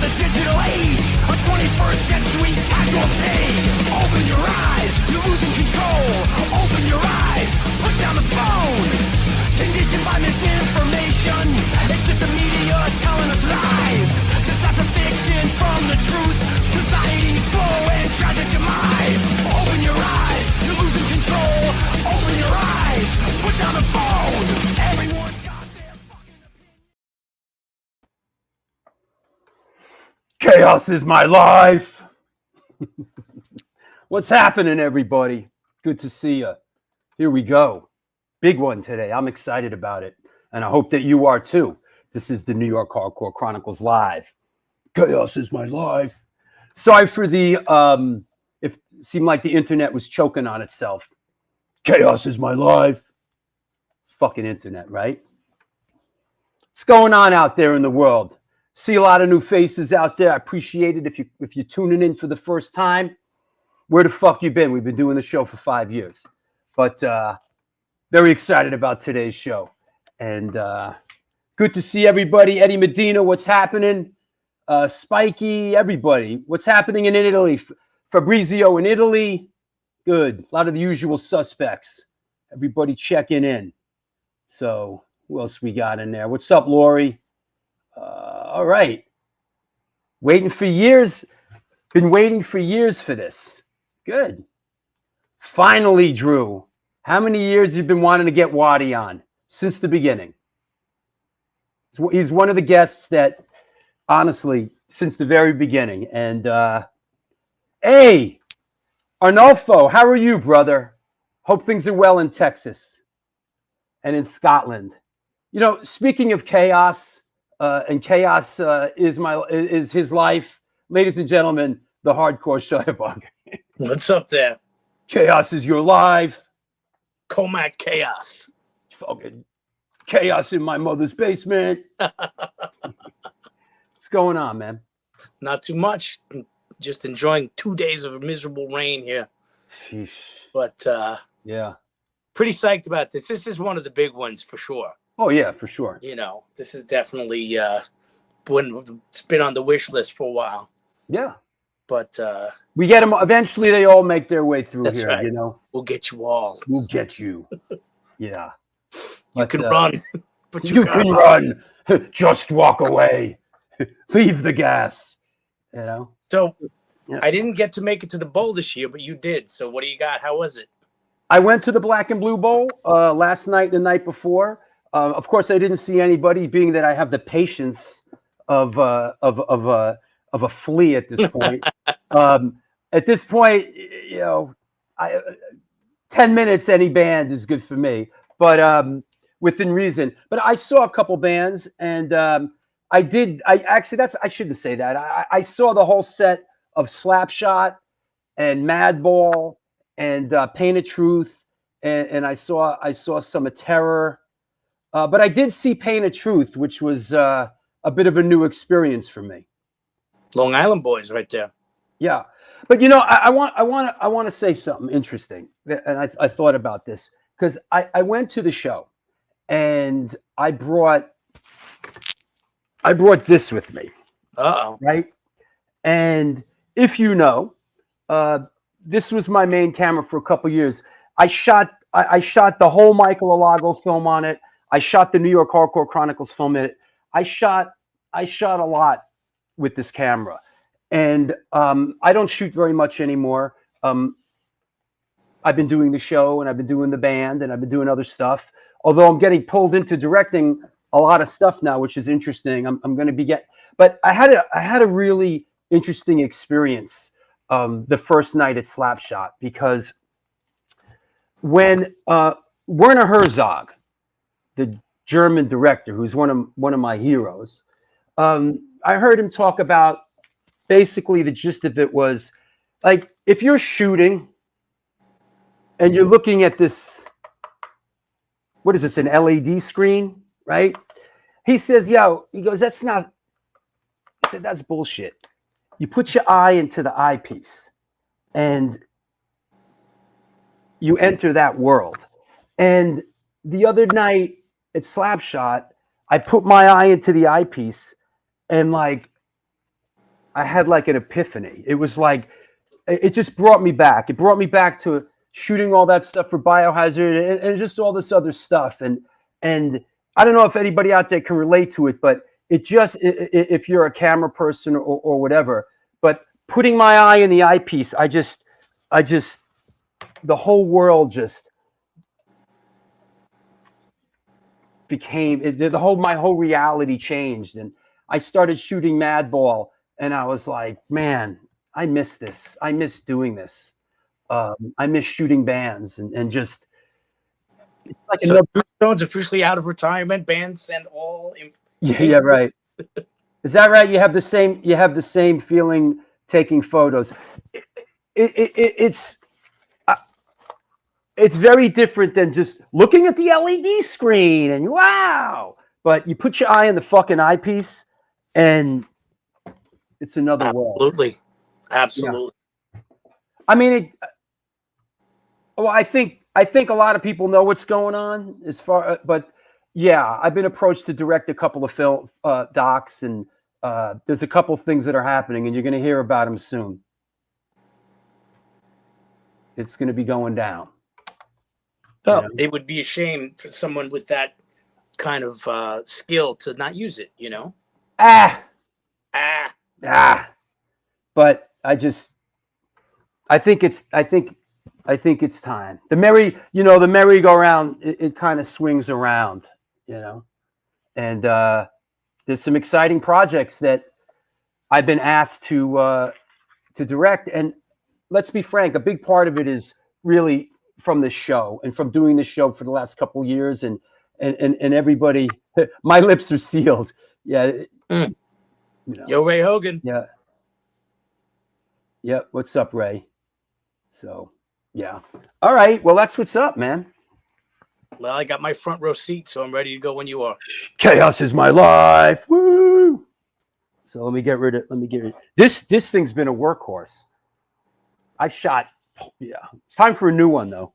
the digital age, a 21st century casualty. Open your eyes, you're losing control. Open your eyes, put down the phone. Conditioned by misinformation, it's just the media telling us lies. Decipher fiction from the truth, society's slow and tragic demise. Open your eyes, you're losing control. Open your eyes, put down the phone. Everyone's got their fucking opinion. Chaos is my life. What's happening, everybody? Good to see you. Here we go. Big one today. I'm excited about it, and I hope that you are too. This is the New York Hardcore Chronicles Live. Chaos is my life. Sorry for the, if it seemed like the internet was choking on itself. Chaos is my life. Fucking internet, right? What's going on out there in the world? See a lot of new faces out there. I appreciate it if you're tuning in for the first time. Where the fuck you been? We've been doing the show for 5 years. But very excited about today's show. And good to see everybody. Eddie Medina, what's happening? Spiky, everybody. What's happening in Italy? Fabrizio in Italy. Good. A lot of the usual suspects. Everybody checking in. So who else we got in there? What's up, Lori? All right. Waiting for years. Been waiting for years for this. Good. Finally, Drew. How many years you've been wanting to get Wattie on? Since the beginning. He's one of the guests that, honestly, since the very beginning. And, hey, Arnolfo, how are you, brother? Hope things are well in Texas and in Scotland. You know, speaking of chaos, and chaos is his life. Ladies and gentlemen, the hardcore Shutterbug. What's up there? Chaos is your life. Comac chaos. Fucking chaos in my mother's basement. What's going on, man? Not too much. Just enjoying 2 days of miserable rain here. Sheesh. But yeah, pretty psyched about this. This is one of the big ones for sure. Oh yeah, for sure. You know, this is definitely it's been on the wish list for a while. Yeah. But we get them eventually. They all make their way through here. Right. You know, we'll get you all. We'll get you. Yeah. You can run, but you can run. Just walk away. Leave the gas. You know. So yeah. I didn't get to make it to the bowl this year, but you did. So what do you got? How was it? I went to the Black and Blue Bowl last night, the night before. Of course, I didn't see anybody, being that I have the patience of a flea at this point. At this point, you know, 10 minutes any band is good for me, but within reason. But I saw a couple bands, and I shouldn't say that. I saw the whole set of Slapshot and Madball and Pain of Truth, and I saw some of Terror. But I did see Pain of Truth, which was a bit of a new experience for me. Long Island boys, right there. Yeah, but you know, I want to say something interesting, and I thought about this because I went to the show, and I brought this with me. Right, and if you know, this was my main camera for a couple years. I shot the whole Michael Alago film on it. I shot the New York Hardcore Chronicles film in it. I shot a lot with this camera, and I don't shoot very much anymore. I've been doing the show, and I've been doing the band, and I've been doing other stuff. Although I'm getting pulled into directing a lot of stuff now, which is interesting. I'm going to but I had a really interesting experience the first night at Slapshot, because when Werner Herzog, the German director, who's one of my heroes, I heard him talk about, basically the gist of it was, like, if you're shooting and you're looking at this, what is this, an LED screen, right? He says, he goes, that's bullshit. You put your eye into the eyepiece and you enter that world. And the other night at Slapshot, I put my eye into the eyepiece, and like I had like an epiphany. It was like, it just brought me back. It brought me back to shooting all that stuff for Biohazard and just all this other stuff. And I don't know if anybody out there can relate to it, but it just, if you're a camera person or whatever, but putting my eye in the eyepiece, I just, the whole world just became, my whole reality changed. And I started shooting Madball and I was like, man, I miss this. I miss doing this. I miss shooting bands and just, it's like So Stone's officially out of retirement. Bands send all. yeah, right. Is that right? You have the same feeling taking photos. It's very different than just looking at the LED screen and wow. But you put your eye in the fucking eyepiece, and it's another world. Absolutely. Yeah. I mean, I think a lot of people know what's going on but yeah, I've been approached to direct a couple of film docs, and there's a couple of things that are happening, and you're going to hear about them soon. It's going to be going down. Well, it would be a shame for someone with that kind of skill to not use it, you know? But I think it's time. The merry-go-round, it kind of swings around, you know? And there's some exciting projects that I've been asked to direct. And let's be frank, a big part of it is really from this show and from doing this show for the last couple of years, and everybody, my lips are sealed. Yeah. You know. Yo, Ray Hogan. Yeah. Yeah. What's up, Ray? So, yeah. All right. Well, that's what's up, man. Well, I got my front row seat, so I'm ready to go when you are. Chaos is my life. Woo! So let me get rid of this. This thing's been a workhorse. I shot. Yeah. It's time for a new one, though.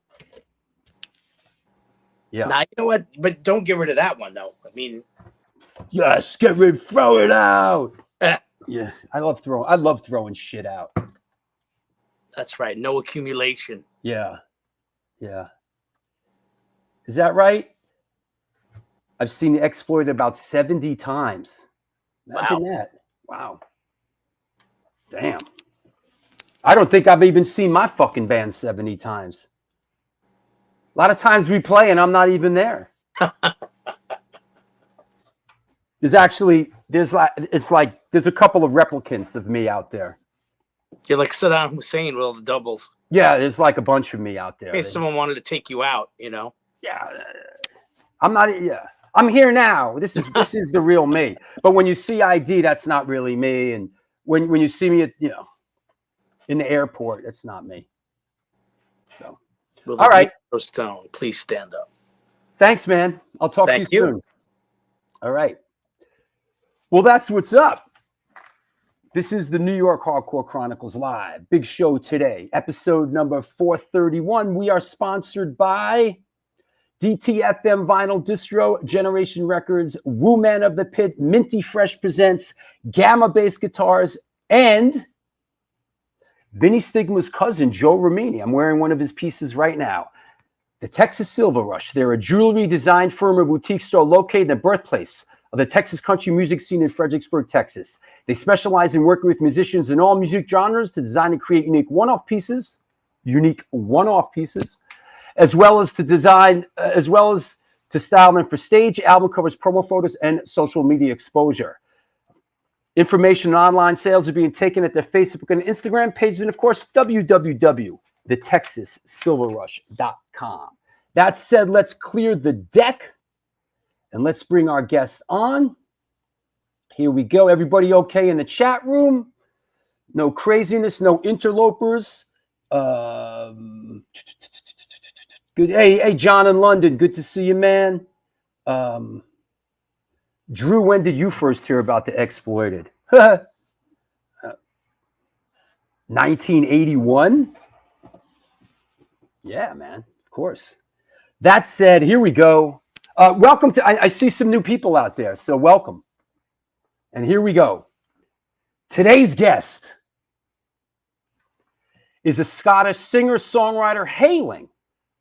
Yeah. Now, you know what? But don't get rid of that one, though. I mean, yes, throw it out. Yeah. I love throwing shit out. That's right. No accumulation. Yeah. Yeah. Is that right? I've seen it exploited about 70 times. Imagine that. Wow. Damn. I don't think I've even seen my fucking band 70 times. A lot of times we play and I'm not even there. There's a couple of replicants of me out there. You're like Saddam Hussein with all the doubles. Yeah, there's like a bunch of me out there. In case someone wanted to take you out, you know? Yeah. I'm here now. This is the real me. But when you see ID, that's not really me. And when you see me at, in the airport, it's not me. So, all right. Stone, please stand up. Thanks, man. I'll talk to you soon. All right. Well, that's what's up. This is the New York Hardcore Chronicles Live. Big show today. Episode number 431. We are sponsored by DTFM Vinyl Distro, Generation Records, Woo Man of the Pit, Minty Fresh presents Gamma Bass Guitars, and Vinny Stigma's cousin, Joe Romini. I'm wearing one of his pieces right now. The Texas Silver Rush. They're a jewelry design firm or boutique store located in the birthplace of the Texas country music scene in Fredericksburg, Texas. They specialize in working with musicians in all music genres to design and create unique one-off pieces, as well as to style them for stage, album covers, promo photos, and social media exposure. Information and online sales are being taken at their Facebook and Instagram pages, and of course, www.thetexassilverrush.com. That said, let's clear the deck and let's bring our guest on. Here we go. Everybody okay in the chat room? No craziness, no interlopers. Good. Hey, John in London. Good to see you, man. Drew, when did you first hear about the Exploited? 1981? Yeah, man. Of course. That said, here we go. Welcome to, I see some new people out there, so welcome. And here we go. Today's guest is a Scottish singer-songwriter hailing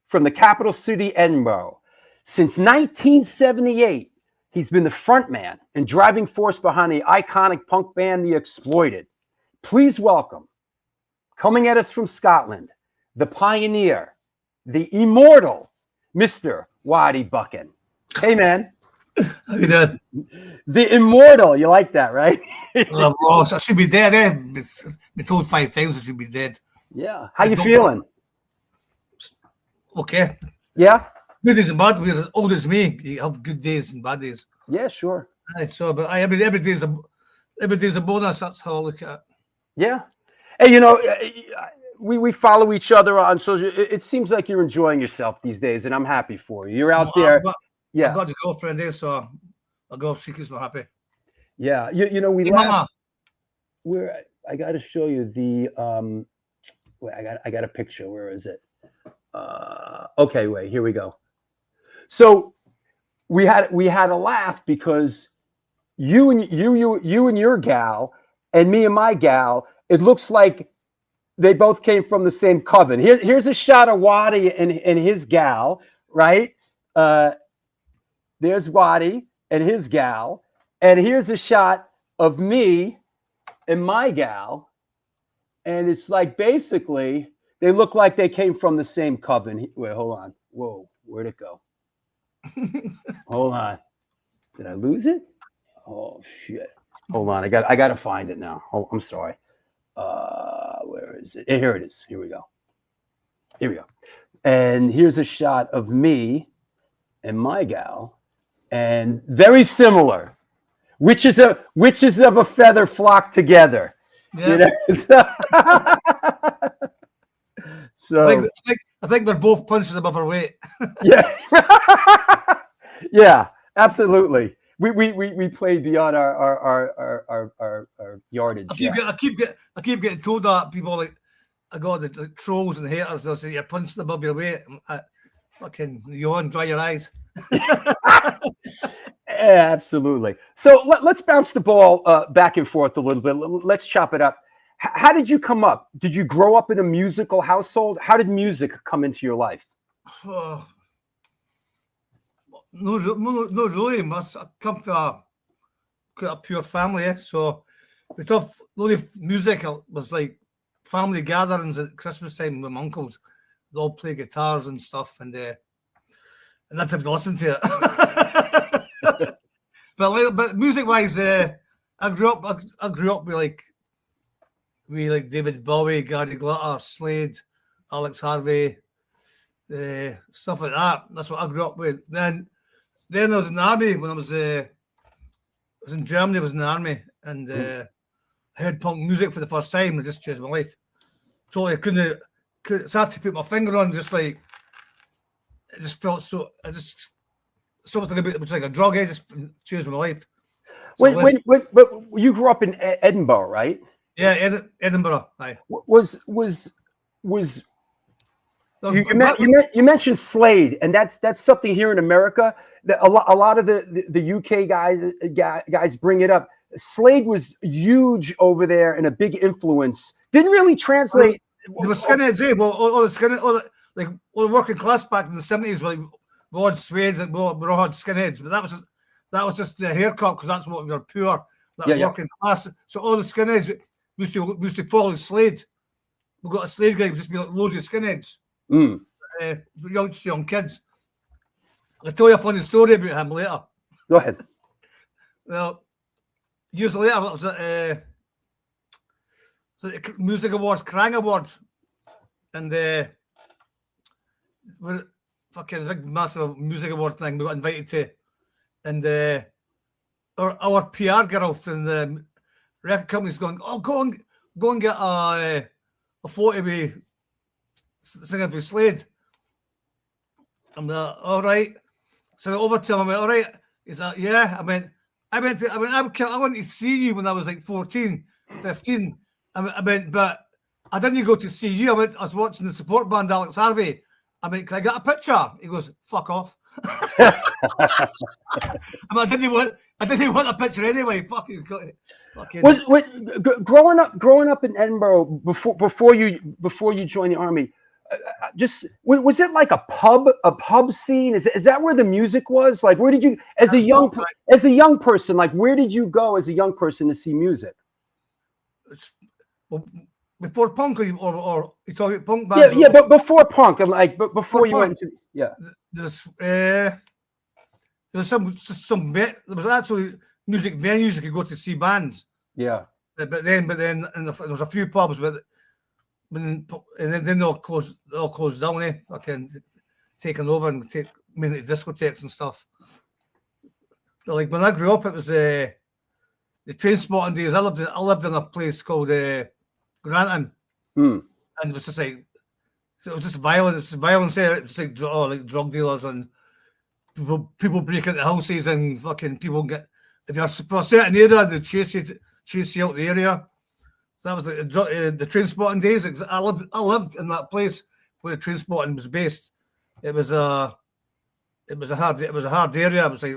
from the capital city, Edinburgh. Since 1978, he's been the frontman and driving force behind the iconic punk band The Exploited. Please welcome, coming at us from Scotland, the pioneer, the immortal, Mr. Wattie Buchan. Hey, man. How you doing? The immortal. You like that, right? Well, I'm lost. I should be dead, eh? Been told 5 times I should be dead. Yeah. How you feeling? Okay. Yeah? Good days and bad. We're as old as me. You have good days and bad days. Yeah, sure. But every day's a bonus. That's how I look at it. Yeah. Hey, you know, we follow each other on social. It seems like you're enjoying yourself these days, and I'm happy for you. You're out there. I've got a girlfriend there, so I'll go. She keeps me happy. Yeah. You know, we laugh. I got to show you the. Wait, I got a picture. Where is it? Okay, wait. Here we go. So we had a laugh because you and your gal and me and my gal. It looks like they both came from the same coven. Here's a shot of Wattie and his gal, right? There's Wattie and his gal, and here's a shot of me and my gal, and it's like basically they look like they came from the same coven. Wait, hold on. Whoa, where'd it go? Hold on. Did I lose it? Oh shit. Hold on. I got to find it now. Oh, I'm sorry. Where is it? Here it is. Here we go. And here's a shot of me and my gal, and very similar. Witches of a feather flock together. Yeah. You know? So I think we're both punching above our weight. Yeah. Yeah, absolutely. We played beyond our yardage. I keep getting told that people like I got the trolls and haters. They'll say you're punching above your weight. Fucking yawn, dry your eyes. Yeah, absolutely. So let's bounce the ball back and forth a little bit. Let's chop it up. How did you come up? Did you grow up in a musical household? How did music come into your life? No, really. I come from quite a pure family, so we thought music was like family gatherings at Christmas time with my uncles. They all play guitars and stuff, and I'd have to listen to it. but music-wise, I grew up with like David Bowie, Gary Glitter, Slade, Alex Harvey, stuff like that. That's what I grew up with. Then I was in the army when I was in Germany. I was in the army, and I heard punk music for the first time. It just changed my life. Totally, I couldn't. It's hard to put my finger on. Just like it just felt so. I just something about it was like a drug. It just changed my life. So but you grew up in Edinburgh, right? Yeah, Edinburgh. Aye. Was you mentioned Slade, and that's something here in America that a lot of the UK guys bring it up. Slade was huge over there and a big influence. Didn't really translate. There were skinheads, eh? Well, all the working class back in the 70s were like we all had Swedes and we all had skinheads, but that was just the haircut because that's what we were poor. That was working class. So all the skinheads we used to follow Slade. We got a Slade guy, just be like loads of skinheads. Young kids. I'll tell you a funny story about him later. Go ahead. Well, years later, I was at the Music Awards, Krang Awards, and we're fucking big, massive music award thing we got invited to, and our PR girl from the record company's going, oh, go and get a photo with singing for Slade. I'm like, all right. So I went over to him. I went, all right. He's like, yeah. I went I went to see you when I was like 14, 15. I went, but I didn't go to see you. I was watching the support band Alex Harvey. I mean, can I get a picture? He goes, fuck off. I didn't want a picture anyway. Fuck you. Fucking, Growing up in Edinburgh before you joined the army, just was it like a pub scene? Is that where the music was? Like, where did you as a young person, like where did you go as a young person to see music? well, before punk, or you talking punk bands? Yeah, but before punk, and like, but before you went into there was there was actually music venues you could go to see bands. Yeah, but then there was a few pubs, but and then they all closed down. Fucking taken over and mainly discotheques and stuff. But like when I grew up, it was the train spotting days. I lived in a place called Grantham, and it was just like, so it was just violent. It's violence there. It was like drug dealers and people break into houses and fucking people get, if you're for a certain area, they chase you out the area. So that was the train spotting days. I lived in that place where the train spotting was based. It was a hard area. It was like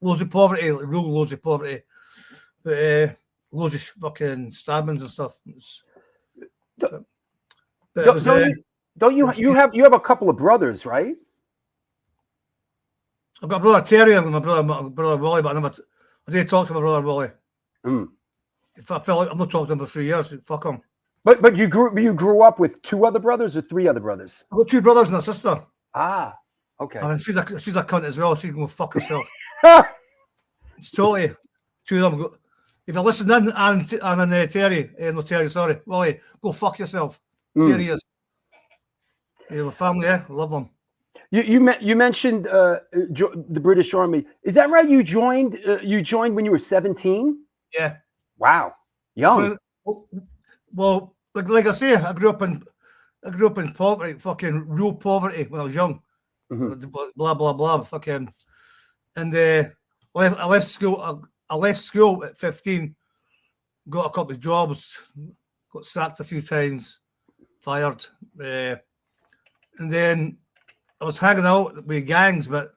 loads of poverty, real loads of poverty, but loads of fucking stabbings and stuff. Don't you have a couple of brothers, right? I've got a brother Terry and my brother Willie, but I didn't talk to my brother Willie. If I felt like I'm not talking to him for 3 years, fuck him. But you grew up with 2 other brothers or 3 other brothers? I've got 2 brothers and a sister. Ah, okay. I mean, she's a cunt as well. She can go fuck herself. It's totally 2 of them. If you listen in, and Terry, no Terry, sorry, Willie, go fuck yourself. Here he is. You have a family, I love them. You mentioned the British Army. Is that right? You joined when you were 17? Yeah. Wow, young. Well, like I say, I grew up in poverty, fucking real poverty when I was young. Blah blah blah, fucking, and I left school. I left school at 15. Got a couple of jobs. Got sacked a few times. Fired. And then I was hanging out with gangs, but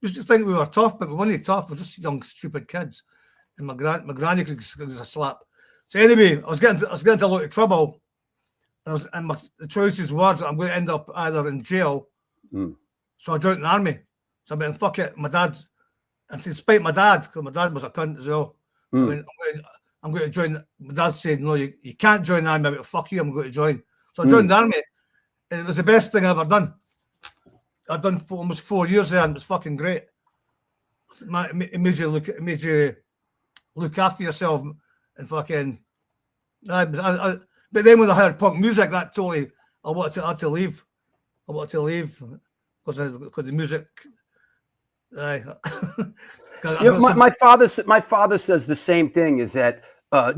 used to think we were tough, but we weren't tough. We're just young, stupid kids. And my granny could give us a slap. So anyway, I was getting into a lot of trouble. And the choices were that I'm going to end up either in jail. So I joined the army. So I went, fuck it, my dad, and despite my dad, because my dad was a cunt as well. I mean, I'm going to join. My dad said, no, you can't join the army. I went, fuck you, I'm going to join. So I joined the army, and it was the best thing I've ever done. I've done for almost 4 years there, and it was fucking great. It made you look after yourself and fucking. But then when I heard punk music, that totally, I had to leave. I wanted to leave because the music. My father says the same thing. Is that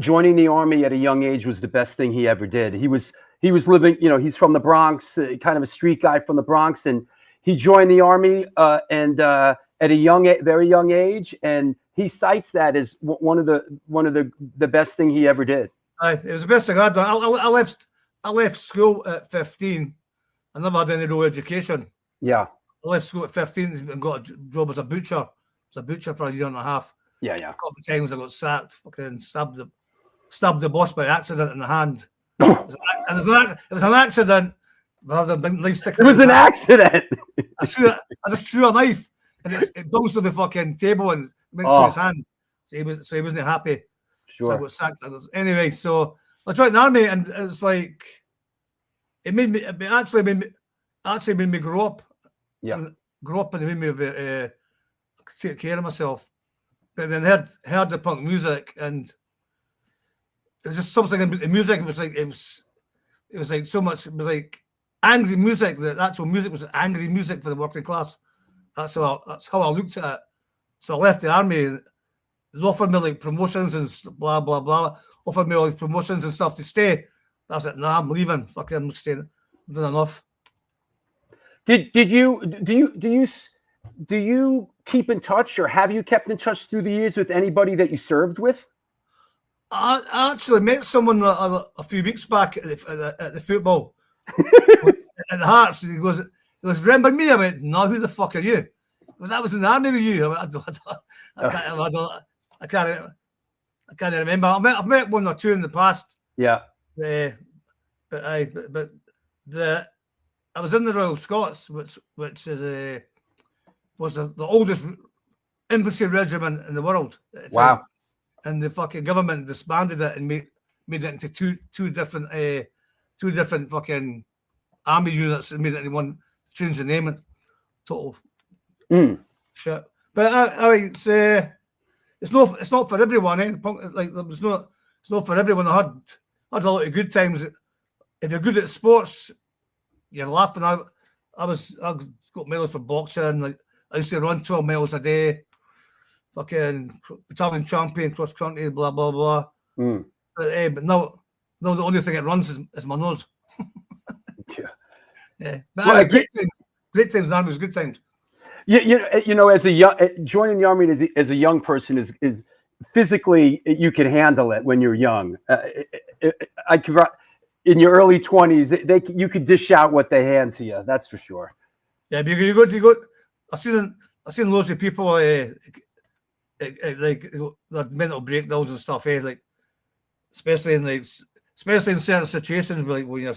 joining the army at a young age was the best thing he ever did. He was living. He's from the Bronx, kind of a street guy from the Bronx, and he joined the army and at a very young age, and he cites that as one of the best thing he ever did. It was the best thing I'd done. I left school at 15. I never had any real education. Yeah. I left school at 15 and got a job as a butcher. I was a butcher for a year and a half. Yeah. A couple of times I got sacked, fucking stabbed the boss by accident in the hand. It was an accident. It was an accident. I just threw a knife and it bounced on the fucking table and went through his hand. So he wasn't happy. Sure. So I got sacked. Anyway, so I joined the army, and it's like it actually made me grow up. Yeah. And grow up, and it made me take care of myself. But then heard the punk music, and it was just something in the music. It was like so much. It was like angry music. The actual music was angry music for the working class. That's how I looked at it. So I left the army. They offered me like promotions and blah blah blah. Offered me like promotions and stuff to stay. I said, "Nah, I'm leaving. Fucking, I'm staying. I've done enough." Do you keep in touch, or have you kept in touch through the years with anybody that you served with? I actually met someone a few weeks back at the football at the Hearts. And he goes, "Remember me?" I went, "No, who the fuck are you?" That was in the army with you. I can't. I can't remember. I've met one or two in the past. Yeah. But I was in the Royal Scots, which is was the oldest infantry regiment in the world. Wow. And the fucking government disbanded it and made it into two different fucking army units and made it into one. Changed the name and total shit. But it's not for everyone. Like it's not for everyone. I had a lot of good times. If you're good at sports, you're laughing. I got medals for boxing. Like I used to run 12 miles a day. Fucking battalion champion, cross country, blah blah blah. But now the only thing that runs is my nose. Yeah, but well, great times. Army was good times. You know, as a young joining the army as a young person is physically you can handle it when you're young. In your early 20s, you could dish out what they hand to you. That's for sure. Yeah, but you got. I've seen loads of people like mental breakdowns and stuff. Like especially in certain situations, like when you're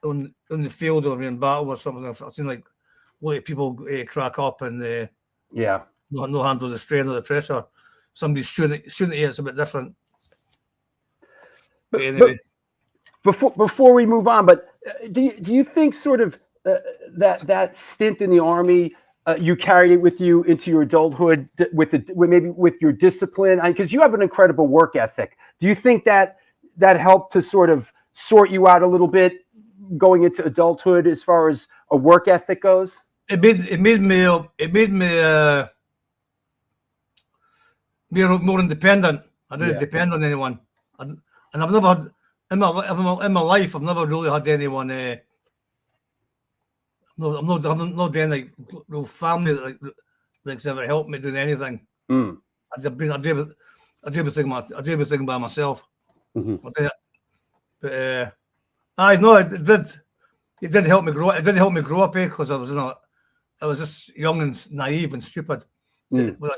on the field or in battle or something. I've seen like a lot of people crack up and no handle the strain or the pressure. Somebody's shooting at you. It's a bit different. But anyway. Before we move on, but do you think sort of that stint in the army you carried it with you into your adulthood maybe with your discipline? Because you have an incredible work ethic. Do you think that helped to sort of sort you out a little bit going into adulthood as far as a work ethic goes? It made me more independent. I didn't depend on anyone, and I've never had in my life. I've never really had anyone. I'm not doing like real family that's ever helped me doing anything. I do everything by myself. But I know it did help me grow. It didn't help me grow up because I was just young and naive and stupid. When I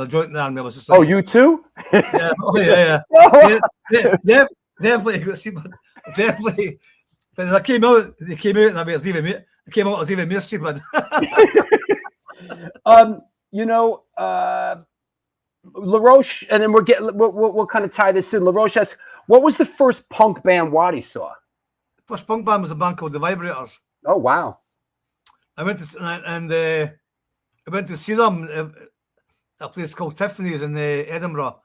joined the army, I was just like, oh, you too? Yeah. Definitely stupid. Definitely. But I came out and I was even more stupid. You know, LaRoche, and then we'll kind of tie this in. LaRoche asks, what was the first punk band Wattie saw? The first punk band was a band called the Vibrators. Oh wow! I went to see them at a place called Tiffany's in Edinburgh,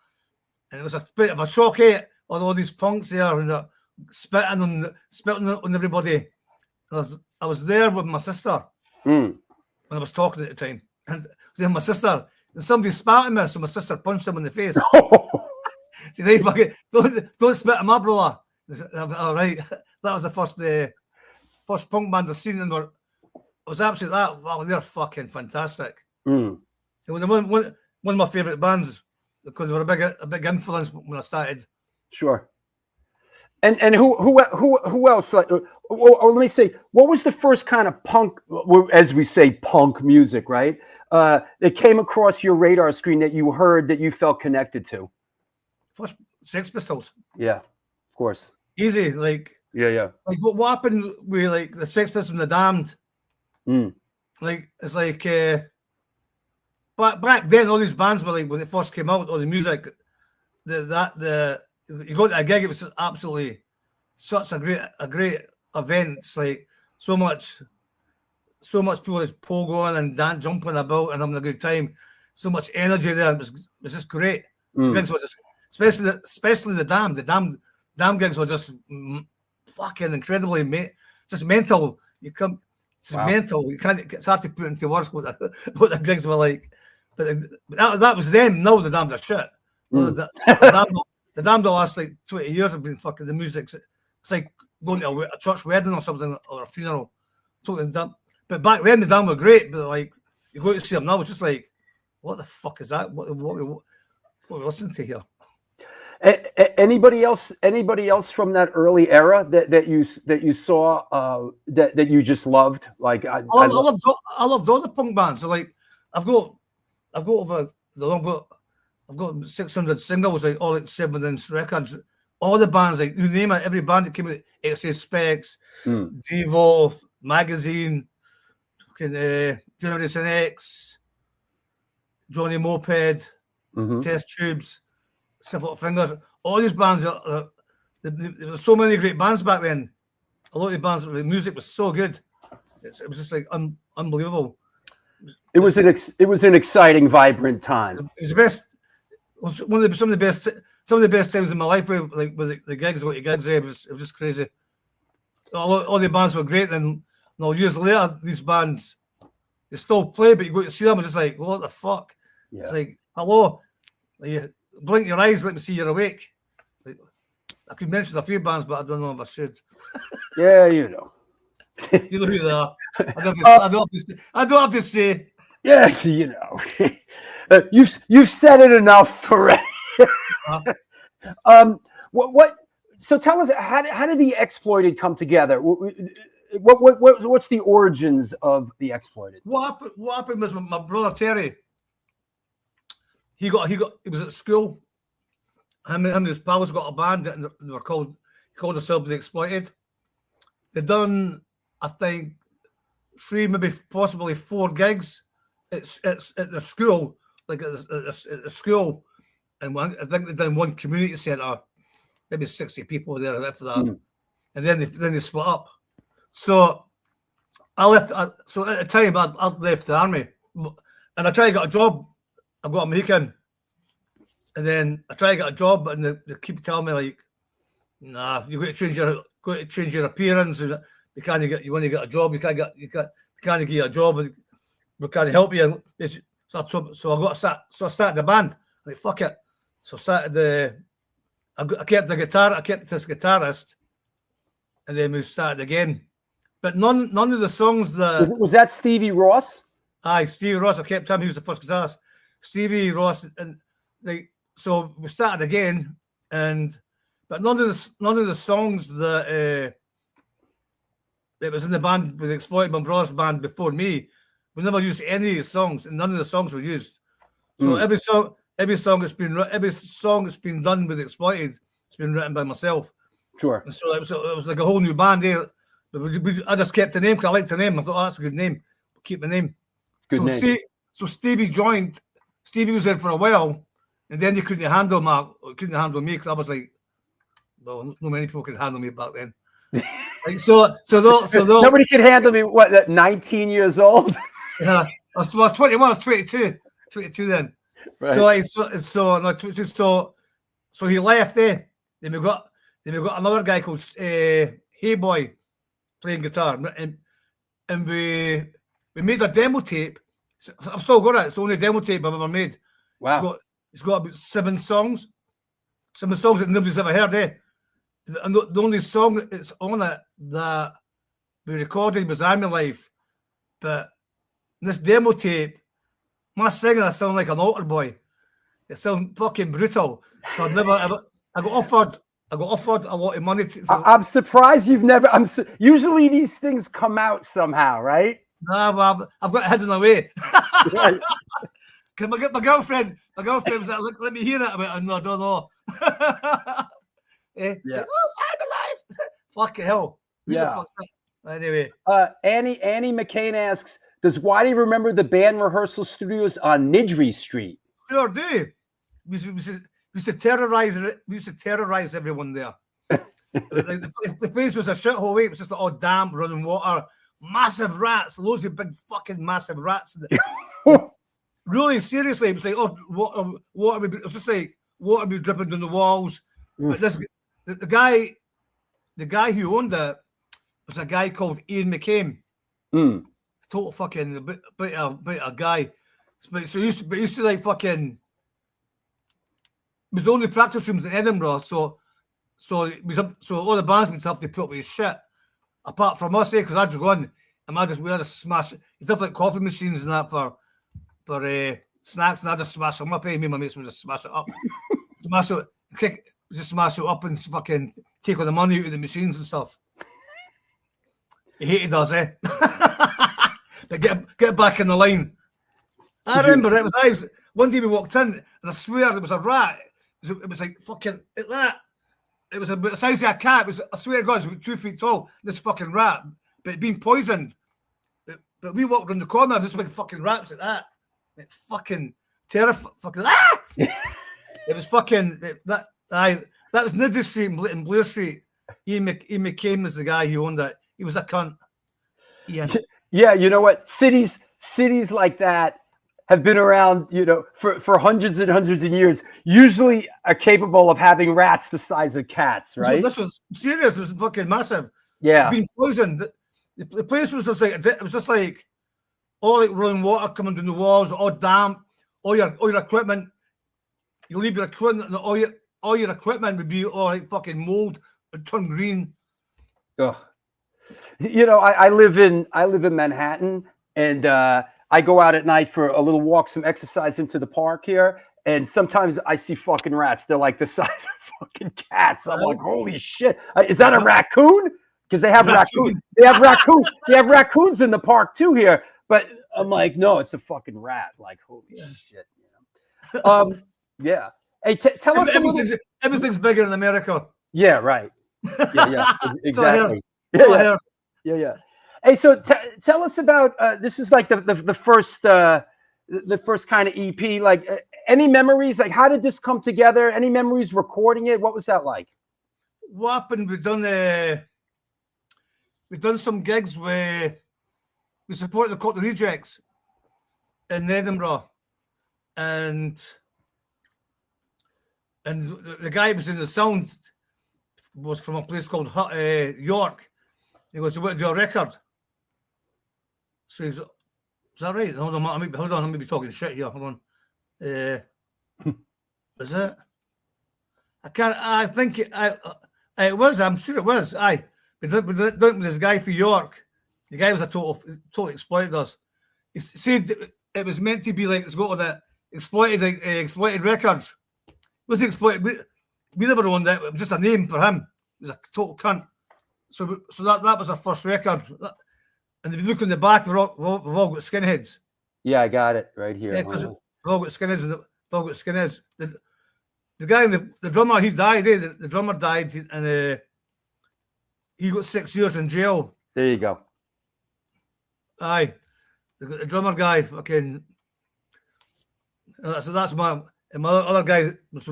and it was a bit of a shock. All these punks there and spitting on everybody. I was there with my sister when I was talking at the time, and I was with my sister, and somebody spat at me, so my sister punched him in the face. See, they fucking don't spit at my brother. All right, that was the first punk band I've seen, and it was absolutely that. Wow, they're fucking fantastic. One of my favourite bands because they were a big influence when I started. Sure. And who else? Like, or let me say, what was the first kind of punk, as we say, punk music, right? That came across your radar screen that you heard that you felt connected to? First, Sex Pistols. Yeah, of course. Easy, like. Yeah. Like what happened with like the Sex Pistols and the Damned? Like it's like back then all these bands were like when they first came out, all the music, you go to a gig, it was absolutely such a great event. It's like so much people just pogoing and jumping about and having a good time. So much energy there. It was just great. Gigs were just, especially the Damned. The Damned gigs were just fucking incredibly just mental. It's mental. It's hard to put into words what the gigs were like. But that was them. Now the Damned are shit. The Damned will last like 20 years have been fucking the music. It's like going to a church wedding or something or a funeral. Totally dumb. But back then the Damned were great. But like you go to see them now, it's just like, what the fuck is that? What we listening to here? Anybody else from that early era that you saw that you just loved? Like I loved all the punk bands. So like I've got over the long. I've got 600 singles, like all like 7-inch records. All the bands, like you name it, every band that came out, X-Ray Specs, Devo, Magazine, fucking Generation X, Johnny Moped, Test Tubes, Syphilitic Fingers. All these bands, there were so many great bands back then. A lot of the bands, the music was so good. It was just like unbelievable. It was an exciting, vibrant time. It was the best. Some of the best times in my life, with the gigs, what the gigs, it was just crazy. All the bands were great. Then, years later, these bands they still play, but you go to see them, and just like, what the fuck? Yeah. It's like, hello, you blink your eyes, let me see you're awake. Like, I could mention a few bands, but I don't know if I should. Yeah, you know. You know who they are. I don't have to say. Yeah, you know. You've said it enough for what? So tell us, how did the Exploited come together? What's the origins of the Exploited? What happened was my brother Terry. He was at school. Him and his pals got a band, and they were called themselves the Exploited. They done, I think, 3, maybe possibly 4 gigs. It's at the school, like at the school, and I think they done one community centre, maybe 60 people there after that, and then they split up. So I left. So at the time, I left the army, and I tried to get a job. I got American, and then I tried to get a job, and they keep telling me like, "Nah, you got to change your appearance. You want to get a job. You can't get a job. And we can't help you." So I started the band. I'm like, fuck it. So I started I kept the guitar. I kept this guitarist, and then we started again. But none of the songs was that Stevie Ross? Aye, Stevie Ross. I kept him. He was the first guitarist. Stevie Ross, and so we started again, but none of the songs that was in the band with Exploited, my brother's band before me, we never used any of the songs, and none of the songs were used. So every song that's been done with Exploited, it's been written by myself. Sure. And so it was like a whole new band there. I just kept the name because I liked the name. I thought, that's a good name. We'll keep the name. Good name. So Stevie joined. Stevie was there for a while, and then he couldn't handle me because I was like, well, not many people could handle me back then. Like, so nobody could handle me. What? At 19 years old? Yeah, I was 21. I was 22 then. Right. So he left there. Then we got another guy called Hey Boy playing guitar, and we made a demo tape. I've still got it. It's the only demo tape I've ever made. Wow. It's got about 7 songs that nobody's ever heard. And the only song that's on it that we recorded was Army Life, but this demo tape, my singing, I sound like an altar boy. It sounds fucking brutal. So I got offered a lot of money. I'm surprised you've never. Usually these things come out somehow, right? Nah, well, I've got it hidden away. Right. Cause my girlfriend was like, let me hear it. I don't know. Yeah. Oh, Army Life. Fucking hell. Yeah. Anyway. Annie McCain asks, does Wattie remember the band rehearsal studios on Nidri Street? Sure do. We used to terrorize everyone there. The place was a shithole. It was just all damp, running water, massive rats, loads of big fucking massive rats. Really, seriously, it was like, oh, water. It was just like water be dripping down the walls. But the guy who owned it was a guy called Ian McCain. Total fucking bit of guy. So he used to like fucking. It was only practice rooms in Edinburgh, so all the bands would have to put up with his shit. Apart from us, because I'd go on and we had to smash. You'd have like coffee machines and that for snacks, and I'd just smash them up. Me and my mates would just smash it up, smash it up, and fucking take all the money out of the machines and stuff. He hated us, But get back in the line. I remember it was one day we walked in, and I swear there was a rat. It was like fucking like that. It was about the size of a cat. It was, I swear to God, it was about 2 feet tall. This fucking rat, but it'd been poisoned. But we walked around the corner, this big fucking rats like that. It fucking terrifying. Fucking ah! It was fucking that. That was Niddy Street in Blair Street. Ian McCain was the guy who owned it. He was a cunt. Ian. Yeah, you know what? Cities like that have been around, for hundreds and hundreds of years. Usually are capable of having rats the size of cats, right? This was serious. It was fucking massive. Yeah, being poisoned. The place was just like it was just like all like running water coming down the walls, all damp, all your equipment. You leave your equipment, and all your equipment would be all like fucking mold and turn green. Ugh. I live in Manhattan, and I go out at night for a little walk, some exercise into the park here, and sometimes I see fucking rats. They're like the size of fucking cats. I'm like, holy shit! Is that a raccoon? Because they have raccoons. They have raccoons. They have raccoons in the park too here. But I'm like, no, it's a fucking rat. Like, holy shit! Yeah. Hey, tell us. Everything's bigger in America. Yeah. Right. Yeah. Exactly. Yeah. Hey, so tell us about this. Is like the first kind of EP. Like, any memories? Like, how did this come together? Any memories recording it? What was that like? What happened? We've done some gigs where we supported the Court of Rejects in Edinburgh, and the guy who was in the sound was from a place called York. He goes, "You want to do a record?" So he's, "Is that right? Hold on, I may be talking shit here. Hold on. Is it? I can't. I think it was. I'm sure it was. Aye. We did with this guy for York. The guy was a totally exploited us. He said it was meant to be like, let's go to the exploited records. It wasn't exploited. We never owned it. It was just a name for him. He was a total cunt. So that was our first record. And if you look in the back, we've all got skinheads. Yeah, I got it right here. Yeah, because we've all got skinheads. The guy, the drummer, he died. The drummer died, and he got 6 years in jail. There you go. Aye, the drummer guy, fucking. So that's my other guy was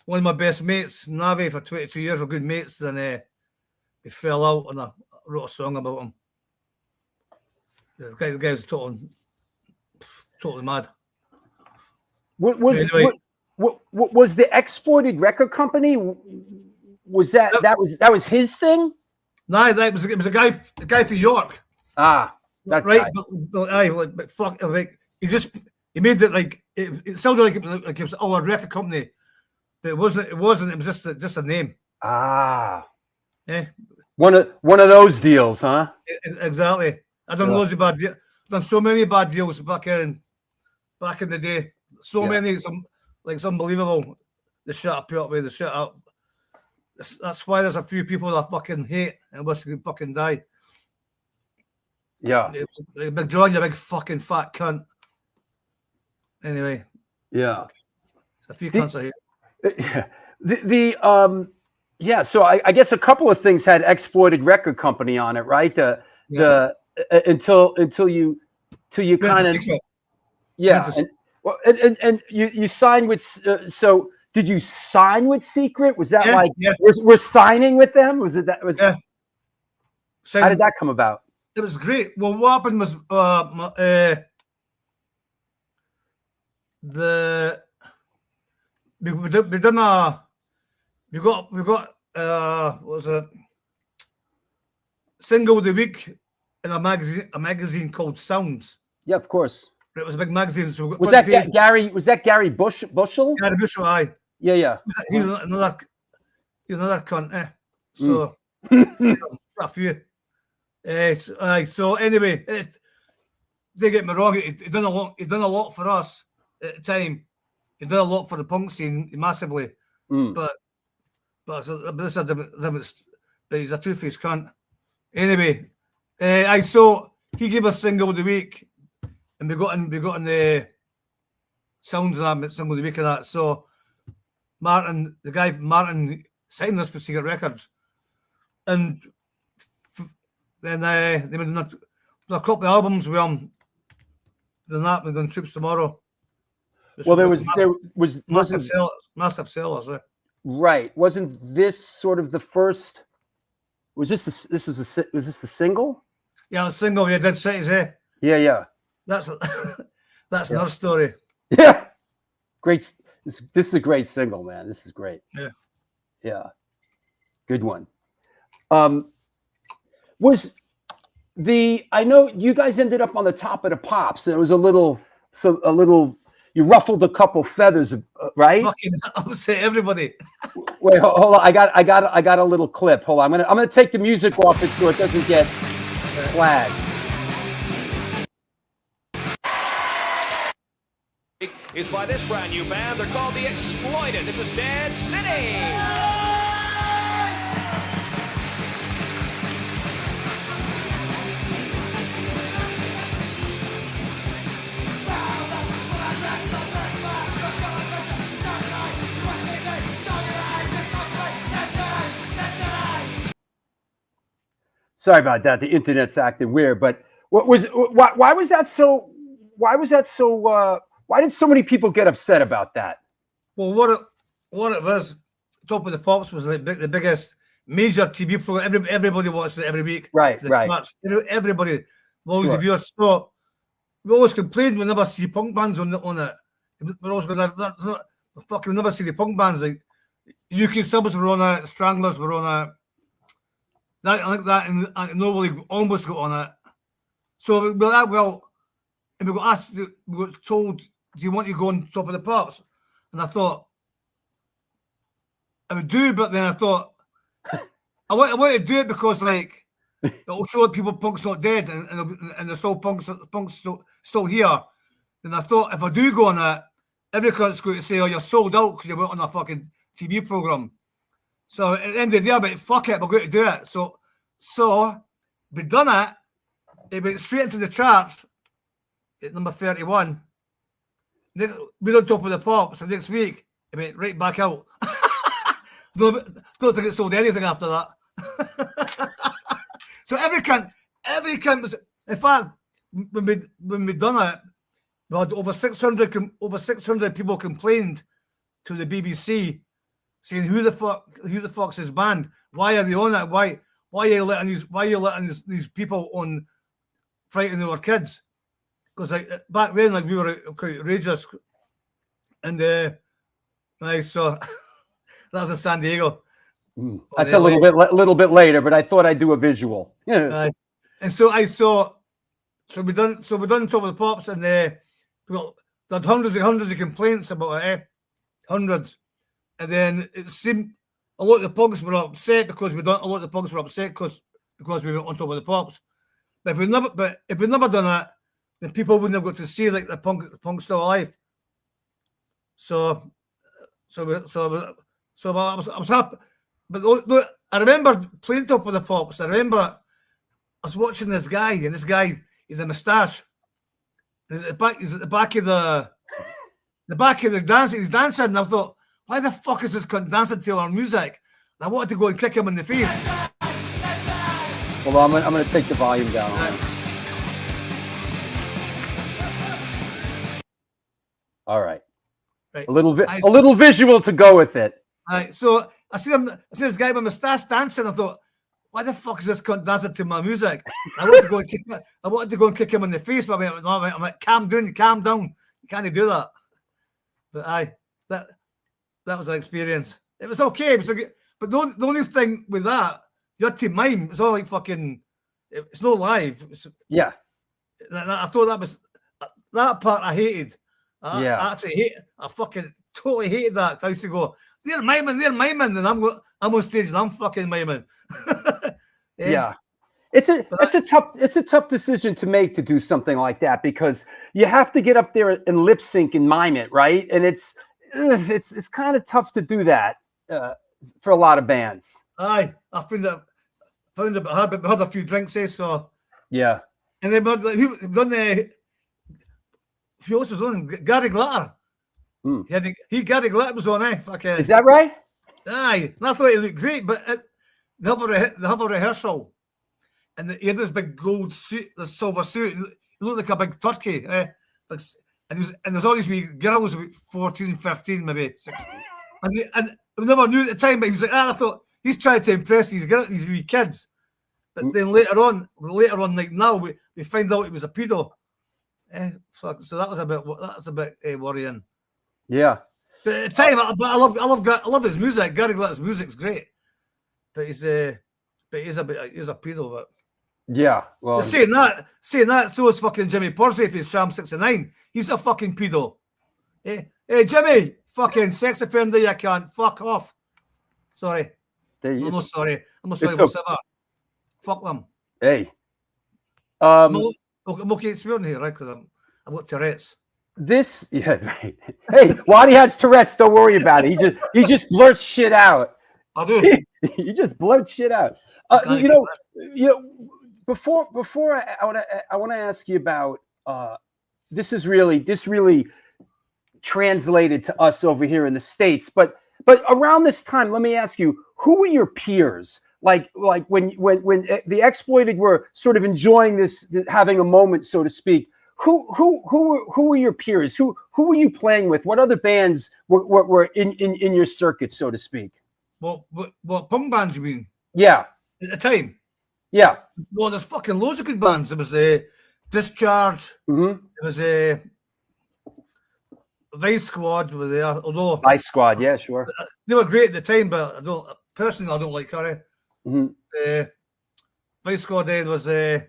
one of my best mates, Navi, for 22 years. We're good mates, and he fell out, and I wrote a song about him. The guy was totally mad. Was the Exploited Record Company? Was that was his thing? No, it was a guy for York. Ah, that right. Guy. But fuck, like he made it like it sounded like it was a record company, but it wasn't. It was just a name. Ah, yeah. One of those deals, huh? Exactly. I've done loads of bad deals. I've done so many bad deals back in the day. So many, it's unbelievable. The shit I put up with, the shit up. That's why there's a few people that I fucking hate and wish they could fucking die. Yeah. Big John, you big fucking fat cunt. Anyway. Yeah. There's a few cunts I hate. Yeah, so I guess a couple of things had Exploited Record Company on it, right? Until you kind of and you signed with so did you sign with Secret? Was that we're signing with them? Was it that was how did that come about? It was great. Well, what happened was we got what was it, single of the week in a magazine called Sounds. Yeah, of course. It was a big magazine. So was that Gary? Was that Gary Bushell? Gary Bushell, aye. Yeah. He's another cunt. So a few. So anyway, don't get me wrong. He done a lot for us at the time. He did a lot for the punk scene massively. But this is a different. But he's a two-faced cunt. Anyway, so he gave us single of the week, and we got in the sounds and I'm single the week of that. So Martin, the guy Martin, signed us for Secret Records, and then they made a couple of albums with him. Then that we've done Troops Tomorrow. Well, there was massive sellers. Right. Wasn't this sort of the first? Was this the single? Yeah, the single. Yeah, Dead Cities. Yeah. That's another story. Yeah. Great. This is a great single, man. This is great. Yeah. Good one. I know you guys ended up on the top of the pops. It was a little. You ruffled a couple feathers, right? I would say everybody. Wait, hold on. I got a little clip. Hold on. I'm gonna take the music off it so it doesn't get flagged. Is by this brand new band. They're called The Exploited. This is Dead City. Sorry about that. The internet's acting weird, but why was that so? Why did so many people get upset about that? Well, what it was, Top of the Pops was like the biggest major TV program. Everybody watched it every week. Right. Everybody, always the viewers. So we always complained we never see punk bands on it. We're always going to fucking never see the punk bands. Like UK Subs were on it, Stranglers were on it. I think that and Noble League almost got on it. So we were that well, and we got asked, we got told, do you want to go on Top of the Pops? And I thought, I would do, but then I thought, I want to do it because, like, it'll show people punk's not dead and there's still punk's still here. Then I thought, if I do go on it, every cunt's going to say, oh, you're sold out because you went on a fucking TV program. So at the end of the day, I went, fuck it, we're going to do it. So we done it. It went straight into the charts at number 31. We done Top of the Pops, and next week it went right back out. don't think it sold anything after that. So every cunt was. In fact, when we done it, we had over 600 people complained to the BBC, saying who the fuck's this band? Why are they on it? Why are you letting these people on frightening our kids? Because like back then, like we were quite outrageous, and so that was in San Diego. That's a little bit later, but I thought I'd do a visual. Yeah. And so we done Top of the Pops, and we had hundreds of complaints about it, hundreds. And then it seemed a lot of the punks were upset because we went on Top of the Pops. But if we'd never done that, then people wouldn't have got to see like the punk still alive. So I was happy. But I remember playing Top of the Pops. I remember I was watching this guy, and this guy, he's a moustache. He's at the back of the dance. He's dancing, and I thought, why the fuck is this cunt dancing to our music? And I wanted to go and kick him in the face. Well, I'm going to take the volume down. All right. A little visual to go with it. Right. So I see this guy with a moustache dancing. I thought, why the fuck is this cunt dancing to my music? I wanted to go and kick him in the face, but I'm like, calm down. You can't do that. But that was an experience. It was okay. It was but the only thing with that, you had to mime. It's all like fucking. It's not live. Yeah. I thought that part I hated. I actually I fucking totally hated that. I used to go, they're miming, and I'm on stage and I'm fucking miming. Yeah. It's a tough decision to make to do something like that, because you have to get up there and lip sync and mime it, right? And it's kind of tough to do that for a lot of bands. Aye, I found it hard, but we had a few drinks, so yeah. And then who else was on? Gary Glitter. He Gary Glitter was on, fucking. Is that right? Aye, and I thought he looked great, but they have a rehearsal, and he had this big gold suit, this silver suit. He looked like a big turkey, and there's all these wee girls, about 14, 15, maybe 16. And we never knew at the time, but he was like, I thought he's trying to impress these wee kids. But then later on, like now, we find out he was a pedo. So that's a bit worrying. Yeah. But at the time, I love his music. Gary Glitter's music's great, but he's a pedo. But Yeah. Well, saying that, so is fucking Jimmy Pursey if he's Sham 69. He's a fucking pedo. Hey, Jimmy, fucking sex offender, you can't fuck off. Sorry. I'm not sorry whatsoever. Fuck them. Hey. I'm okay swearing here, right? Because I've got Tourette's. Right. Hey, Wattie has Tourette's. Don't worry about it. He just blurts shit out. I do. He just blurts shit out. Before I want to ask you about this really translated to us over here in the States, but around this time, let me ask you, who were your peers? Like when the exploited were sort of enjoying this, having a moment, so to speak. Who were your peers? Who were you playing with? What other bands were in your circuit, so to speak? What punk bands you mean? Yeah. At the time? Yeah. Well, there's fucking loads of good bands. There was a Discharge. Mm-hmm. There was a Vice Squad were there. Although Vice Squad, yeah, sure. They were great at the time, but I don't like Curry. Mm-hmm. Vice Squad then was who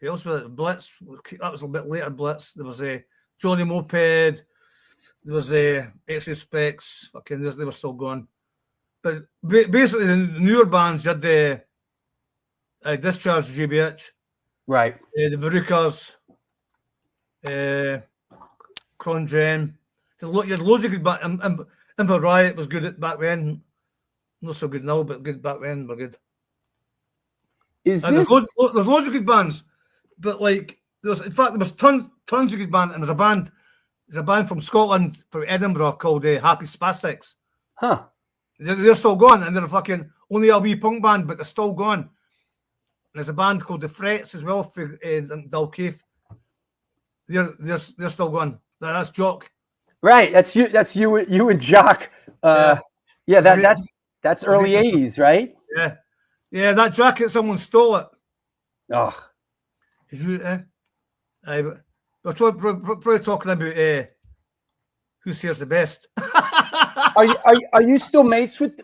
else was it? Blitz. That was a bit later. Blitz. There was a Johnny Moped. There was a X-Ray Specs. Fucking, they were still going. But basically, the newer bands you had the Discharge, GBH, right? The Verucas, Cron Gem. You had loads of good bands. And the Riot was good back then. Not so good now, but good back then. Were good. There's loads of good bands. But like, there was tons of good bands, and there's a band from Scotland, from Edinburgh, called Happy Spastics. Huh? They're still going, and they're fucking only a wee punk band, but they're still going. There's a band called the Frets as well for Dalkeith. They're still going. That's Jock. Right. That's you and Jock. That's early '80s, right? Yeah. That jacket, someone stole it. Oh. We're probably talking about who's here's the best. Are you still mates with the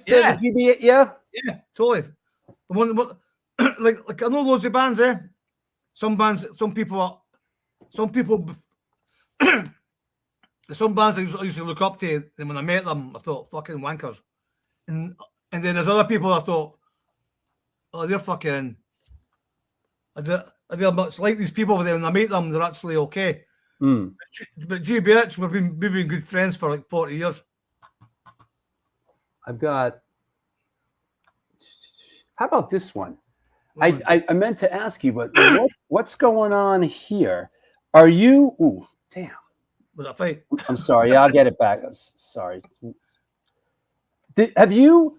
GBA? Yeah, totally. The one like I know loads of bands. Some bands I used to look up to, and when I met them, I thought fucking wankers, and then there's other people I thought, oh, they're fucking. They're much like these people, but when I meet them, they're actually okay. But GBH, we've been good friends for like 40 years. I've got. How about this one? I meant to ask you, but what's going on here? Are you? Ooh, damn. Was that fight? I'm sorry. Yeah, I'll get it back. Sorry. Have you?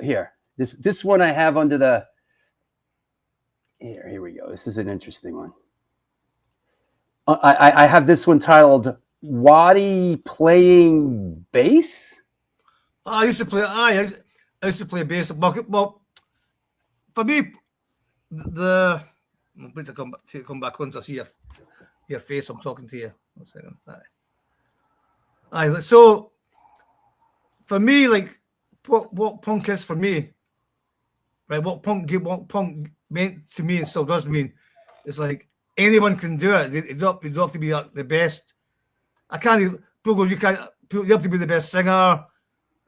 Here. This one I have under the. Here we go. This is an interesting one. I have this one titled Wattie playing bass. I used to play. I used to play bass. Well, for me, I'm going to come back once I see your face. I'm talking to you. 1 second. Aye. So for me, like what punk is for me, right? What punk meant to me and still does mean is like anyone can do it. You don't have to be like the best. I can't even. You have to be the best singer.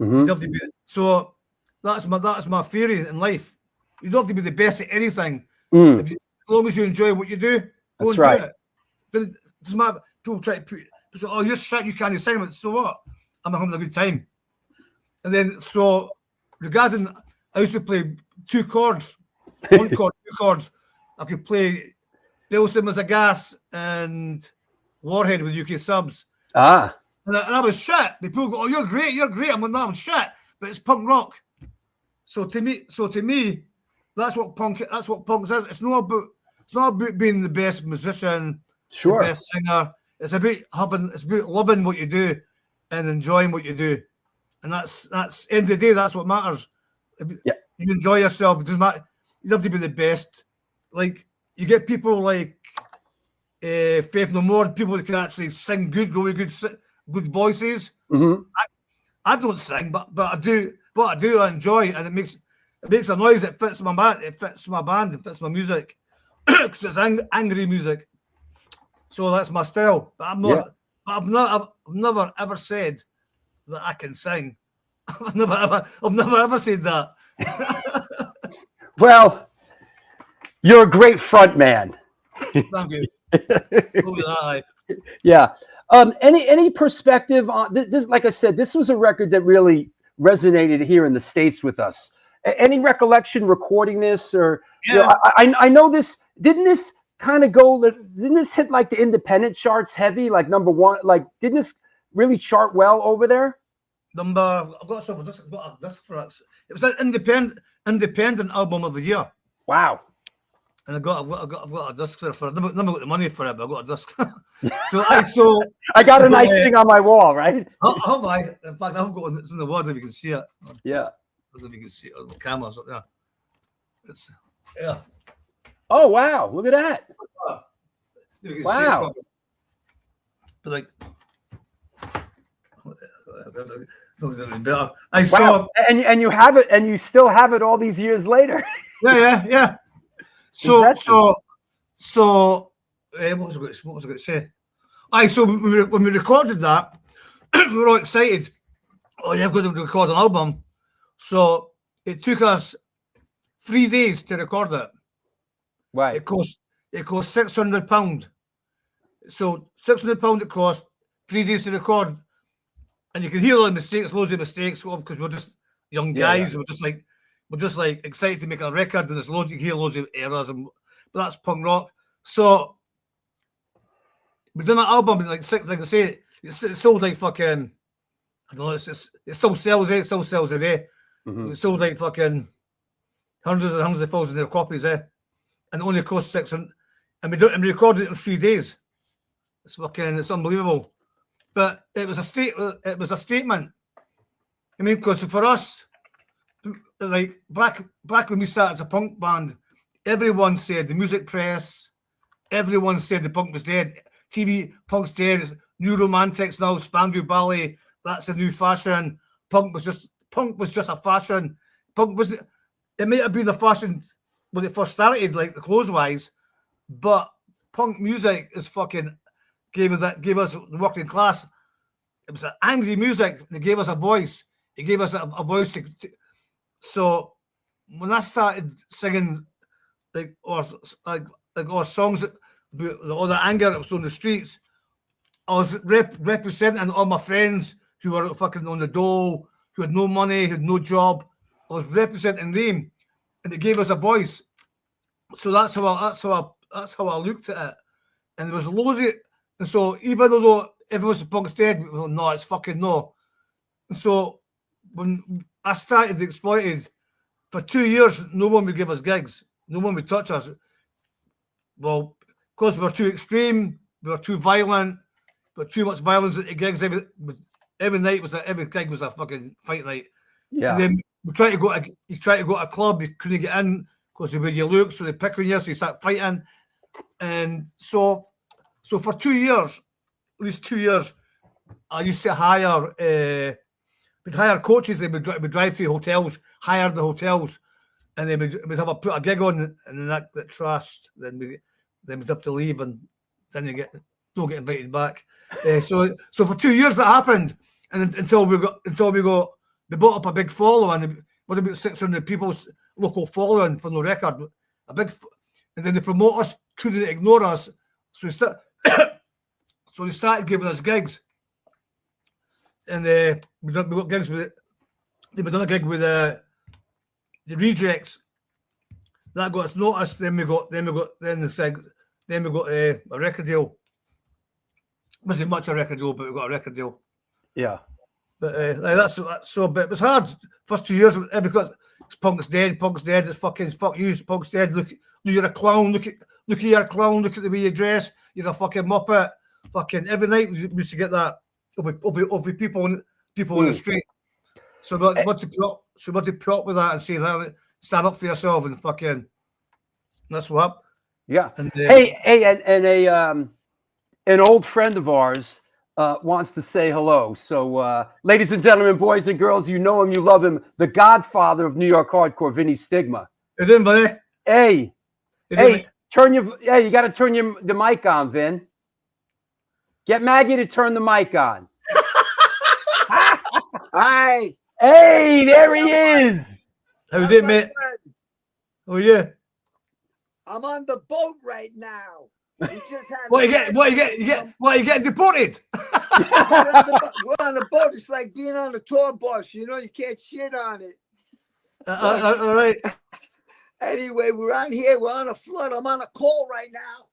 Mm-hmm. You have to be. So that's my theory in life. You don't have to be the best at anything. As long as you enjoy what you do, go and right. do it. It's my people try to put. So, oh, you're shit. You can't sing it. So what? I'm having a good time. And then so regarding, I used to play 2 chords, 1 chord, 2 chords. I could play Bill Simmons a Gas and Warhead with UK subs. Ah, And I was shit. People go, "Oh, you're great. I'm like, no, I'm shit." But it's punk rock. So to me, that's what punk is. It's not about being the best musician, sure. the best singer. It's about loving what you do and enjoying what you do. And that's end of the day, that's what matters. If you enjoy yourself, it doesn't matter. You have to be the best. Like you get people like Faith No More, people that can actually sing really good voices. Mm-hmm. I don't sing, but I do. What I do, I enjoy, and it makes a noise that fits my band. It fits my band. It fits my music because it's angry music. So that's my style. But I'm not. Yeah. I've never ever said that I can sing. I've never ever said that. Well, you're a great front man. Thank you. Look at that. Yeah. Any perspective on this? Like I said, this was a record that really resonated here in the States with us. Any recollection recording this, or Yeah. you know, I know this. Didn't this kind of go? Didn't this hit like the independent charts heavy, like number one? Like, didn't this really chart well over there? I've got a disc for it. It was an independent album of the year. Wow. And I've got a disc for it. I've never got the money for it, but I've got a disc. So I got a nice thing on my wall, right? Have I? In fact, I've got one that's in the word if you can see it. Yeah. I don't know if you can see it on the cameras up there. It's Oh wow! Look at that. You can Wow. see it but like, better. I saw. Wow. And you have it, and you still have it all these years later. Yeah. So, Impressive. what was I going to say? So when we recorded that, we were all excited. Oh yeah, we're going to record an album. So it took us 3 days to record it. Right. It cost £600. So £600 it cost, 3 days to record, and you can hear all the mistakes, loads of mistakes, because we're just young guys. Yeah. We're just like excited to make a record, and there's loads. You can hear loads of errors, but that's punk rock. So we done that album, and like I say, it sold like fucking. I don't know. It still sells. It still sells a day. Mm-hmm. It sold like fucking hundreds of thousands of copies. And it only cost $600. And we recorded it in 3 days. It's unbelievable. But it was a statement. I mean, because for us, like back when we started as a punk band, everyone said, the music press, everyone said the punk was dead. TV, punk's dead. It's new romantics now, Spandau Ballet. That's a new fashion. Punk was just a fashion. It may have been the fashion when it first started, like the clothes wise, but punk music is fucking gave us the working class. It was an angry music. It gave us a voice. It gave us a voice so when I started singing or songs about all the anger that was on the streets, I was representing all my friends who were fucking on the dole, who had no money, who had no job. I was representing them, and it gave us a voice. So that's how I looked at it. And there was loads of it. And so even though everyone was punk's dead, well, no, it's fucking no. And so when I started Exploited, for 2 years, no one would give us gigs. No one would touch us. Well, because we were too extreme, we were too violent, we were too much violence at the gigs. Every gig was a fucking fight night. Yeah. And then you try to go to a club, you couldn't get in because of where you look, so they pick on you, so you start fighting. And so for 2 years, at least 2 years, I used to hire we'd hire coaches. They would drive to hotels, hire the hotels, and then we'd have put a gig on, and then that trashed. Then we'd have to leave, and then don't get invited back. So for 2 years that happened, and until we built up a big following. What about 600 people's local following for no record? And then the promoters couldn't ignore us, so they started giving us gigs. And we got gigs with it. Then we done a gig with the Rejects. That got us noticed. Then we got a record deal. Wasn't much a record deal, but we got a record deal. Yeah. But that's so. But it was hard first 2 years because Punk's dead. It's fucking fuck you. Punk's dead. Look, you're a clown. Look at you're a clown. Look at the way you dress. You're a fucking muppet. Fucking every night we used to get that over people in the street. So what to put up with that and say that, stand up for yourself and fucking. That's what happened. Yeah. And, an old friend of ours wants to say hello. So, ladies and gentlemen, boys and girls, you know him, you love him, the godfather of New York hardcore, Vinny Stigma. How you doing, buddy? Hey, you got to turn the mic on, Vin. Get Maggie to turn the mic on. Hi. Hey, there he is. How you doing, mate? How are you? I'm on the boat right now. What you getting deported? We're on the boat. It's like being on a tour bus. You know, you can't shit on it. All right. Anyway, we're on here. We're on a flood. I'm on a call right now.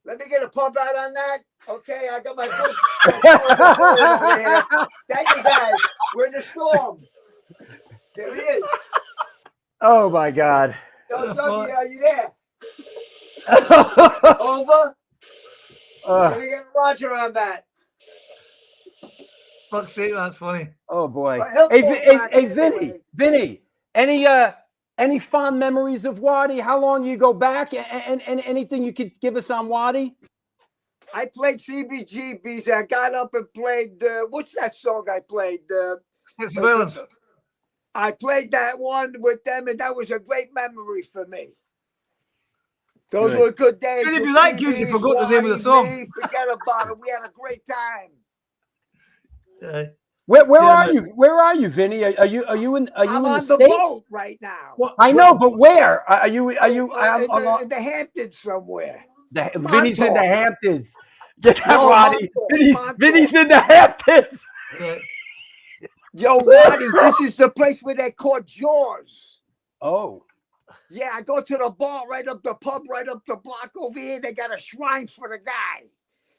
Let me get a pump out on that. Okay, I got my foot. Thank you, guys. We're in the storm. There he is. Oh, my God. Yo, Dougie, are you there? Over? Let me get Roger on that. Fuck's sake, that's funny. Oh, boy. Well, Hey, Vinny, any fond memories of Wattie? How long you go back? And anything you could give us on Wattie? I played CBGBs. I got up and played, what's that song I played? Six Violence. I played that one with them, and that was a great memory for me. Those were good days. Did it be that good? You forgot the name of the song. Forget about it. We had a great time. Where are you? Where are you, Vinny? Are you in I'm on the the States? boat right now. I know, but where are you? in the Hamptons somewhere. Vinny's in the Hamptons. Get that, No, Wattie. Montauk. Vinny's in the Hamptons. Yo, Wattie, this is the place where they caught Jaws. Oh. Yeah, I go to the bar right up the pub, right up the block over here. They got a shrine for the guy.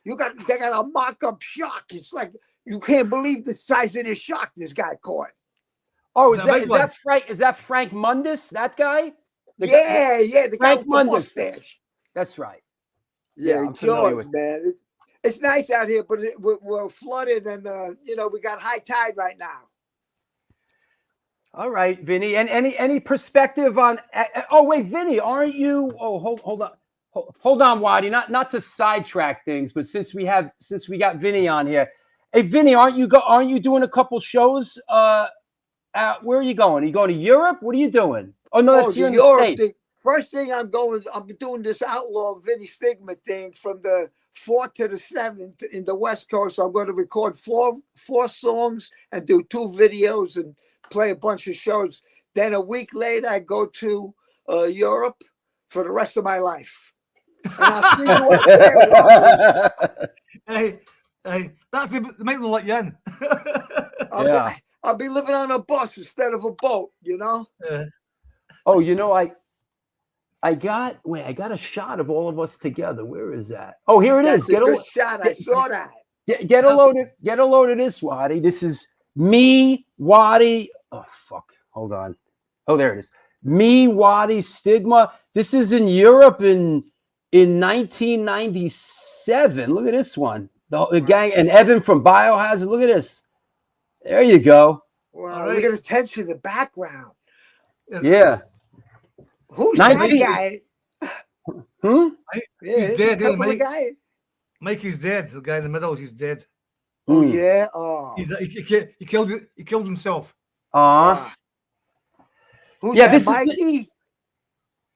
They got a mock-up shark. It's like you can't believe the size of this shark this guy caught. Oh, is that Frank Mundus? That guy? The guy with the Mundus. mustache. That's right. Yeah, I'm familiar Jaws, with man. It's nice out here, but we're flooded, and we got high tide right now. All right, Vinny. And any perspective on? Oh wait, Vinny, aren't you? Oh, hold on, Wattie. Not to sidetrack things, but since we got Vinny on here, hey, Vinny, aren't you doing a couple shows? Where are you going? Are you going to Europe? What are you doing? Oh no, that's here in the States. First thing I'm doing this outlaw Vinny Stigma thing from the 4th to the 7th in the West Coast. I'm going to record four songs and do 2 videos and play a bunch of shows. Then a week later, I go to Europe for the rest of my life. And I'll see you up there. Hey, that's might not let you in. I'll be living on a bus instead of a boat, you know? Oh, I got a shot of all of us together. Where is that? Oh, here it is. That's a good shot. I saw that. Get a load of this, Wattie. This is me, Wattie. Oh, fuck. Hold on. Oh, there it is. Me, Wattie, Stigma. This is in Europe in 1997. Look at this one. The gang and Evan from Biohazard. Look at this. There you go. Wow, look at the tension in the background. Yeah. Who's that guy? He's dead. Guy. Mikey's dead. The guy in the middle, he's dead. Oh yeah. Oh. He killed himself. Who's yeah, that, this Mikey? Is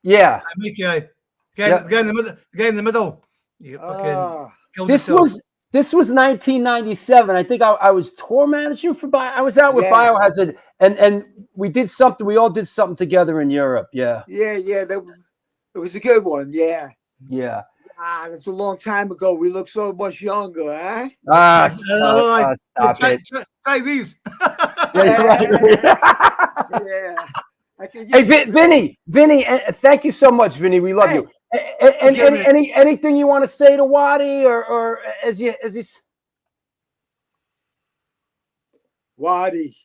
yeah. Mikey, the guy in the middle. The guy in the middle. This was 1997. I think I was tour manager for I was out with Biohazard, and we did something. We all did something together in Europe. Yeah. It was a good one. Yeah. Yeah. That's a long time ago. We look so much younger, huh? Stop it. Try these. Yeah. Hey, Vinny, thank you so much, Vinny. We love you. Anything you want to say to Wattie or as he's Wattie,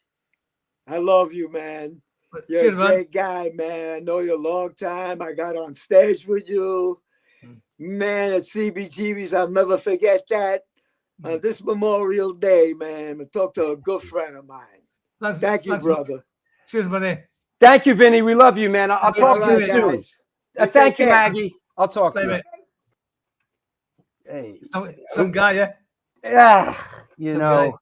I love you, man. You're a great guy, man. I know you a long time. I got on stage with you. Man, at CBGB's, I'll never forget that. On this Memorial Day, man, I talked to a good friend of mine. Thank you, brother. Cheers, buddy. Thank you, Vinny. We love you, man. I'll talk to you soon. Guys. Thank you, Maggie. I'll talk to you. Hey, some guy, yeah. Yeah, you Some know, guy.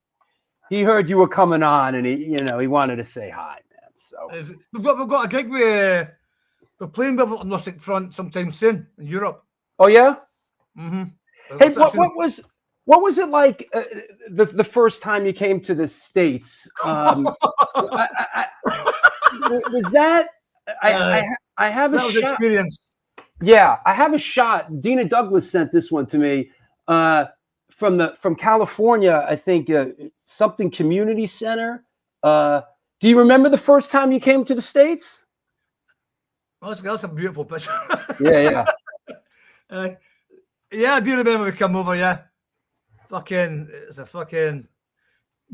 he heard you were coming on, and he wanted to say hi, man. So We've got a gig with we're playing with on Rustic Front sometime soon in Europe. oh yeah. Mm-hmm. Hey, what was it like the first time you came to the States? Was that I have a That was shot. experience. Yeah, I have a shot. Dina Douglas sent this one to me from California. I think something community center. Do you remember the first time you came to the States? Well, that's a beautiful picture. Yeah. Yeah, I do remember we come over. Yeah, we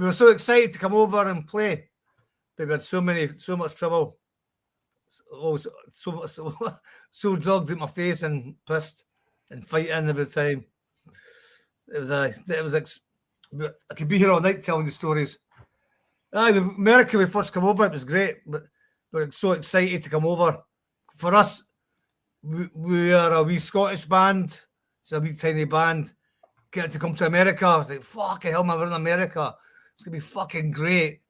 were so excited to come over and play. But we had so much trouble. Always so drugged in my face and pissed and fighting every time. I could be here all night telling the stories. The America we first come over, it was great, but we're so excited to come over. For us, we are a wee Scottish band. It's a wee tiny band. Getting to come to America, I was like, fucking hell, man, we're in America. It's gonna be fucking great.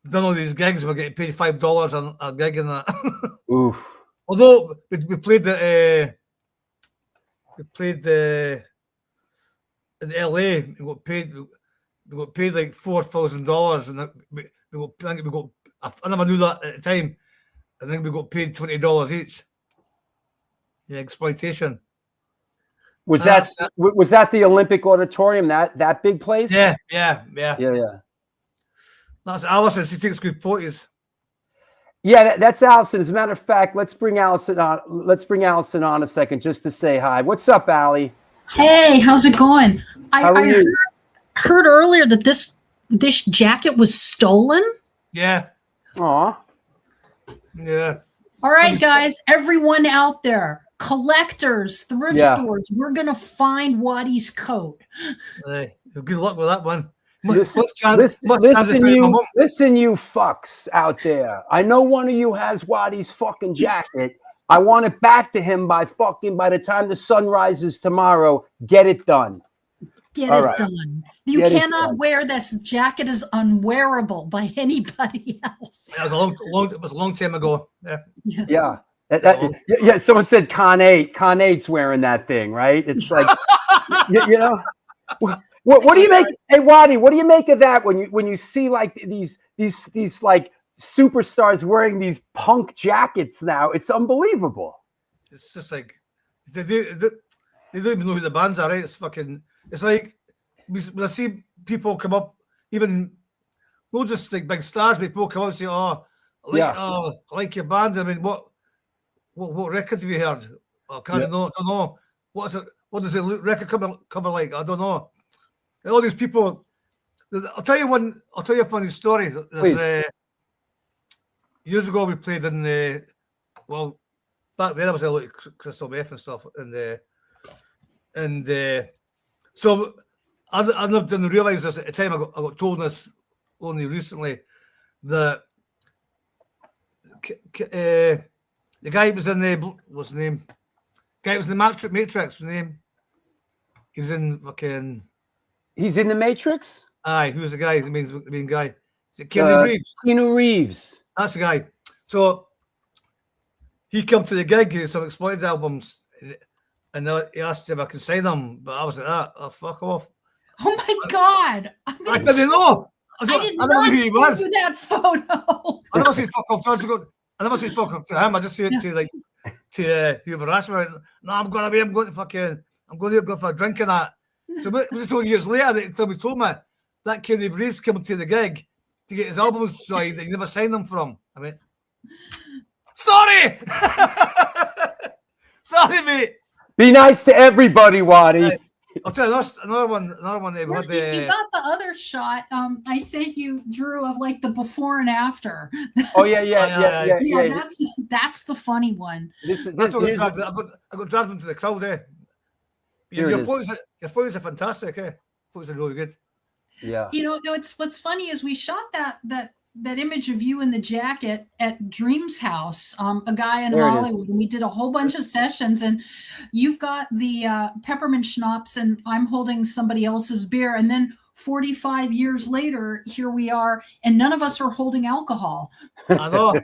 We've done all these gigs, we're getting paid $5 on a gig and that. Oof. Although we played in LA, we got paid like $4,000, and I never knew that at the time. I think we got paid $20 each. Yeah, exploitation. Was that the Olympic Auditorium? That big place? Yeah. That's Alison. She takes good photos. Yeah, that's Allison. As a matter of fact, let's bring Allison on. Let's bring Allison on a second just to say hi. What's up, Allie? Hey, how's it going? How are you? Heard earlier that this jacket was stolen. Yeah. Aw. Yeah. All right, guys, everyone out there, collectors, thrift stores, we're gonna find Wattie's coat. Hey, good luck with that one. Listen, you fucks out there. I know one of you has Wattie's fucking jacket. I want it back to him by the time the sun rises tomorrow. Get it done. Get it done. You cannot wear this. jacket is unwearable by anybody else. It was a long time ago. Yeah. Someone said Con 8's wearing that thing, right? It's like, you know. What do you make? Hey, Wattie, what do you make of that when you see like these like superstars wearing these punk jackets now? It's unbelievable. It's just like they don't even know who the bands are, right? It's like when I see people come up, even not just like big stars, but people come up and say, I like your band. I mean, what record have you heard? I don't know. What does the record cover like? I don't know. All these people. I'll tell you a funny story. Years ago, we played in back then I was a lot of Crystal Meth and stuff, and so I didn't realize this at the time. I got told this only recently that the guy was in what's his name? Guy was in the Matrix. Name? He was in fucking. He's in the Matrix? Aye, who's the guy? The main guy. Is it Keanu Reeves? Keanu Reeves. That's the guy. So he came to the gig, he had some Exploited albums, and he asked if I can sign them, but I was like, fuck off. Oh my God. I didn't know. I didn't know who he was. That photo. I never said fuck off. I never said fuck off to him. I just said to whoever asked me, no, I'm going to go for a drink and that. So it was 2 years later that somebody told me that Keanu Reeves came to the gig to get his albums signed that he never signed them from. I mean, sorry! Sorry, mate. Be nice to everybody, Wattie. Right. I'll tell you, that's another one that we You had. got the other shot. I sent you, Drew, of like the before and after. Oh yeah. Yeah, that's the funny one. That's what I got dragged into the crowd, eh? Your photos are fantastic, eh? Photos are really good. Yeah. You know, what's funny is we shot that image of you in the jacket at Dream's house, a guy in Hollywood, and we did a whole bunch of sessions, and you've got the peppermint schnapps and I'm holding somebody else's beer, and then 45 years later, here we are, and none of us are holding alcohol. I know.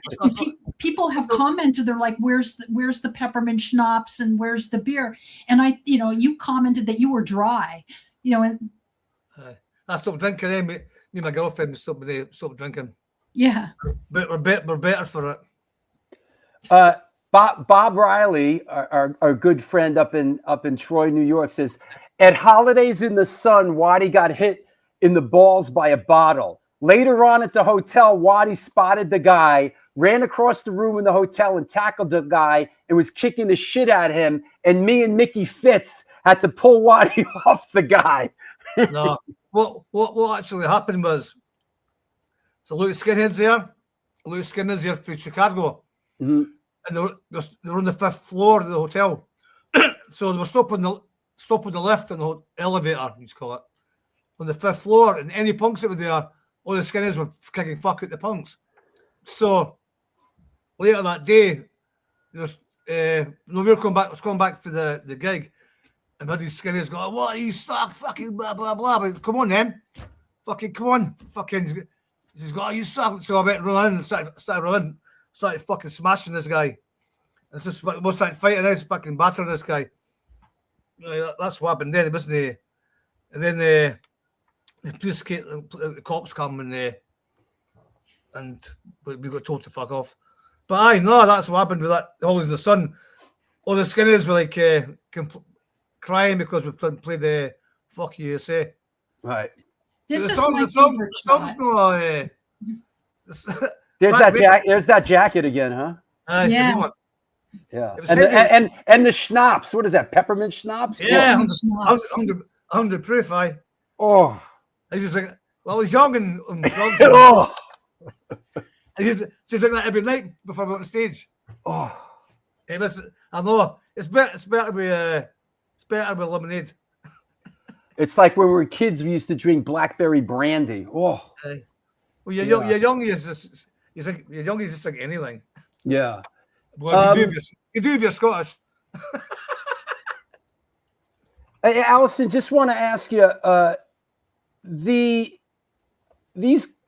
People have commented, they're like, where's the peppermint schnapps and where's the beer? And you commented that you were dry, and I stopped drinking, eh? Me and my girlfriend stopped drinking. Yeah. But we're better for it. Bob Riley, our good friend up in Troy, New York, says, at Holidays in the Sun, Wattie got hit in the balls by a bottle. Later on at the hotel, Wattie spotted the guy, ran across the room in the hotel and tackled the guy and was kicking the shit out of him. And me and Mickey Fitz had to pull Wattie off the guy. No, what actually happened was, so Louis Skinheads here from Chicago, Mm-hmm. and they were on the 5th floor of the hotel. So they were stopping the lift and the elevator, you call it, on the 5th floor, and any punks that were there, all the skinheads were kicking fuck at the punks. So later that day, we were coming back for the gig, and all these skinheads go, what, you suck, fucking blah blah blah. But come on then, fucking come on, fucking. He's got, you suck. So I went running and started fucking smashing this guy. It's just was like fighting this, fucking battering this guy. That's what happened then, wasn't it? And then the police came, the cops come and we got told to fuck off. But that's what happened with that Holidays in the Sun. All the skinheads were like crying because we played the Fuck USA. Right. This the is song, my the song, favorite the song's shot. no. There's that jacket again, huh? Yeah. Yeah. It was And the schnapps. What is that? Peppermint schnapps? Yeah, Schnapps. 100 proof. I Oh. was just like, well, I was young and drunk. Oh. I used to drink that every night before I went on stage. Oh. It was, I know it's better with lemonade. It's like when we were kids, we used to drink blackberry brandy. Oh. Well, you're young. You just drink anything. Yeah. Well, you do if you're Scottish. Hey, Allison, just want to ask you, these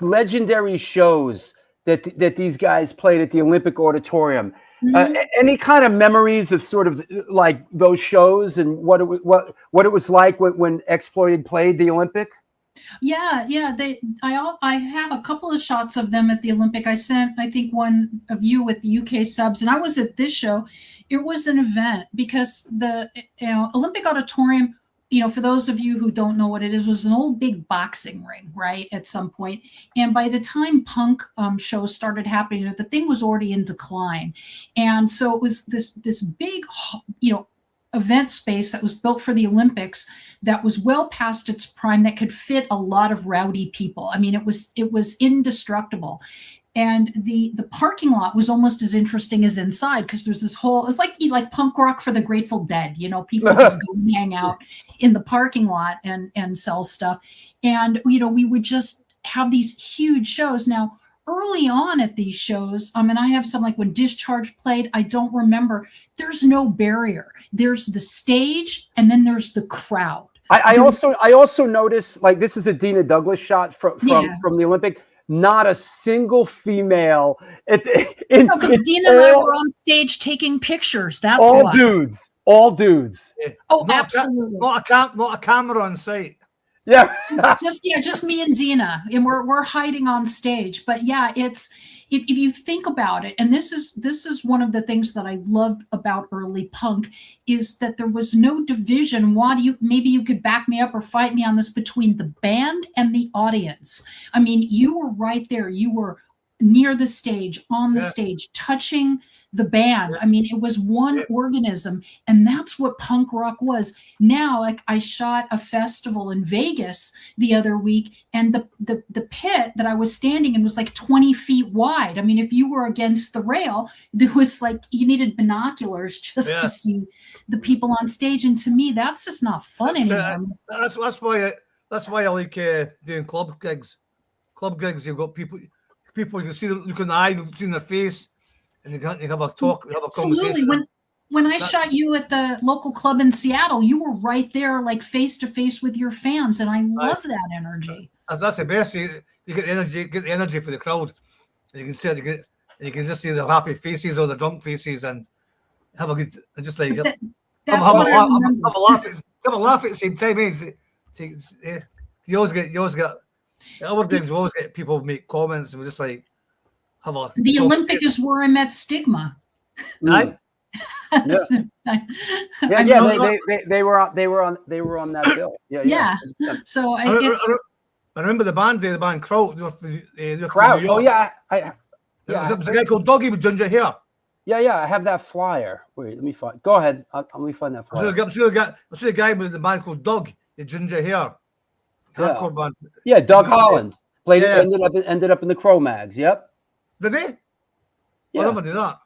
legendary shows that these guys played at the Olympic Auditorium. Mhm. Any kind of memories of sort of like those shows and what it was like when Exploited played the Olympic? Yeah. I have a couple of shots of them at the Olympic. I sent, I think, one of you with the UK subs, and I was at this show. It was an event because the Olympic Auditorium, for those of you who don't know what it is, was an old big boxing ring, right, at some point. And by the time punk shows started happening, the thing was already in decline. And so it was this big, event space that was built for the Olympics that was well past its prime, that could fit a lot of rowdy people. I mean, it was indestructible. And the parking lot was almost as interesting as inside, because there's this whole, it's like punk rock for the Grateful Dead, people just go and hang out in the parking lot and sell stuff. And, we would just have these huge shows. Now, early on at these shows, and I have some, like when Discharge played, I don't remember, there's no barrier. There's the stage and then there's the crowd. I also noticed, like, this is a Dina Douglas shot from the Olympic. Not a single female. Because Dina and I were on stage taking pictures. That's all why. Dudes. All dudes. Oh, absolutely. Not a camera on site. Yeah. just me and Dina, and we're hiding on stage. But yeah, it's if you think about it, and this is one of the things that I loved about early punk, is that there was no division. Maybe you could back me up or fight me on this, between the band and the audience. I mean, you were right there. You were near the stage, on the Yeah. stage, touching the band. I mean, it was one organism, and that's what punk rock was. Now, like, I shot a festival in Vegas the other week, and the pit that I was standing in was like 20 feet wide. I mean, if you were against the rail, there was like, you needed binoculars just to see the people on stage. And to me, that's just not fun anymore. That's why I like doing club gigs. Club gigs, you've got people you can see them, look in the eye, see in their face, and you have a talk, have a conversation. Absolutely. When I shot you at the local club in Seattle, you were right there, like face to face with your fans, and I love that energy. That's the best. You get the energy for the crowd, and you can see it. You can just see the happy faces or the drunk faces, and have a good, just like That's have what I remember. a laugh at the same time. You always get other things. We always get people make comments, and we just like have a. The Olympic is where I met Stigma. Right? They were on that bill. Yeah. So I remember the band Kraut. Kraut. Oh yeah, There was a guy called Doggy with ginger hair. Yeah. I have that flyer. Wait, let me find. Go ahead. Let me find that flyer. I'm sure the guy with the band called Doug, the ginger hair. Hardcore band. Yeah, Doug Holland played. Yeah. Ended up in the Cro-Mags. Yep. Did they? Yeah. I never knew that.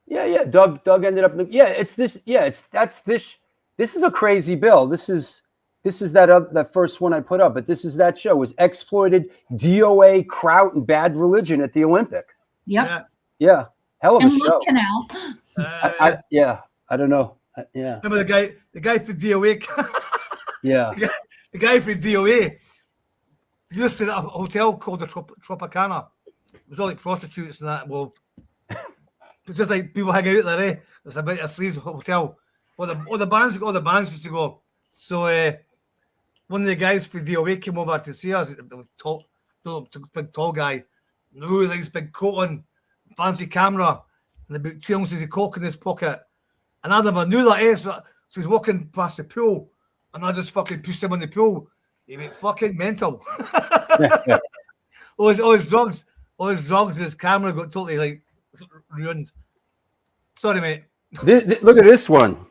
Yeah. Doug ended up in the. Yeah, it's this. Yeah, this. This is a crazy bill. This is that first one I put up, but this is that show. It was exploited DOA, Kraut, and Bad Religion at the Olympic. Yep. Yeah. Hell of a show. Love Canal. I don't know. Yeah. Remember the guy for DOA? Yeah. The guy for DOA used to a hotel called the Tropicana. It was all like prostitutes and that. Well, just like people hanging out there. It was a bit of a sleaze hotel. All the bands used to go. So one of the guys for DOA came over to see us. Big tall guy, really nice big coat on, fancy camera, and about 2 ounces of coke in his pocket. And I never knew that. So he's walking past the pool, and I just fucking pushed him in the pool. He went fucking mental. all his drugs, his camera got totally like ruined. Sorry, mate. Look at this one.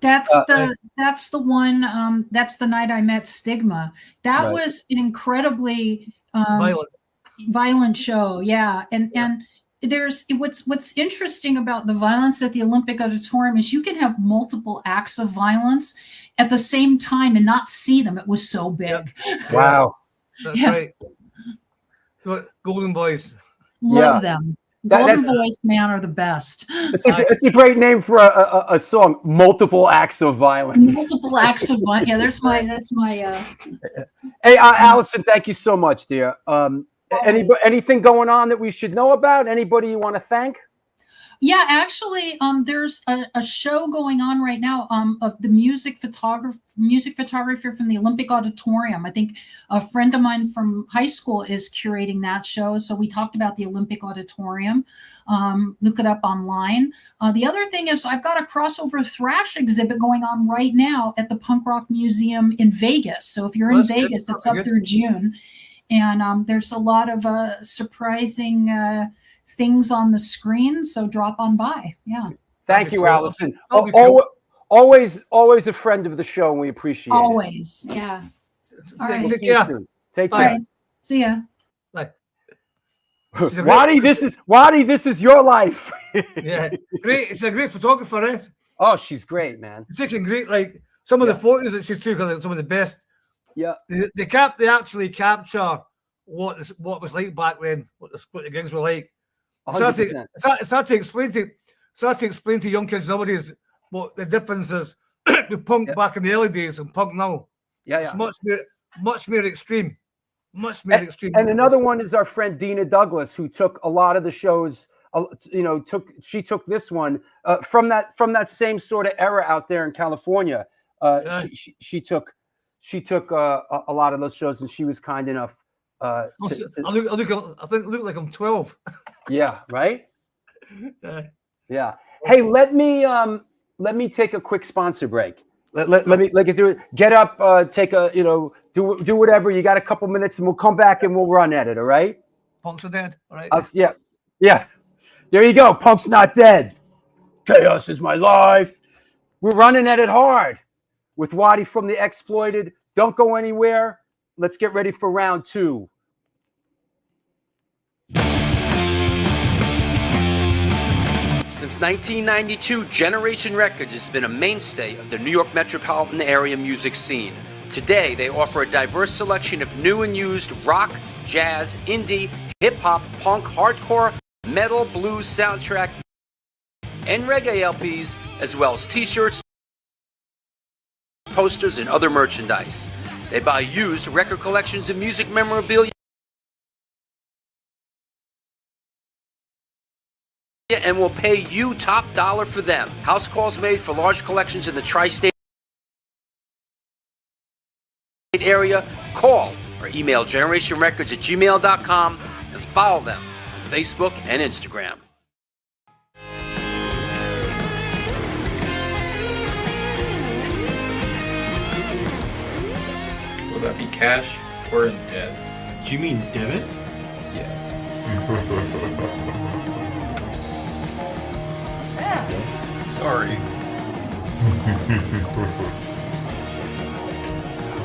That's the one. That's the night I met Stigma. That was an incredibly violent show. Yeah, and there's what's interesting about the violence at the Olympic Auditorium is you can have multiple acts of violence at the same time and not see them. It was so big. Wow. That's right. Golden Boys. Love them. Golden Voice, man, are the best. It's a great name for a song. Multiple acts of violence. Multiple acts of violence. Yeah, that's my. Hey, Allison, thank you so much, dear. Anything going on that we should know about? Anybody you want to thank? Yeah, actually, there's a show going on right now of the music photographer from the Olympic Auditorium. I think a friend of mine from high school is curating that show. So we talked about the Olympic Auditorium. Look it up online. The other thing is I've got a crossover thrash exhibit going on right now at the Punk Rock Museum in Vegas. So if you're in Vegas, it's up through June. And there's a lot of surprising things on the screen, so drop on by. Yeah. Thank you, Allison. Always a friend of the show, and we appreciate it. Always. Yeah. All right. Take care. Take care. Right. See ya. Bye. Wattie, this is your life. Yeah. Great. It's a great photographer, eh? Oh, she's great, man. She's taking great, like some of the photos that she took are like some of the best. Yeah. They actually capture what was like back then, what the gigs were like. It's hard to explain to young kids nowadays what the difference is with punk back in the early days and punk now. Yeah. It's much more extreme. Extreme. And another one is our friend Dina Douglas, who took a lot of the shows. She took this one from that same sort of era out there in California. She took a lot of those shows, and she was kind enough. I look like I'm 12. Yeah, right. Yeah. Hey, let me take a quick sponsor break. Let me get through it. Get up, take a do whatever. You got a couple minutes, and we'll come back and we'll run at it. All right? Punks are dead. All right. Yeah. There you go. Punk's not dead. Chaos is my life. We're running at it hard with Wattie from the Exploited. Don't go anywhere. Let's get ready for round 2. Since 1992, Generation Records has been a mainstay of the New York metropolitan area music scene. Today, they offer a diverse selection of new and used rock, jazz, indie, hip-hop, punk, hardcore, metal, blues, soundtrack, and reggae LPs, as well as t-shirts, posters, and other merchandise. They buy used record collections and music memorabilia and will pay you top dollar for them. House calls made for large collections in the tri-state area. Call or email generationrecords@gmail.com and follow them on Facebook and Instagram. Will that be cash or in debt? Do you mean debit? Yes. Sorry.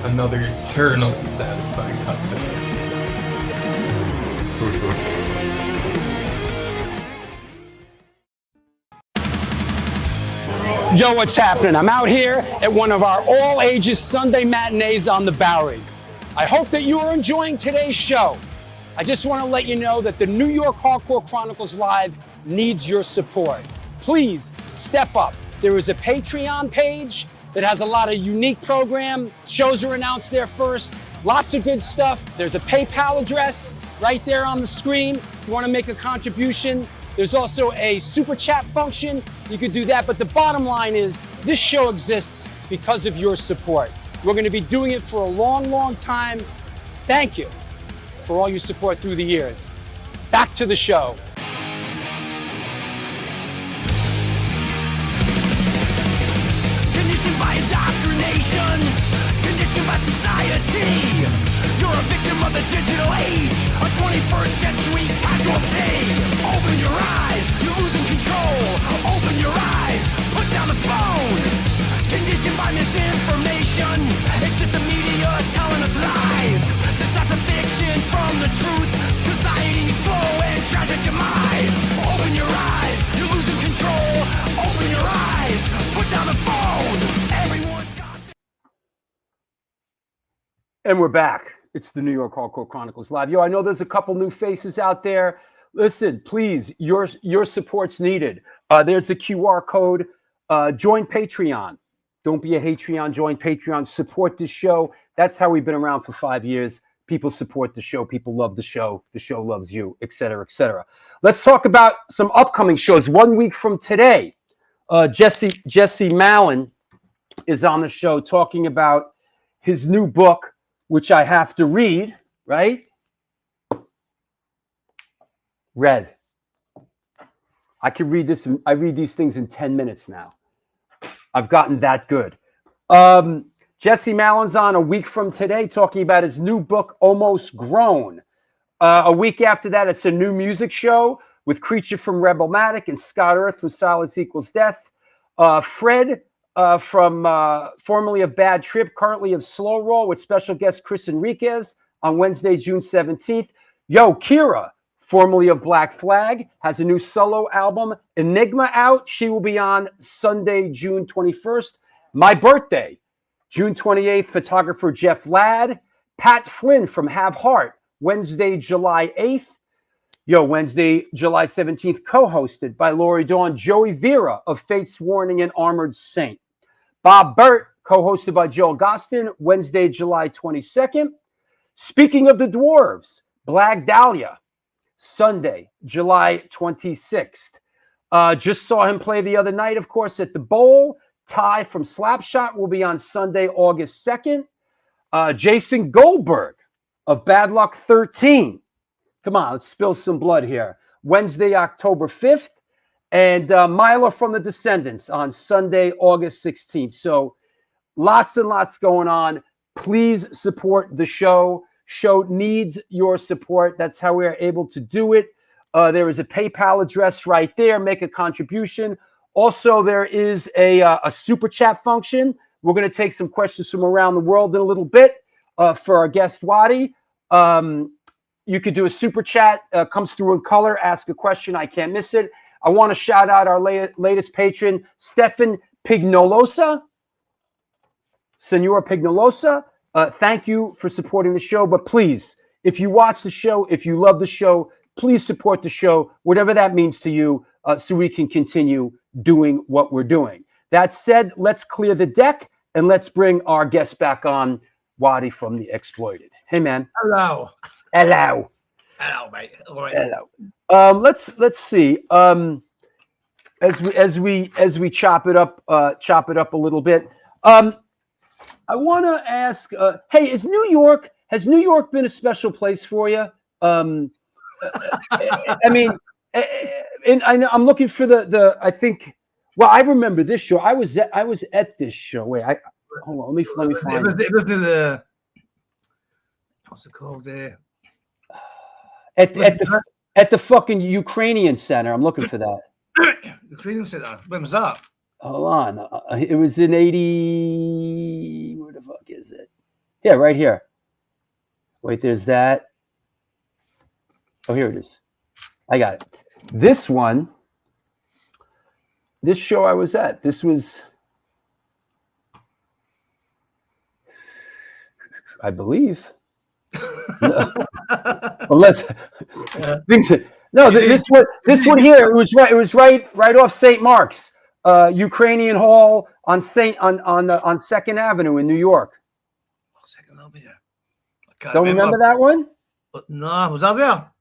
Another eternally satisfied customer. Yo, what's happening? I'm out here at one of our all-ages Sunday matinees on the Bowery. I hope that you are enjoying today's show. I just want to let you know that the New York Hardcore Chronicles Live needs your support. Please step up. There is a Patreon page that has a lot of unique program. Shows are announced there first. Lots of good stuff. There's a PayPal address right there on the screen if you want to make a contribution. There's also a super chat function. You could do that, but the bottom line is this show exists because of your support. We're going to be doing it for a long, long time. Thank you for all your support through the years. Back to the show. Conditioned by indoctrination, conditioned by society. You're a victim of the digital age, a 21st century casualty. Open your eyes, you're losing control. Open your eyes, put down the phone. Conditioned by misinformation, it's just the media telling us lies. Decide the fiction from the truth. Society's slow and tragic demise. Open your eyes, you're losing control. Open your eyes, put down the phone. Everyone's got. And we're back. It's the New York Hardcore Chronicles Live. Yo, I know there's a couple new faces out there. Listen, please, your support's needed. There's the QR code. Join Patreon. Don't be a Hatreon. Join Patreon. Support this show. That's how we've been around for 5 years. People support the show. People love the show. The show loves you, et cetera, et cetera. Let's talk about some upcoming shows. 1 week from today, Jesse Mallon is on the show talking about his new book, which I have to read, right? Read. I can read this. I read these things in 10 minutes now. I've gotten that good. Jesse Mallon's on a week from today talking about his new book, Almost Grown. A week after that, it's a new music show with Creature from Rebelmatic and Scott Earth from Silence Equals Death. Fred from formerly of Bad Trip, currently of Slow Roll, with special guest Chris Enriquez on Wednesday, June 17th. Yo, Kira, formerly of Black Flag, has a new solo album, Enigma, out. She will be on Sunday, June 21st. My birthday, June 28th, photographer Jeff Ladd. Pat Flynn from Have Heart, Wednesday, July 8th. Yo, Wednesday, July 17th, co-hosted by Lori Dawn, Joey Vera of Fate's Warning and Armored Saint. Bob Burt, co-hosted by Joel Gostin, Wednesday, July 22nd. Speaking of the Dwarves, Black Dahlia, Sunday, July 26th. Just saw him play the other night, of course, at the Bowl. Ty from Slapshot will be on Sunday, August 2nd. Jason Goldberg of Bad Luck 13. Come on, let's spill some blood here. Wednesday, October 5th. And Mila from the Descendants on Sunday, August 16th. So lots and lots going on. Please support the show. Show needs your support. That's how we are able to do it. There is a PayPal address right there. Make a contribution. Also, there is a super chat function. We're going to take some questions from around the world in a little bit for our guest, Wattie. You could do a super chat. Comes through in color. Ask a question. I can't miss it. I want to shout out our latest patron, Stefan Pignolosa. Senor Pignolosa, thank you for supporting the show. But please, if you watch the show, if you love the show, please support the show, whatever that means to you, so we can continue doing what we're doing. That said, let's clear the deck and let's bring our guest back on, Wattie from The Exploited. Hey, man. Hello. Hello. Hello, mate. All right. Hello. Let's see. As we chop it up a little bit. I want to ask, hey, has New York been a special place for you? I mean, and I'm looking for the I think. Well, I remember this show. I was at this show. Wait, hold on. Let me find it. It was the what's it called? At the fucking Ukrainian Center. I'm looking for that. Ukrainian Center. When was that? Hold on. It was in 80. Where the fuck is it? Yeah, right here. Wait, there's that. Oh, here it is. I got it. This show I was at. This was, I believe. Unless this one here. It was right off St. Mark's. Ukrainian Hall on Second Avenue in New York. Second Avenue. Don't remember that one? No, was I there?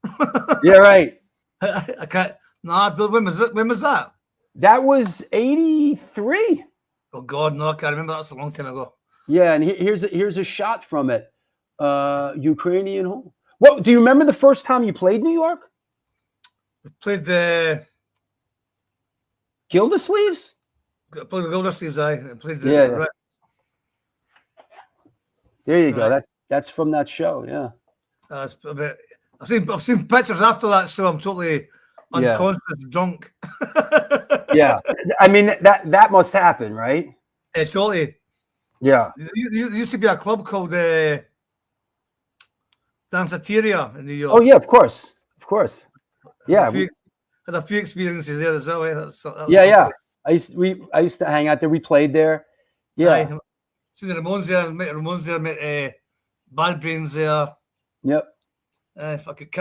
Yeah, right. I can't. No, when was that? That was 83. Oh God, no, I can't remember. That's a long time ago. Yeah, and here's a shot from it. Ukrainian Hall. What do you remember the first time you played New York? We played the Gildersleeves? I played the Gildersleeves, I played the yeah. There you go. That's from that show, yeah. I've seen pictures after that, so I'm totally unconscious, drunk. Yeah, I mean that must happen, right? Totally. Yeah. There used to be a club called Danceteria in New York. Oh yeah, of course. Yeah, had a few experiences there as well. Yeah. I used to hang out there. We played there. Yeah. See the Ramones there. Met Ramones there. Met Bad Brains there. Yep. If I could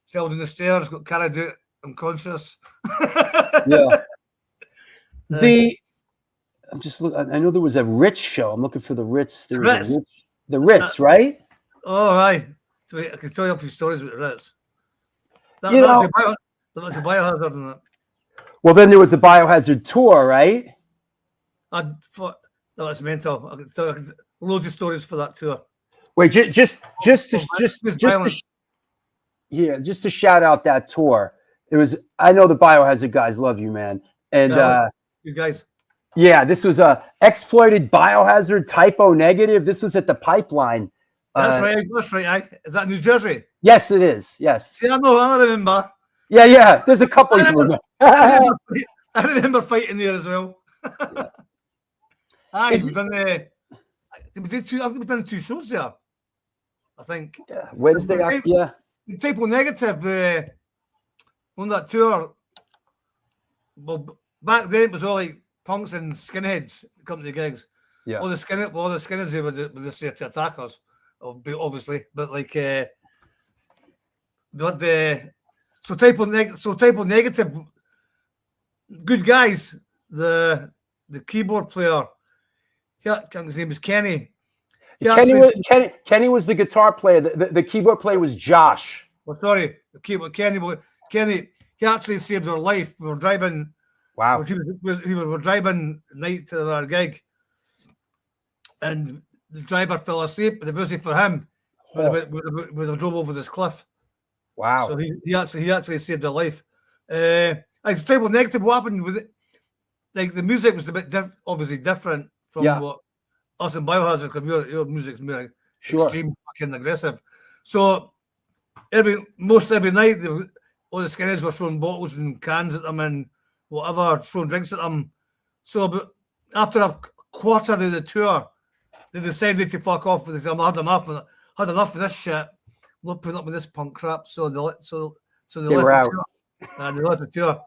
fell down the stairs, got carried out unconscious. Yeah. I'm just looking. I know there was a Ritz show. I'm looking for the Ritz. The Ritz, right? Oh, right. So I can tell you a few stories about the Ritz. That was a biohazard in it. Well, then there was a Biohazard tour, right? That was mental. I can tell you loads of stories for that tour. Wait, just to shout out that tour. It was. I know the Biohazard guys love you, man. And you guys. Yeah, this was a Exploited Biohazard Typo Negative. This was at the Pipeline. That's right. Is that New Jersey? Yes, it is. Yes. See, I remember. Yeah. There's a couple of them. I remember fighting there as well. We've done we've done 2 shows there. I think. Yeah. Wednesday. Yeah. Typo Negative on that tour. Well, back then it was all like punks and skinheads come to the gigs. Yeah. All the skinheads they would just say to attack us, obviously. But like so Typo Negative, good guys. The keyboard player, his name was Kenny. Kenny was the guitar player. The keyboard player was Josh. Oh, sorry, the keyboard Kenny. He actually saved our life. We were driving. Wow. We were driving at night to our gig, and the driver fell asleep. It wasn't for him. We drove over this cliff. Wow. So he actually saved our life. Typo Negative. What happened with it? Like the music was a bit obviously different from what us in Biohazard, because your music's more Sure. extreme, fucking aggressive. So most every night, all the skinheads were throwing bottles and cans at them and whatever, throwing drinks at them. So, but after a quarter of the tour, they decided to fuck off. They said, "I had enough of this shit. I'm not putting up with this punk crap." So they left the tour. They left the tour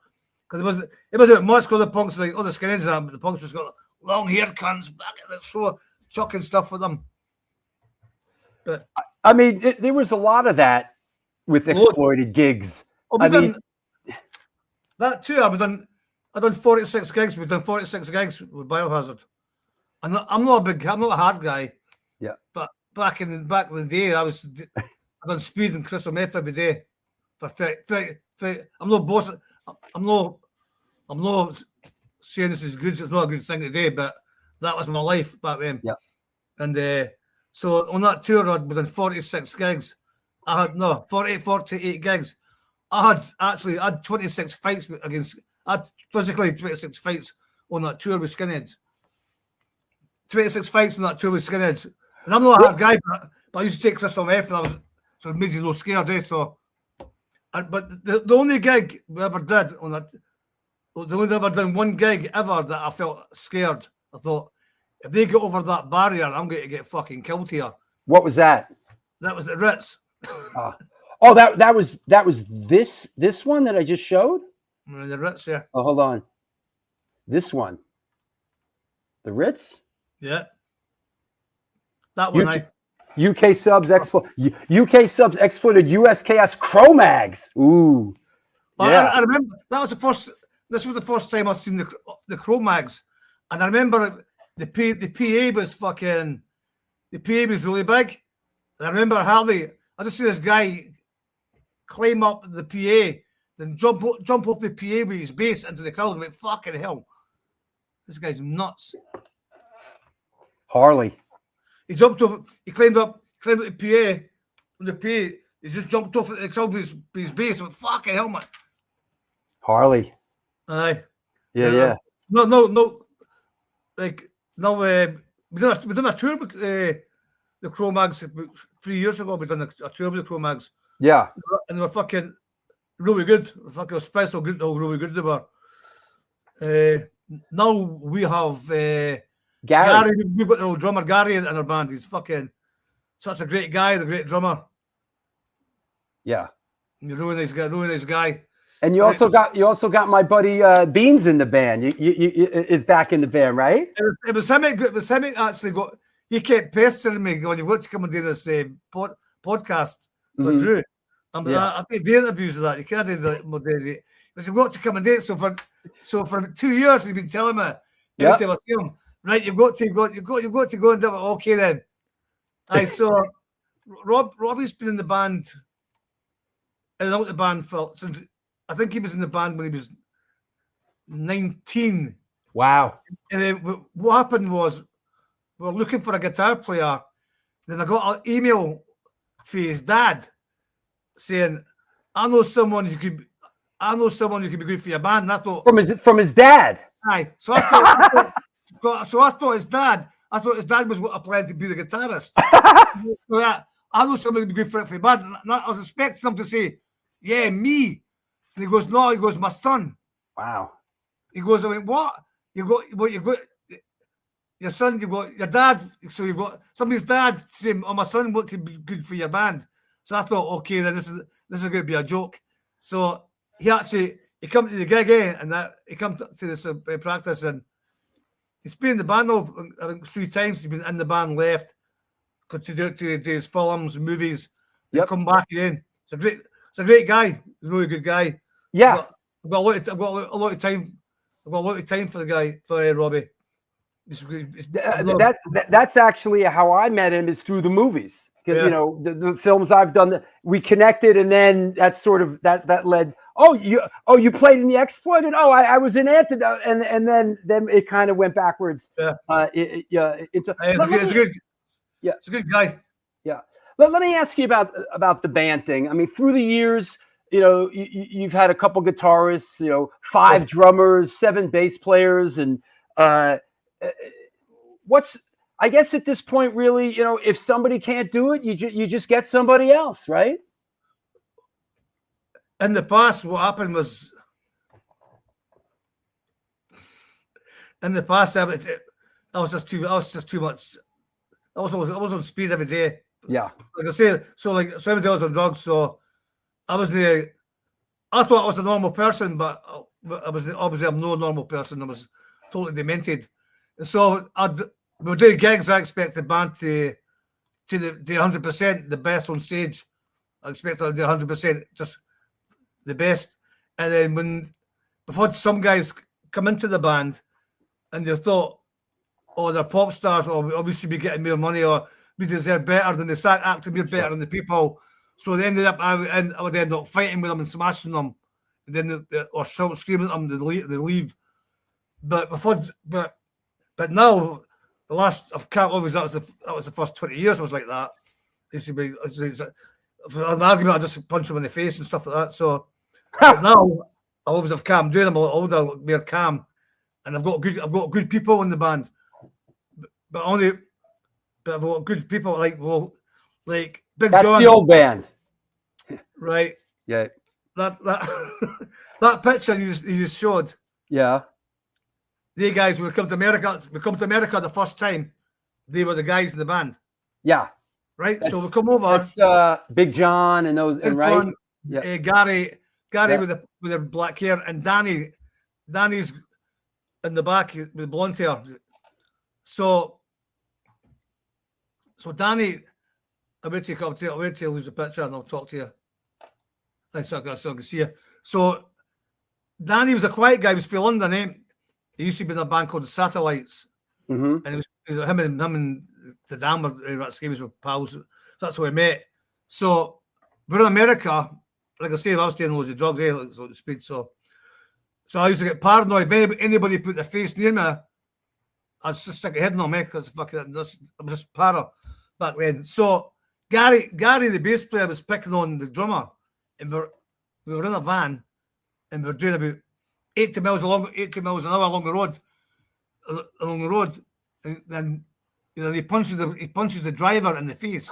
because it wasn't much. Because the punks, like all the skinheads, but the punks just got long hair cunts back at the show, chucking stuff with them. But I mean, there was a lot of that with exploited gigs. That tour, I've done 46 gigs. We've done 46 gigs with Biohazard. I'm not a hard guy. Yeah. But back in the day, I done speed and crystal meth every day. I'm not boss. I'm not saying this is good. It's not a good thing today, but that was my life back then. Yeah. And so on that tour, I'd done 46 gigs. I had 48 gigs. I had 26 fights I had physically 26 fights on that tour with skinheads. 26 fights on that tour with skinheads. And I'm not a hard guy, but I used to take crystal meth, and so it made you no scared, eh? So, but the only gig we ever did on that, the only ever done one gig ever that I felt scared. I thought, if they get over that barrier, I'm going to get fucking killed here. What was that? That was the Ritz. Oh, that was this one that I just showed? The Ritz, yeah. Oh, hold on. This one. The Ritz? Yeah. That one, UK subs exploited USKS Cro-Mags. Ooh. Yeah. I remember this was the first time I seen the Cro-Mags. And I remember the PA was really big. And I remember Harvey, I just see this guy climb up the PA, then jump off the PA with his bass into the crowd and went, fucking hell. This guy's nuts. Harley. He climbed up the PA, on the PA, he just jumped off the crowd with his bass and went, fucking hell, man. Harley. Aye. Yeah. No. Like, now, we done a tour with the Cro-Mags 3 years ago. We done a tour with the Cro-Mags. Yeah. And they were fucking really good. Fucking special good, really good they were. Now we have Gary. We've got the old drummer Gary in our band. He's fucking such a great guy, the great drummer. Yeah. He's a really nice guy. And you also got my buddy Beans in the band. Is back in the band, right? It was him. Actually got. He kept pestering me going, "You've got to come and do this podcast for Drew." I did the interviews of that. You can't do that. But you've got to come and do it. So for 2 years, he's been telling me every time I see him, right? You've got to go and do it. Okay, then. I saw Robbie's been in the band. Out the band since I think he was in the band when he was 19. Wow. And then what happened was we were looking for a guitar player. Then I got an email for his dad saying, I know someone who could be good for your band. And I thought from his dad. Aye. So I thought his dad was what applied to be the guitarist. So I know someone who could be good for your band. And I was expecting him to say, yeah, me. And he goes, no, my son. Wow. He goes, I mean, what? You got your son, you got your dad. So you've got somebody's dad saying, oh, my son would be good for your band. So I thought, okay, then this is going to be a joke. So he come to the gig, and he come to this practice, and he's been in the band I think 3 times. He's been in the band, left, to do his films, movies, and come back in. It's a great guy, really good guy. Yeah, I've got a lot of time. I've got a lot of time for the guy, for Robbie. That's actually how I met him, is through the movies. Because the films I've done, we connected, and then that's sort of that led. Oh, you played in the Exploited. Oh, I was in Antidote, and then it kind of went backwards. Yeah, it's a good guy. Yeah. Let me ask you about the band thing. I mean, through the years, you've had a couple guitarists, 5 drummers, 7 bass players, and I guess at this point, really, if somebody can't do it, you just get somebody else, right? In the past, what happened was, I was just too much. I was on speed every day. Yeah. Like I say, so every day I was on drugs. So I thought I was a normal person, but obviously I'm no normal person. I was totally demented. And so we were doing gigs. I expect the band to the 100%, the best on stage. I expect to do 100%, just the best. And then before some guys come into the band and they thought, oh, they're pop stars, or we should be getting more money, or we deserve better than they start acting more better than the people. So they ended up, I would end up fighting with them and smashing them, and then or screaming at them, they leave. But now, the last of Camp, obviously that was the first 20 years I was like that. It used to be an argument, I just punch them in the face and stuff like that. So but now I always have calm. Doing them a lot older, more calm, and I've got good people in the band. But I've got good people like Big That's John. the old band, right? Yeah. That picture you just showed. Yeah. The guys when we come to America the first time, they were the guys in the band. Yeah. Right. So we come over. That's Big John and those, and right. John, yeah. Gary with the black hair, and Danny's in the back with blonde hair. So Danny, I'll wait till you lose a picture and I'll talk to you. So I can see you. So Danny was a quiet guy. He was from London, eh? He used to be in a band called the Satellites. Mm-hmm. And it was him and the Dan were pals. So that's how we met. So we're in America. Like I say, I was taking loads of drugs, so to speak. So I used to get paranoid. If anybody put their face near me, I'd just stick a head in them, because I was just para back then. So Gary, the bass player, was picking on the drummer, and we were in a van, and we were doing about 80 miles an hour along the road, and then he punches the driver in the face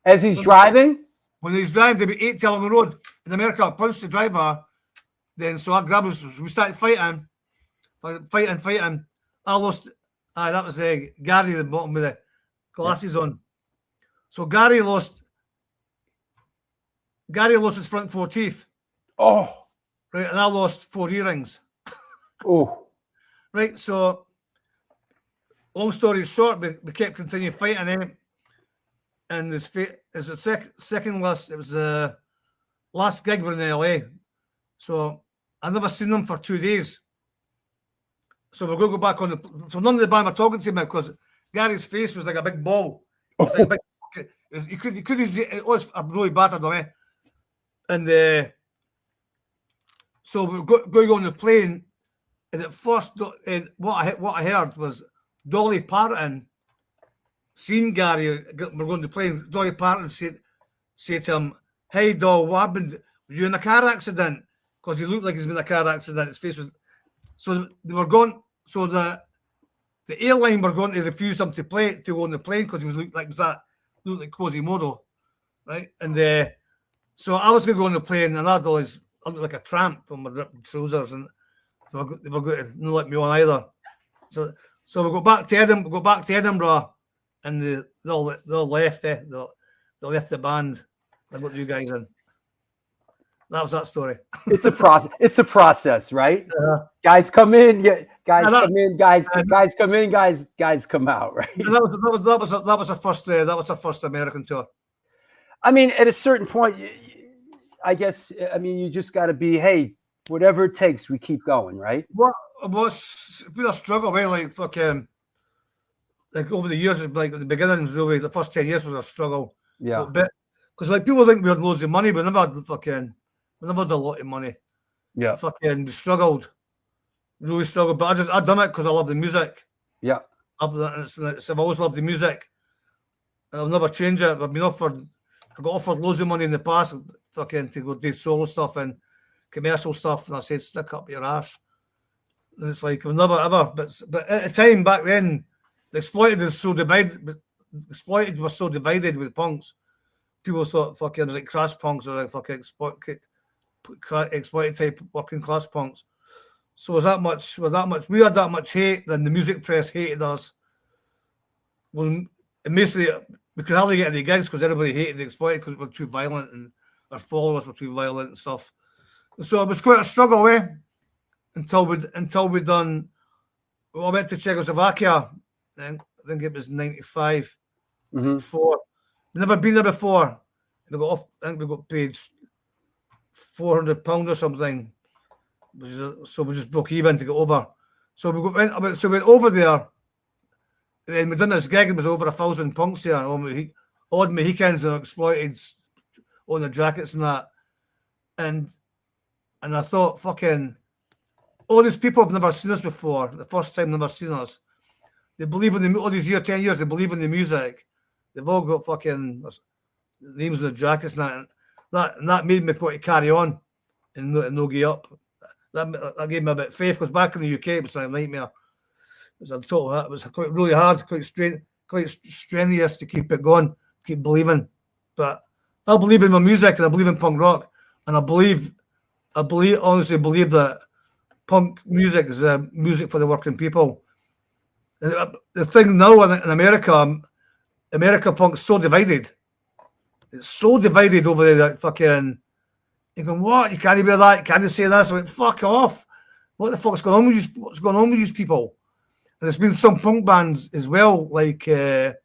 as he's driving. When he's driving to be 80 along the road in America, I punched the driver. Then so I grabbed him. We started fighting. I lost. That was Gary, the bottom with the glasses on. So Gary lost his front 4 teeth. Oh, right, and I lost 4 earrings. Oh, right. So long story short, we kept continuing fighting him. And it was the second last. It was the last gig we're in LA. So I never seen them for 2 days. So we're going to go back on so none of the band were talking to me because Gary's face was like a big ball. It was like a big, it was really battered away. And so we're going on the plane, and at first, what I heard was Dolly Parton seen Gary. We're going to the plane. Dolly Parton said to him, "Hey, Doll, what happened? Were you in a car accident?" Because he looked like he's been in a car accident. His face was. So they were going. So the airline were going to refuse him to go on the plane because he looked like Quasimodo, right? And so I was going to go on the plane, and I looked like a tramp with my ripped trousers, and so they were going to not let me on either. So we go back to Edinburgh, and they all left. They left the band. I got you guys in. That was that story. It's a process. It's a process, right? Guys come in, guys come in, guys come in, guys come out, right? That was our first American tour. I mean, at a certain point, I guess. I mean, you just got to be, hey, whatever it takes, we keep going, right? What was been a struggle, right? Like over the years, like the beginning was really the first 10 years was a struggle. Yeah, because like people think we had loads of money, but we never had a lot of money. Yeah, we struggled, really struggled. But I done it because I love the music. Yeah, I've always loved the music, and I'll never change it. I got offered loads of money in the past, to go do solo stuff and commercial stuff, and I said, stick up your ass. And it's like I've never ever. But at the time back then, The Exploited was so divided. Exploited was so divided with punks. People thought fucking like crash punks or like fucking exploited type working class punks. So was that much? We had that much hate. Then the music press hated us. When basically we could hardly get any gigs because everybody hated the Exploited because we were too violent and our followers were too violent and stuff. So it was quite a struggle, until we done. Well, I went to Czechoslovakia. I think it was 95. Before, never been there before. I think we got paid £400 or something. So we just broke even to get over. So we went over there. And we done this gig. It was over 1,000 punks here. Odd Mohicans and Exploited on the jackets and that. And I thought, fucking, all these people have never seen us before. The first time never seen us. They believe in all these 10 years. They believe in the music. They've all got fucking names on the jackets and that made me want to carry on and no give up. That gave me a bit of faith because back in the UK it was a nightmare. It was quite really hard, quite strenuous to keep it going, keep believing. But I believe in my music and I believe in punk rock, and I honestly believe that punk music is music for the working people. The thing now in America punk's so divided. It's so divided over there that fucking you go, what? You can't be that, you can't say this. I went, fuck off. What the fuck's going on with you? What's going on with these people? And there's been some punk bands as well, like who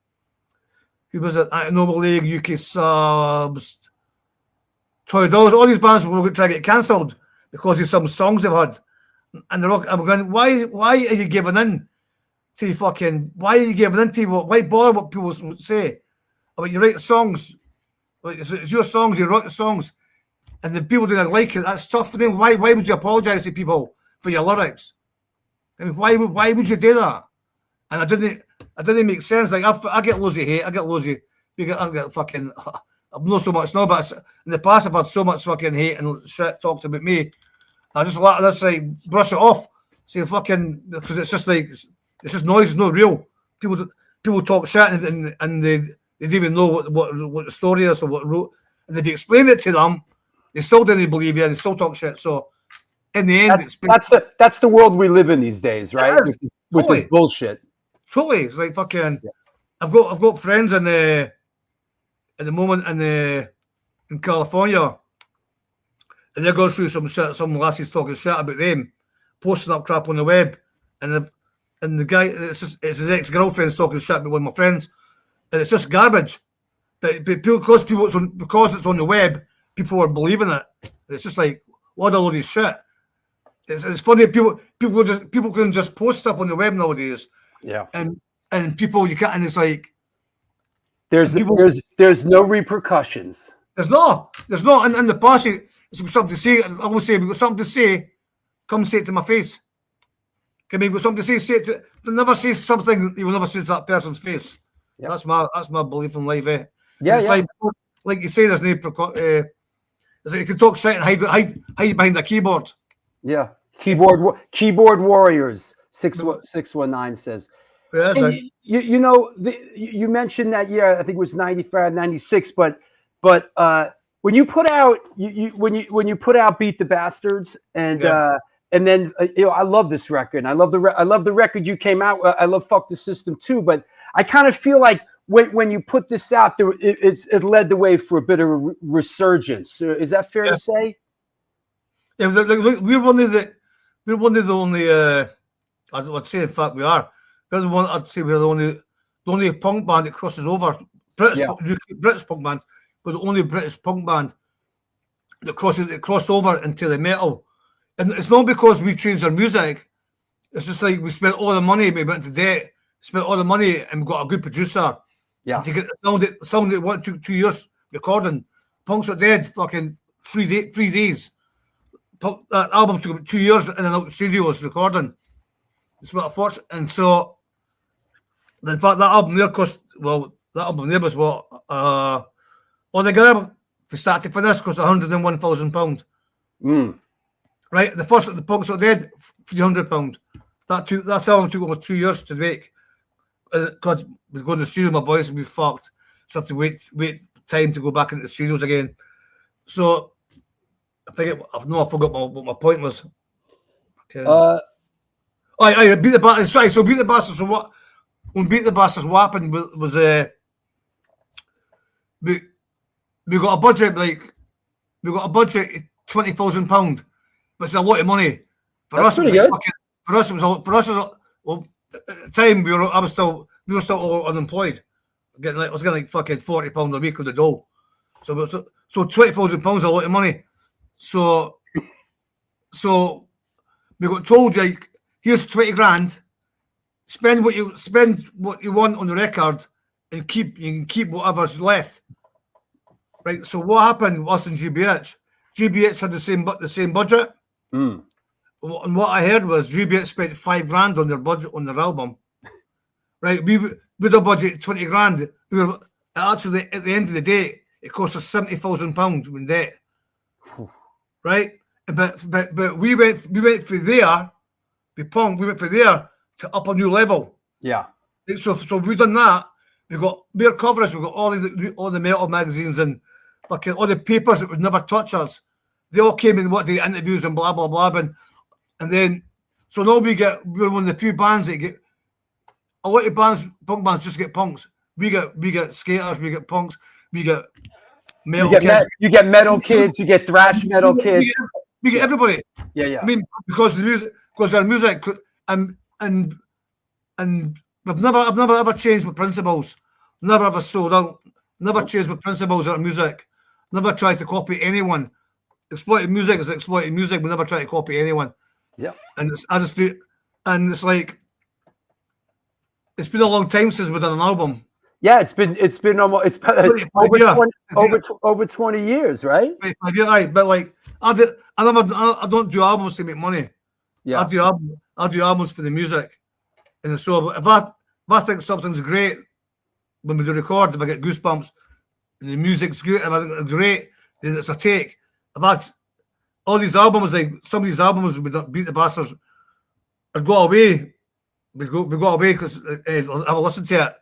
was it? Noble League, UK Subs, Toy Dolls, all these bands were going to try to get cancelled because of some songs they've had. And they're all, I'm going, why are you giving in? Why are you giving in to why bother what people say? I mean, you write songs, it's your songs, you write the songs, and the people don't like it. That's tough for them. Why would you apologise to people for your lyrics? I mean, why would you do that? And it didn't make sense. Like I get loads of hate. I get fucking. I'm not so much now, but in the past I've had so much fucking hate and shit talked about me. I just let this like brush it off. Say fucking because it's just like. It's just noise. It's not real. People talk shit and they don't even know what the story is or what wrote. And if you explain it to them, they still didn't believe you and they still talk shit. So in the end, that's the world we live in these days, right? With this bullshit. Totally, it's like fucking. Yeah. I've got friends at the moment in California, and they're going through some shit. Some lassies talking shit about them, posting up crap on the web, and the guy, it's his ex-girlfriend's talking shit about one of my friends, and it's just garbage. But because it's on the web, people are believing it. It's just like what a load of shit. It's funny people can just post stuff on the web nowadays. Yeah, and people you can't, and it's like there's no repercussions. There's not. And in the past, it's got something to say. I will say, we've got something to say. Come say it to my face. Can we got something to say it to? Never say something you will never say to that person's face. Yep. That's my belief in life. Yeah, it's like you say, there's no. It's like you can talk shit and hide behind a keyboard. Yeah, keyboard warriors. 619 says. Yeah, you know, you mentioned that year. I think it was 95, 96. But when you put out when you put out Beat the Bastards and then I love this record. And I love the record you came out. I love Fuck the System too. But I kind of feel like when you put this out, it led the way for a bit of a resurgence. Is that fair to say? Yeah, we're one of the only. I'd say, in fact, we are. We're the one. I'd say we're the only punk band that crosses over. British punk band, but the only British punk band that crossed over into the metal. And it's not because we changed our music. It's just like we spent all the money, we went into debt, spent all the money, and we got a good producer. Yeah. To get the sound that went 2 years recording. Punks Are Dead, fucking 3 days. That album took about 2 years in and out of the studios recording. It's what a fortune. And so, in fact, that album there was what? Altogether, for start to finish, cost £101,000. Right? The Punks Are Dead, £300. That album took almost 2 years to make. because we go in the studio, my voice would be fucked. So I have to wait time to go back into the studios again. So I think I forgot what my point was. Okay. I beat the bastards. Sorry, so beat the bastards. So what? When beat the bastards, what happened was we got a budget £20,000, but it's a lot of money for us. Pretty good. For us, it was well, at the time we were still all unemployed. I was getting like fucking £40 a week on the dole. So £20,000 is a lot of money. So we got told, like, here's 20 grand. Spend what you want on the record, and you can keep whatever's left. Right. So what happened with us and GBH? GBH had the same budget. And what I heard was GBH spent £5 grand on their budget on their album. Right. With a budget 20 grand. We were actually at the end of the day, it cost us £70,000 in debt. Right. But we went for there. We went for there to up a new level. Yeah. So we've done that. We got mere coverage. We got all the metal magazines and fucking all the papers that would never touch us. They all came in the interviews and blah blah blah. And then so now we're one of the few bands that get a lot of bands. Punk bands just get punks. We get skaters. We get punks. We get metal kids. You get metal kids. You get thrash metal kids. We get everybody. Yeah. I mean, because our music, and I've never ever changed my principles. Never ever sold out. Never changed my principles in our music. Never tried to copy anyone. Exploited music is exploited music. We never try to copy anyone. Yeah. And I just do, and it's like it's been a long time since we've done an album. Yeah, it's been almost over 20 years, right? Right, but like I don't do albums to make money. Yeah. I do albums for the music. And so if I think something's great when we do record, if I get goosebumps and the music's good, if I think it's great, then it's a take. All these albums, like some of these albums, we don't beat the bastards. I'd go away. We go away because I listen to it,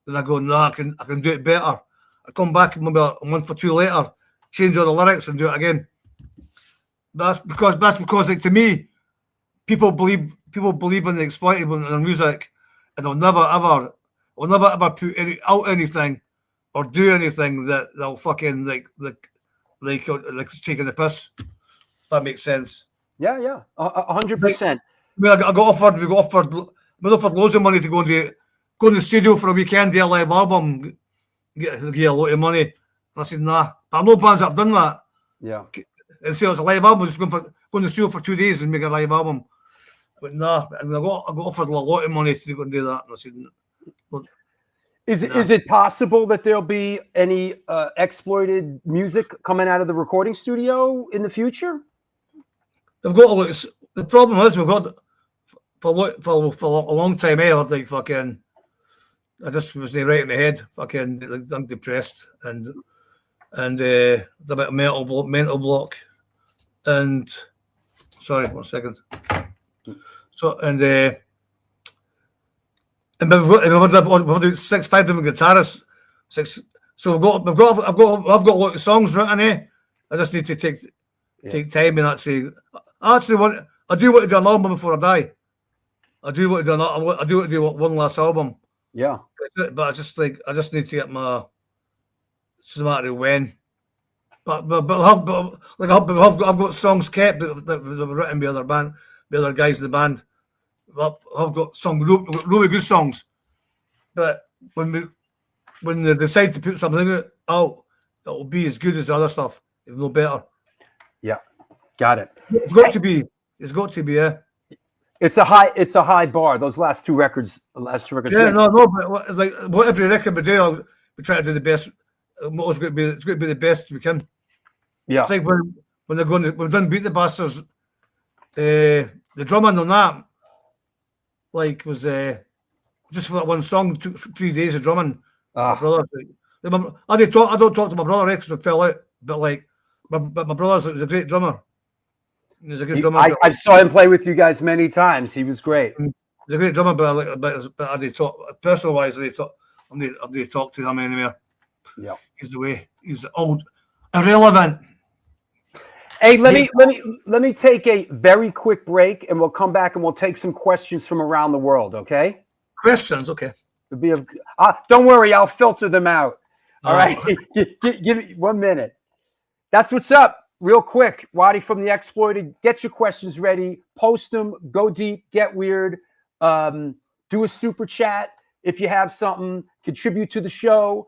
and I go, no, I can do it better. I come back maybe a month or two later, change all the lyrics and do it again. That's because like to me, people believe in the exploited in their music, and they'll never ever put out anything or do anything that they'll fucking like taking the piss. That makes sense. Yeah, 100%. We got offered loads of money to go in the studio for a weekend, do a live album, get a lot of money. And I said, nah. But I know bands that have done that. Yeah. And say it's a live album, just go in the studio for 2 days and make a live album. But nah, and I got offered a lot of money to go and do that. And I said, well, Is it possible that there'll be any exploited music coming out of the recording studio in the future? They've got a lot. The problem is we've got for a long time. I had like fucking. I just was right in my head. Fucking, like, I'm depressed and a bit of mental block. And sorry, 1 second. So and we've got 6 5 different guitarists. 6. So I've got a lot of songs written here. I just need to take time and actually I do want to do an album before I die. I do want to do one last album. Yeah. But I just need to get my. It's just a matter of when. But I've got songs kept that were written by other guys in the band. I've got some really good songs. But when they decide to put something out, it'll be as good as the other stuff, if no better. Yeah, got it. It's got to be. Yeah. It's a high bar. Those last two records. Yeah, no, but like what every record we do, we try to do the best. It's going to be the best we can. Yeah. It's like when we've done Beat the Bastards. The drumming on that, like, was just for that one song, took 3 days of drumming. My brother, I don't talk to my brother because we fell out, but like, my brother's a great drummer. He's a good drummer. I saw him play with you guys many times. He was great. He's a great drummer, but I do talk personal wise. I do talk to him anyway. Yeah, He's the way. He's old, irrelevant. Hey, let me take a very quick break, and we'll come back and we'll take some questions from around the world. Okay? Questions, okay. Don't worry, I'll filter them out. All right, give me 1 minute. That's what's up. Real quick, Wattie from the Exploited. Get your questions ready. Post them. Go deep. Get weird. Do a super chat if you have something. Contribute to the show.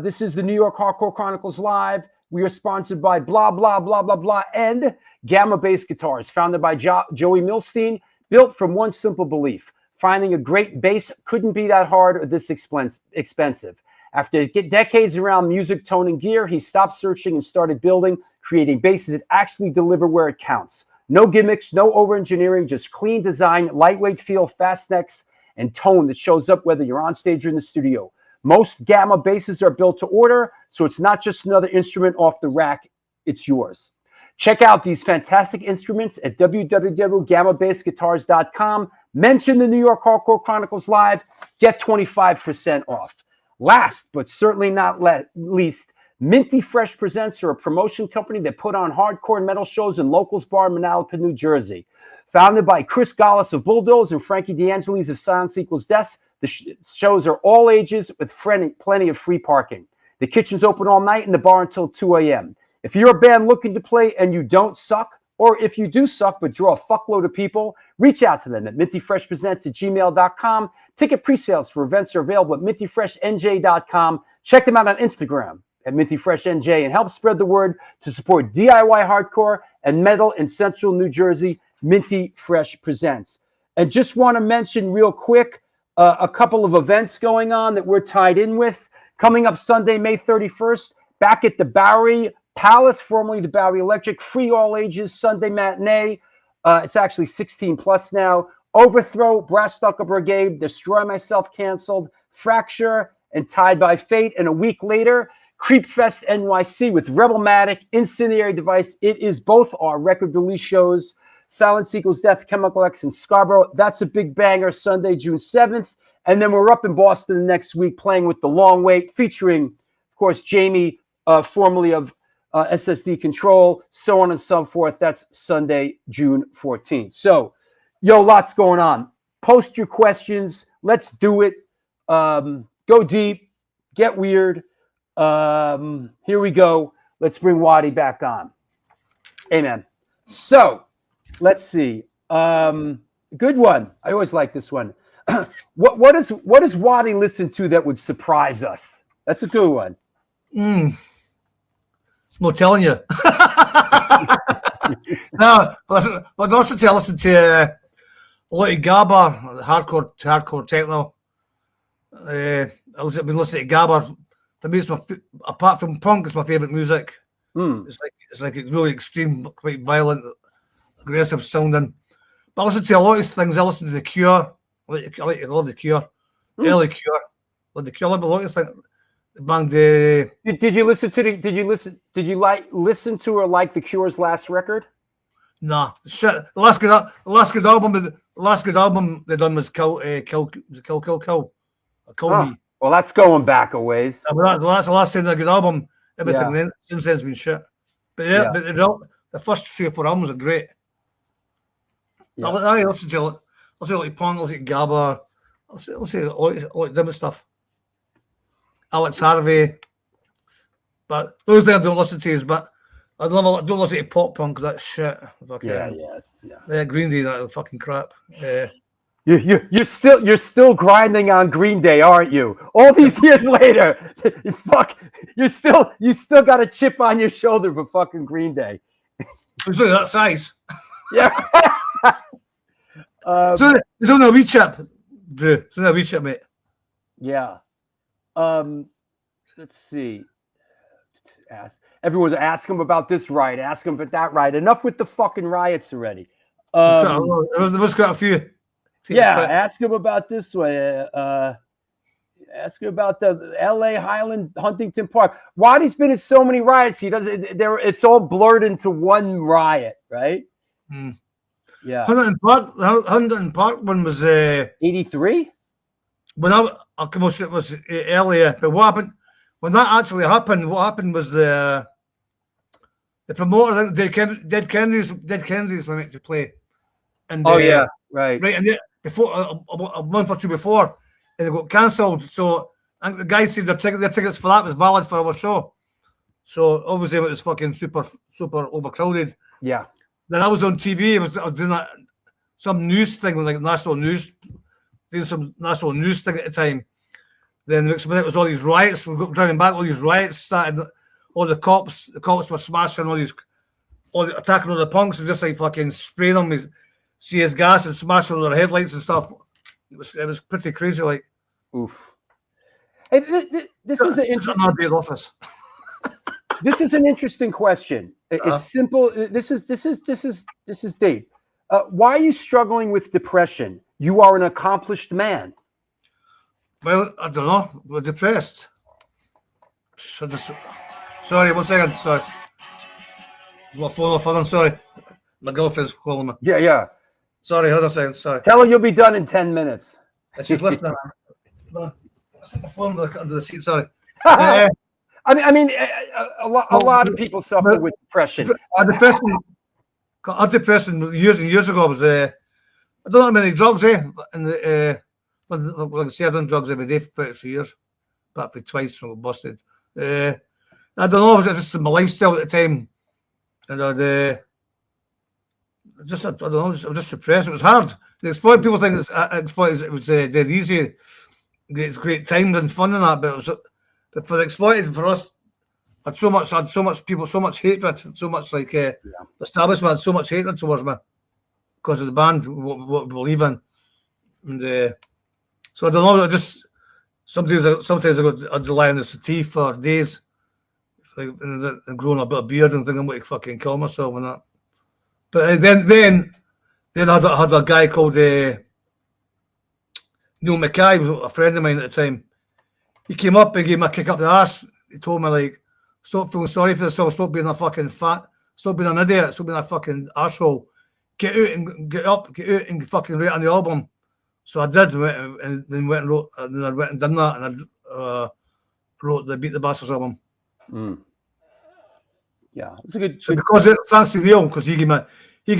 This is the New York Hardcore Chronicles Live. We are sponsored by blah, blah, blah, blah, blah, and Gamma Bass Guitars, founded by Joey Milstein, built from one simple belief. Finding a great bass couldn't be that hard or this expensive. After decades around music, tone, and gear, he stopped searching and started building, creating basses that actually deliver where it counts. No gimmicks, no over-engineering, just clean design, lightweight feel, fast necks, and tone that shows up whether you're on stage or in the studio. Most Gamma basses are built to order, so it's not just another instrument off the rack, it's yours. Check out these fantastic instruments at www.gammabassguitars.com. Mention the New York Hardcore Chronicles Live, get 25% off. Last, but certainly not least, Minty Fresh Presents are a promotion company that put on hardcore and metal shows in Locals Bar in Manalapan, New Jersey. Founded by Chris Gallis of Bulldoze and Frankie DeAngelis of Silence Equals Death, the shows are all ages with plenty of free parking. The kitchen's open all night and the bar until 2 a.m. If you're a band looking to play and you don't suck, or if you do suck but draw a fuckload of people, reach out to them at mintyfreshpresents@gmail.com. Ticket pre-sales for events are available at mintyfreshnj.com. Check them out on Instagram at mintyfreshnj and help spread the word to support DIY hardcore and metal in Central New Jersey. Minty Fresh Presents. And just want to mention real quick a couple of events going on that we're tied in with. Coming up Sunday, May 31st, back at the Bowery Palace, formerly the Bowery Electric, free all ages Sunday matinee. It's actually 16 plus now. Overthrow, Brass Knuckle Brigade, Destroy Myself canceled, Fracture, and Tied by Fate. And a week later, Creep Fest NYC with Rebelmatic, Incendiary Device. It is both our record release shows. Silence Equals Death, Chemical X, and Scarborough. That's a big banger, Sunday, June 7th. And then we're up in Boston next week playing with The Long Wait, featuring, of course, Jamie, formerly of SSD Control, so on and so forth. That's Sunday, June 14th. So, lots going on. Post your questions. Let's do it. Go deep. Get weird. Here we go. Let's bring Wattie back on. Amen. So, let's see. Good one. I always like this one. What does Wattie listen to that would surprise us? That's a good one. No telling you. No, listen to a lot of Gabba, hardcore techno. I've been listening to Gabba. To me, apart from punk, it's my favourite music. It's like really extreme, quite violent, aggressive sounding. But I listen to a lot of things. I listen to The Cure. I love The Cure. Early Cure. Love The Cure. I love a lot of things. Did you listen to or like The Cure's last record? Nah, shit. The last good album they done was Kill Me. Well, that's going back a ways. That's the last time they had a good album. Everything then since then's been shit. But but the first 3 or 4 albums are great. Yeah. I listen to like punk, I listen to Gabba, I listen to all different stuff. Alex Harvey, but those things I don't listen to is, but I don't listen to pop punk. That shit. Yeah. Green Day, that fucking crap. You're still grinding on Green Day, aren't you? All these years later, you still got a chip on your shoulder for fucking Green Day. It's only that size. Yeah. It's only a wee chip, Drew. It's only a wee chip, mate. Yeah. Let's see. Everyone's asking about this riot, asking about that riot. Enough with the fucking riots already. There was quite a few. Ask him about this one. Ask him about the L.A. Highland Huntington Park. Wattie's been in so many riots. It's all blurred into one riot, right? Yeah. Huntington Park one was 83. when I come on, it was earlier. But what happened when that actually happened? What happened was the promoter, Dead Kennedys were meant to play. And Yeah, right. and before a month or two before, and they got cancelled. So I think the guy said their tickets for that was valid for our show. So obviously it was fucking super overcrowded. Yeah. Then I was on TV. I was doing some news thing with like national news, doing some national news thing at the time. Then the next minute was all these riots. We got driving back. All these riots started. All the cops were smashing attacking all the punks and just like fucking spraying them with CS gas and smashing all their headlights and stuff. It was pretty crazy. Like, oof. Hey, this is an office. This is an interesting question. It's simple. This is deep. Why are you struggling with depression? You are an accomplished man. Well, I don't know. We're depressed. Sorry, 1 second. Sorry. My phone off. I'm sorry. My girlfriend's calling me. Yeah. Sorry, hold on a second. Sorry. Tell her you'll be done in 10 minutes. She's listening. No, my phone under the seat. Sorry. I mean, a lot of people suffer with depression. Depression years and years ago was I don't have many drugs, and like I say, I've done drugs every day for 33 years. Back for twice, so I got busted. I don't know, it was just my lifestyle at the time, and I don't know, I was just depressed. It was hard. The exploit people think it was dead easy. It's great times and fun and that, but for the exploited, for us, I had so much people, so much hatred, so much like the establishment had so much hatred towards me because of the band, what we believe in, and so I don't know. I just sometimes I'd lie on the settee for days, like, and growing a bit of beard and thinking I'm going to fucking kill myself and that. But then I had a guy called Neil Mackay, was a friend of mine at the time. He came up and gave me a kick up the arse. He told me, like, stop feeling sorry for yourself, stop being a fucking fat, stop being an idiot, stop being a fucking asshole. Get out and fucking write on the album. So I did, and then went and wrote, and then I went and done that, and I wrote the Beat the Bastards album. Yeah, it's a good. So because thanks to Neil, because he gave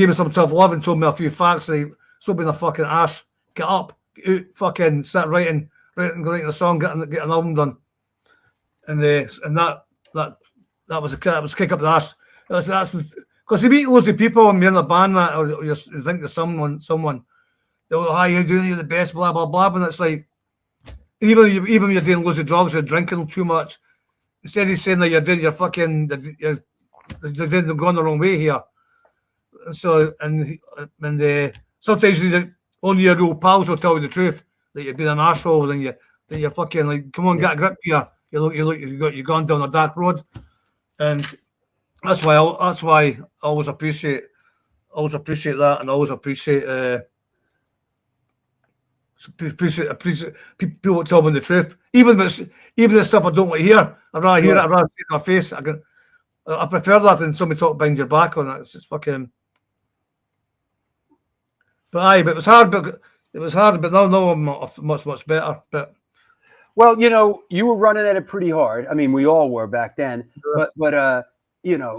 me some tough love and told me a few facts. Like, stop being a fucking ass. Get up, get out, fucking start writing a song, get an album done. And that was kick up the ass. That's because you meet loads of people and you're in the band that or you think there's someone. They're how you doing? You're the best, blah blah blah. And it's like even when you're doing loads of drugs or drinking too much, instead of saying that you're doing you're going the wrong way here. So and sometimes only your real pals will tell you the truth that you're being an asshole. Then you're fucking like, come on, get a grip here. You've gone down a dark road, and that's why I always appreciate that, and I always appreciate people telling the truth, even the stuff I don't want to hear. I'd rather hear it. I'd rather see it in my face. I prefer that than somebody talk behind your back on it. It's just fucking. But it was hard. But now I'm much better. But well, you were running at it pretty hard. I mean, we all were back then. But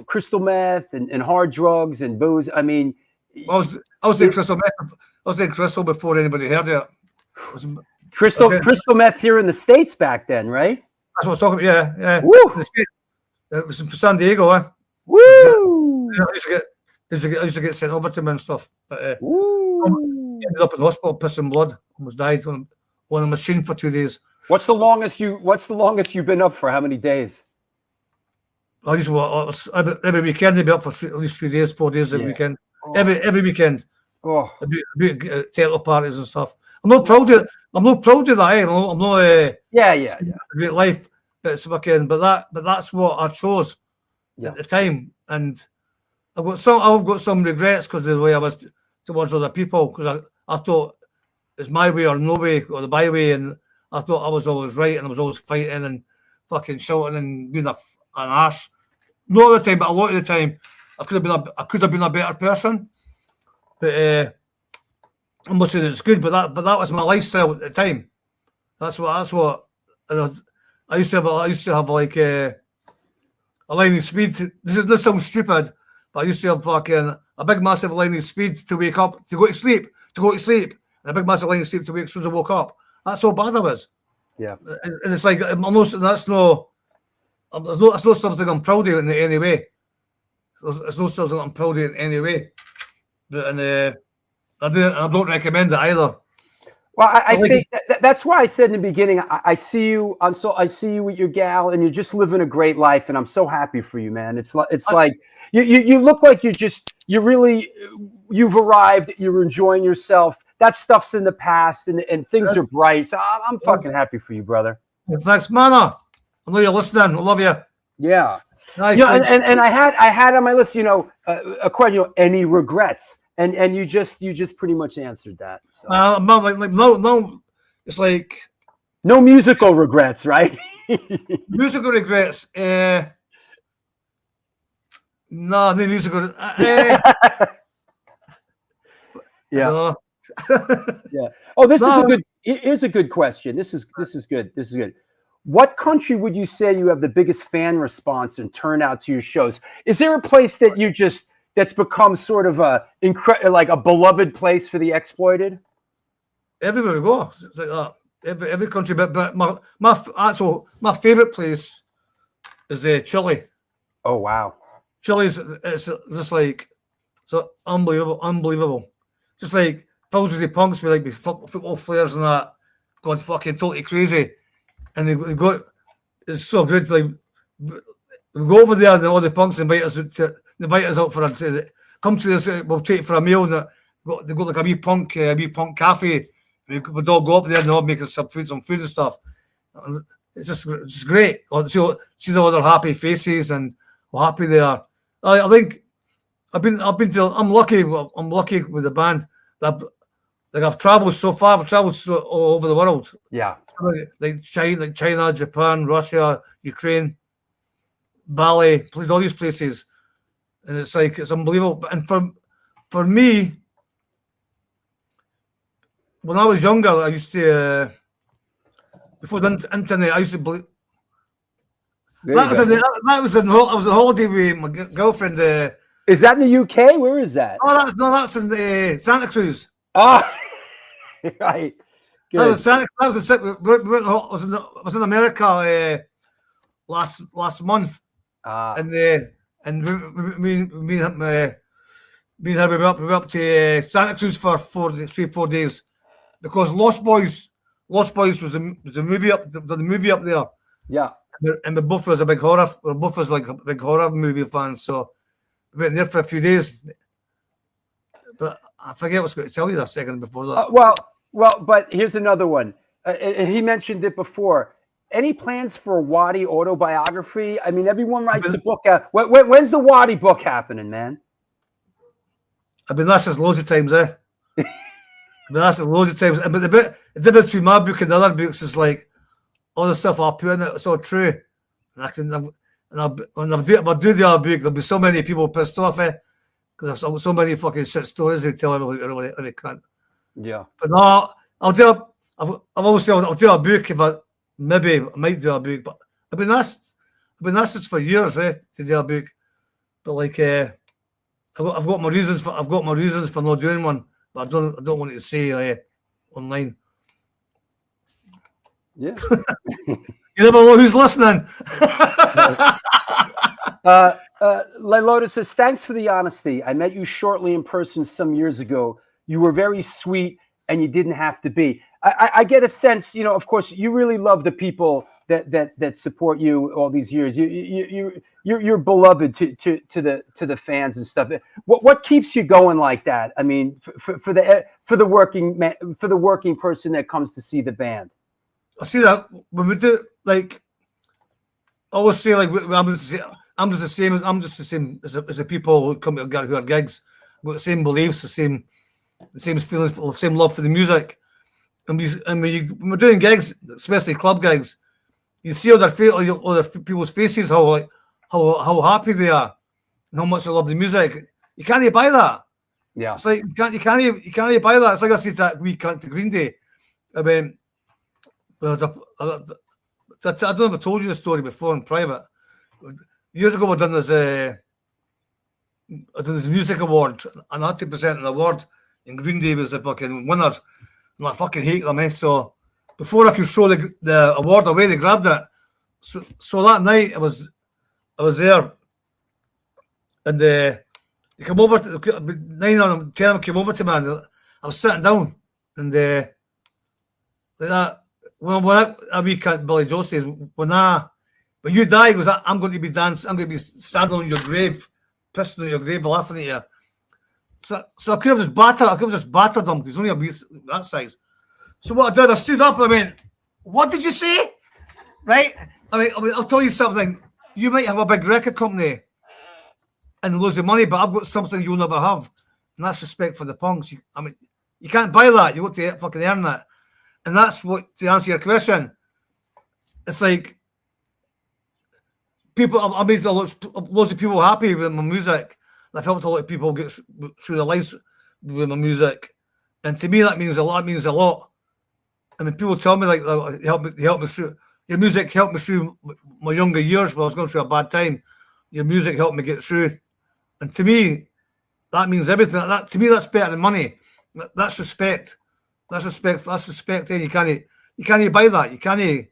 crystal meth and hard drugs and booze. I mean, I was doing crystal meth. I was doing crystal before anybody heard it. Crystal meth here in the States back then, right? That's what I was talking about. Yeah. Woo! It was in San Diego, Woo! I used to get sent over to me and stuff. But ended up in hospital, pissing blood, almost died on a machine for 2 days. What's the longest you've been up for? How many days? Every weekend I'd be up for at least 3 days, 4 days every weekend. Every weekend. Oh, I'd be techno parties and stuff. I'm not proud of that. I'm not. Yeah. Great life, but it's fucking. But that's what I chose at the time, and I've got some regrets because of the way I was towards other people. Because I thought it's my way or no way or the byway, and I thought I was always right, and I was always fighting and fucking shouting and being an ass. Not all the time, but a lot of the time, I could have been a better person. But I'm not saying it's good, but that was my lifestyle at the time. That's what I used to have like a lightning speed. This sounds stupid, but I used to have fucking a big massive lightning speed to wake up, to go to sleep, and a big massive lightning speed to wake as soon as I woke up. That's how bad I was. Yeah. And it's like that's not something I'm proud of in any way. It's not something I'm proud of in any way. But I don't recommend it either. Well, I think that's why I said in the beginning, I see you with your gal, and you're just living a great life, and I'm so happy for you, man. It's like you look like you've arrived, you're enjoying yourself. That stuff's in the past, and things are bright. So I'm fucking happy for you, brother. Thanks, man. I know you're listening. I love you. Yeah. Nice. You know, and I had on my list, a question, any regrets? And you just pretty much answered that. So. No, it's like no musical regrets, right? Musical regrets. No musical. Yeah. Yeah. Oh, here's a good question. This is good. What country would you say you have the biggest fan response and turnout to your shows? Is there a place that that's become sort of like a beloved place for the exploited? Everywhere we go, it's like that. Every country, but my favorite place is Chile. Oh wow, Chile's it's just like so unbelievable. Just like fills with punks with football flares and that, going fucking totally crazy, and they got it's so good. Like we go over there, and all the punks invite us out for come to this. We'll take for a meal, and they got like a wee punk cafe. We'd all go up there and all make us some food and stuff. It's just great. See all their happy faces and how happy they are. I think I'm lucky with the band. I've traveled so far. I've traveled all over the world. Yeah, like China, Japan, Russia, Ukraine, Bali, played all these places, and it's unbelievable. And for me, when I was younger, I used to before the internet, I used to believe. I was on holiday with my girlfriend. Is that in the UK? Where is that? Oh, that's in Santa Cruz. Oh, right. Good. I was in America last month, and me and her we were up to Santa Cruz for 4 days because Lost Boys was a movie up there. Yeah, and we both was a big horror. We both was like a big horror movie fans, so we went there for a few days. But I forget what I was going to tell you that second before that. Well, but here's another one. And he mentioned it before. Any plans for a Wattie autobiography? I mean, everyone writes a book. When's the Wattie book happening, man? I've been asked this loads of times, I've been asked this loads of times. But the difference between my book and the other books is like all the stuff I put in it. It's all true. And when I do the other book, there'll be so many people pissed off, because I've so many fucking shit stories they tell everybody can't. Yeah. But no, I've always said I'll do a book if I might do a book, but I've been asked this for years, to do a book. But like I've got my reasons for not doing one, but I don't want to say online. Yeah. You never know who's listening. Lotus says, thanks for the honesty. I met you shortly in person some years ago. You were very sweet and you didn't have to be. I get a sense, of course, you really love the people that support you all these years. You're beloved to the fans and stuff. What keeps you going like that? I mean, for the working person that comes to see the band. I see that when we do, like, I always say, like, I'm just the same as the people who come who are gigs. We've got the same beliefs, the same feelings, the same love for the music. And when we're doing gigs, especially club gigs, you see all their people's faces, how happy they are, and how much they love the music. You can't buy that. Yeah. It's like you can't buy that. It's like I said that we can't to Green Day. I mean, I don't know if I told you the story before in private. Years ago, I done this music award, and I had to present an award, and Green Day was the fucking winners. And I fucking hate them, eh? So before I could throw the award away, they grabbed it. So that night I was there, and they come over to 9 of them, 10 of them came over to me, and I was sitting down, and like that. When I weekend, Billy Joe says, when you die, he goes, I'm going to be dancing, I'm going to be standing on your grave, pissing on your grave, laughing at you. So I could have just battered them, because he's only a wee that size. So what I did, I stood up and I went, what did you say? Right? I mean, I'll tell you something. You might have a big record company and loads of money, but I've got something you'll never have. And that's respect for the punks. You can't buy that. You got to fucking earn that. And that's what, to answer your question, it's like people, I made loads of people happy with my music. And I've helped a lot of people get through their lives with my music. And to me, that means a lot. It means a lot. I mean, people tell me, like, help me through, your music helped me through my younger years when I was going through a bad time. Your music helped me get through. And to me, that means everything. To me, that's better than money. That's respect. That's respect. That's respect. And you can't buy that. You can't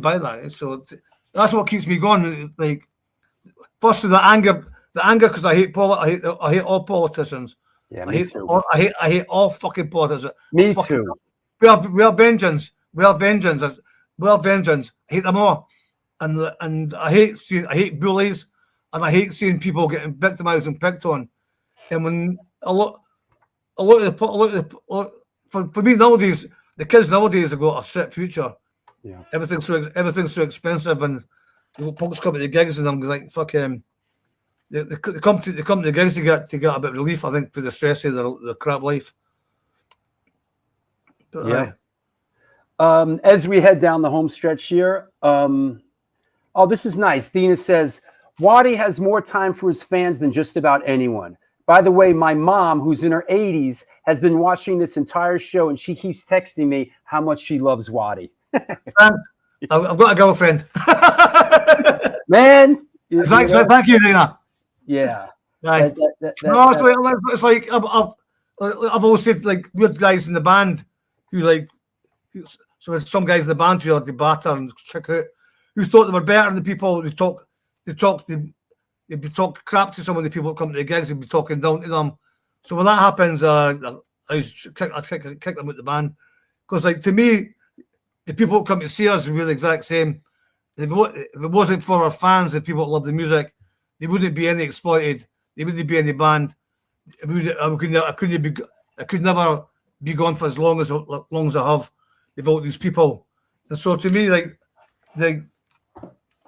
buy that. And so that's what keeps me going. Like, first of the anger, because I hate all politicians. Yeah, I hate all fucking politicians. Me too. We have vengeance. We have vengeance. I hate them all, and I hate bullies, and I hate seeing people getting victimized and picked on. And when for me nowadays, the kids nowadays have got a shit future. Yeah, everything's so expensive, and punks come to the gigs, and I'm like, fuck him. They come to the gigs to get a bit of relief, I think, for the stress of their crap life. But, yeah. As we head down the home stretch here, this is nice. Dina says, Wattie has more time for his fans than just about anyone. By the way, my mom, who's in her 80s, has been watching this entire show, and she keeps texting me how much she loves Wattie. Thanks. I've got a girlfriend. Man. Thanks, man. Thank you, Dina. Yeah. Right. It's like I've always said, like, weird guys in the band so some guys in the band who like to batter and check out, who thought they were better than the people who they'd be talking crap to some of the people that come to the gigs, they'd be talking down to them. So when that happens, I kick them out the band. Because, like, to me, the people who come to see us, we're the exact same. If it wasn't for our fans, the people that love the music, they wouldn't be any exploited. They wouldn't be any band. I could never be gone for as long as I have with all these people. And so to me,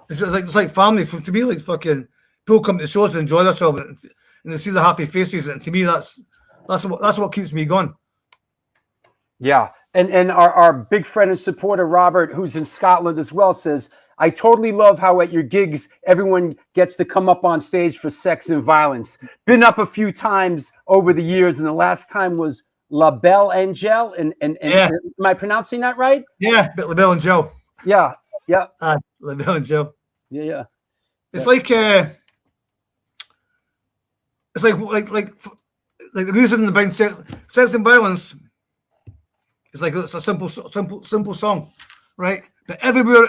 it's like family. To me, like, fucking people come to the shows and enjoy themselves, and they see the happy faces. And to me, that's what keeps me going. Yeah, and our big friend and supporter Robert, who's in Scotland as well, says, I totally love how at your gigs everyone gets to come up on stage for sex and violence. Been up a few times over the years, and the last time was La Belle Angel. And yeah. Am I pronouncing that right? Yeah, La Belle Angel. Yeah. La Belle Angel. Yeah. It's like the reason about sex and violence is like it's a simple song, right? But everywhere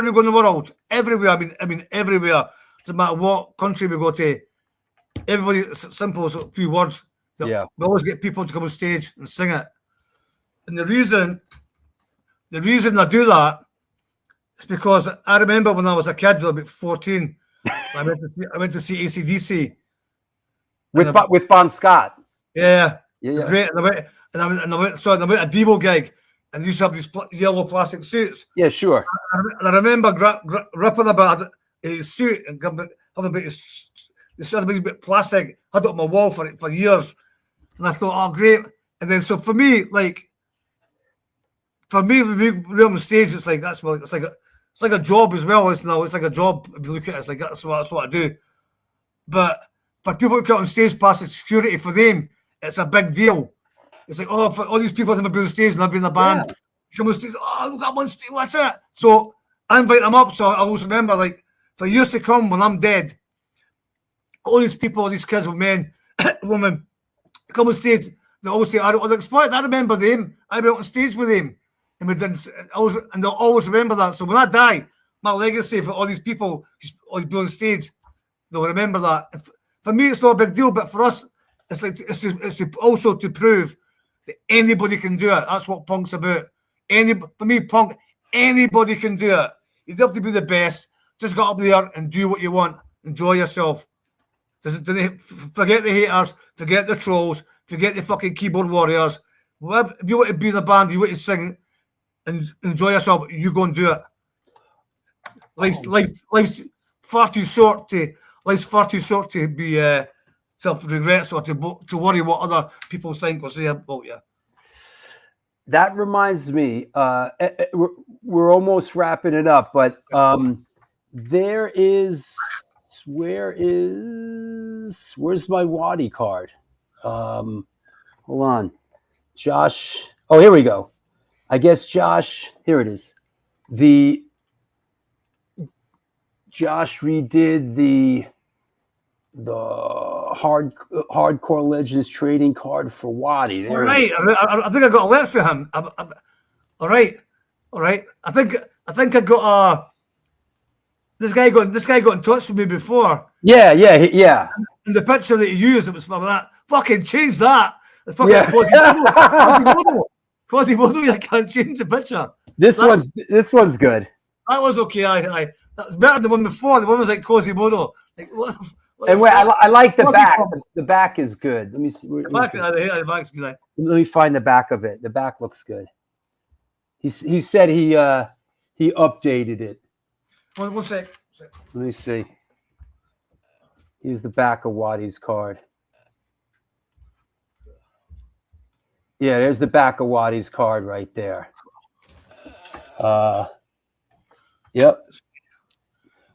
we go in the world, everywhere, I mean everywhere, doesn't matter what country we go to, everybody, it's simple, it's a few words. Yeah. We always get people to come on stage and sing it. And the reason I do that is because I remember when I was a kid, about 14, I went to see AC/DC. With Bon Scott. Yeah. Great. And I went to a Devo gig, and they used to have these yellow plastic suits. Yeah, sure. And I remember ripping about his suit and having a bit of plastic, had it on my wall for years. And I thought, oh, great. And then, so for me, when we're on stage, it's like, it's like a job as well. It's like a job. If you look at it, it's like, that's what I do. But for people who come on stage past security, for them, it's a big deal. It's like, oh, for all these people have never been on stage and I've been in the band. Yeah. Come on stage, oh, look at one stage, what's it? So I invite them up. So I always remember, like, for years to come when I'm dead, all these people, all these kids, men, women, come on stage. They all say, "I'll exploit." I remember them. I went on stage with them, and we didn't. And they'll always remember that. So when I die, my legacy for all these people, all these people on stage, they'll remember that. For me, it's not a big deal, but for us, it's like it's also to prove that anybody can do it. That's what punk's about. For me, punk, anybody can do it. You don't have to be the best. Just get up there and do what you want. Enjoy yourself. Forget the haters. Forget the trolls. Forget the fucking keyboard warriors. If you want to be in a band, you want to sing and enjoy yourself, you go and do it. Life's far too short to be self-regrets or to worry what other people think or say about you. That reminds me, we're almost wrapping it up, but where's my Wattie card? Hold on, Josh. Oh, here we go. I guess Josh. Here it is. Josh redid the hardcore legends trading card for Wattie. All right, I think I got a letter for him. All right. I think I got this guy got in touch with me before. Yeah. And the picture that he used, it was from that. Fucking change that. The fucking Quasimodo. I can't change the picture. This one's good. That was okay. That was better than the one before. The one was like Quasimodo. Like what? And wait, I like the back. The back is good. Let me see. The back's good. Let me find the back of it. The back looks good. He said he updated it. One sec. Let me see. Here's the back of Wattie's card. Yeah, there's the back of Wattie's card right there. Yep.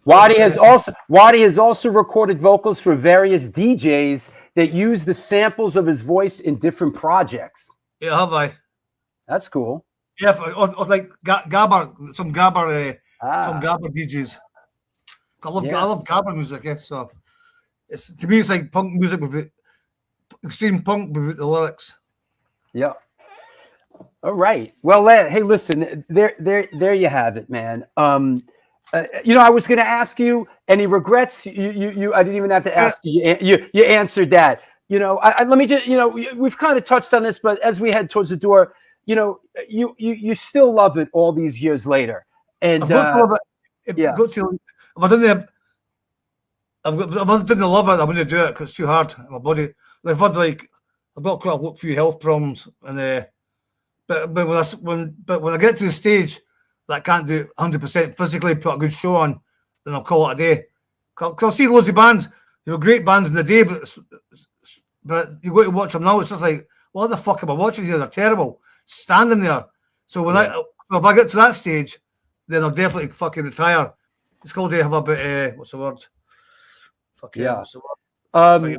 Wattie has also recorded vocals for various DJs that use the samples of his voice in different projects. Yeah, have I? That's cool. Yeah, or like Gabber, some Gabber DJs. I love Gabber music. Yeah, so to me it's like punk music with it, extreme punk with the lyrics. Yeah. All right. Well, hey, listen. There you have it, man. I was going to ask you any regrets. You I didn't even have to ask you. You answered that. Let me just. We've kind of touched on this, but as we head towards the door, you still love it all these years later. And if I didn't love it, I wouldn't do it because it's too hard on my body. I've got quite a few health problems, and but when I get to the stage that I can't do 100% physically, put a good show on, then I'll call it a day. Cause I'll see loads of bands, great bands in the day, but you go to watch them now, it's just like, what the fuck am I watching here? They're terrible, standing there. So if I get to that stage, then I'll definitely fucking retire. It's called to have a bit. What's the word? What's the word?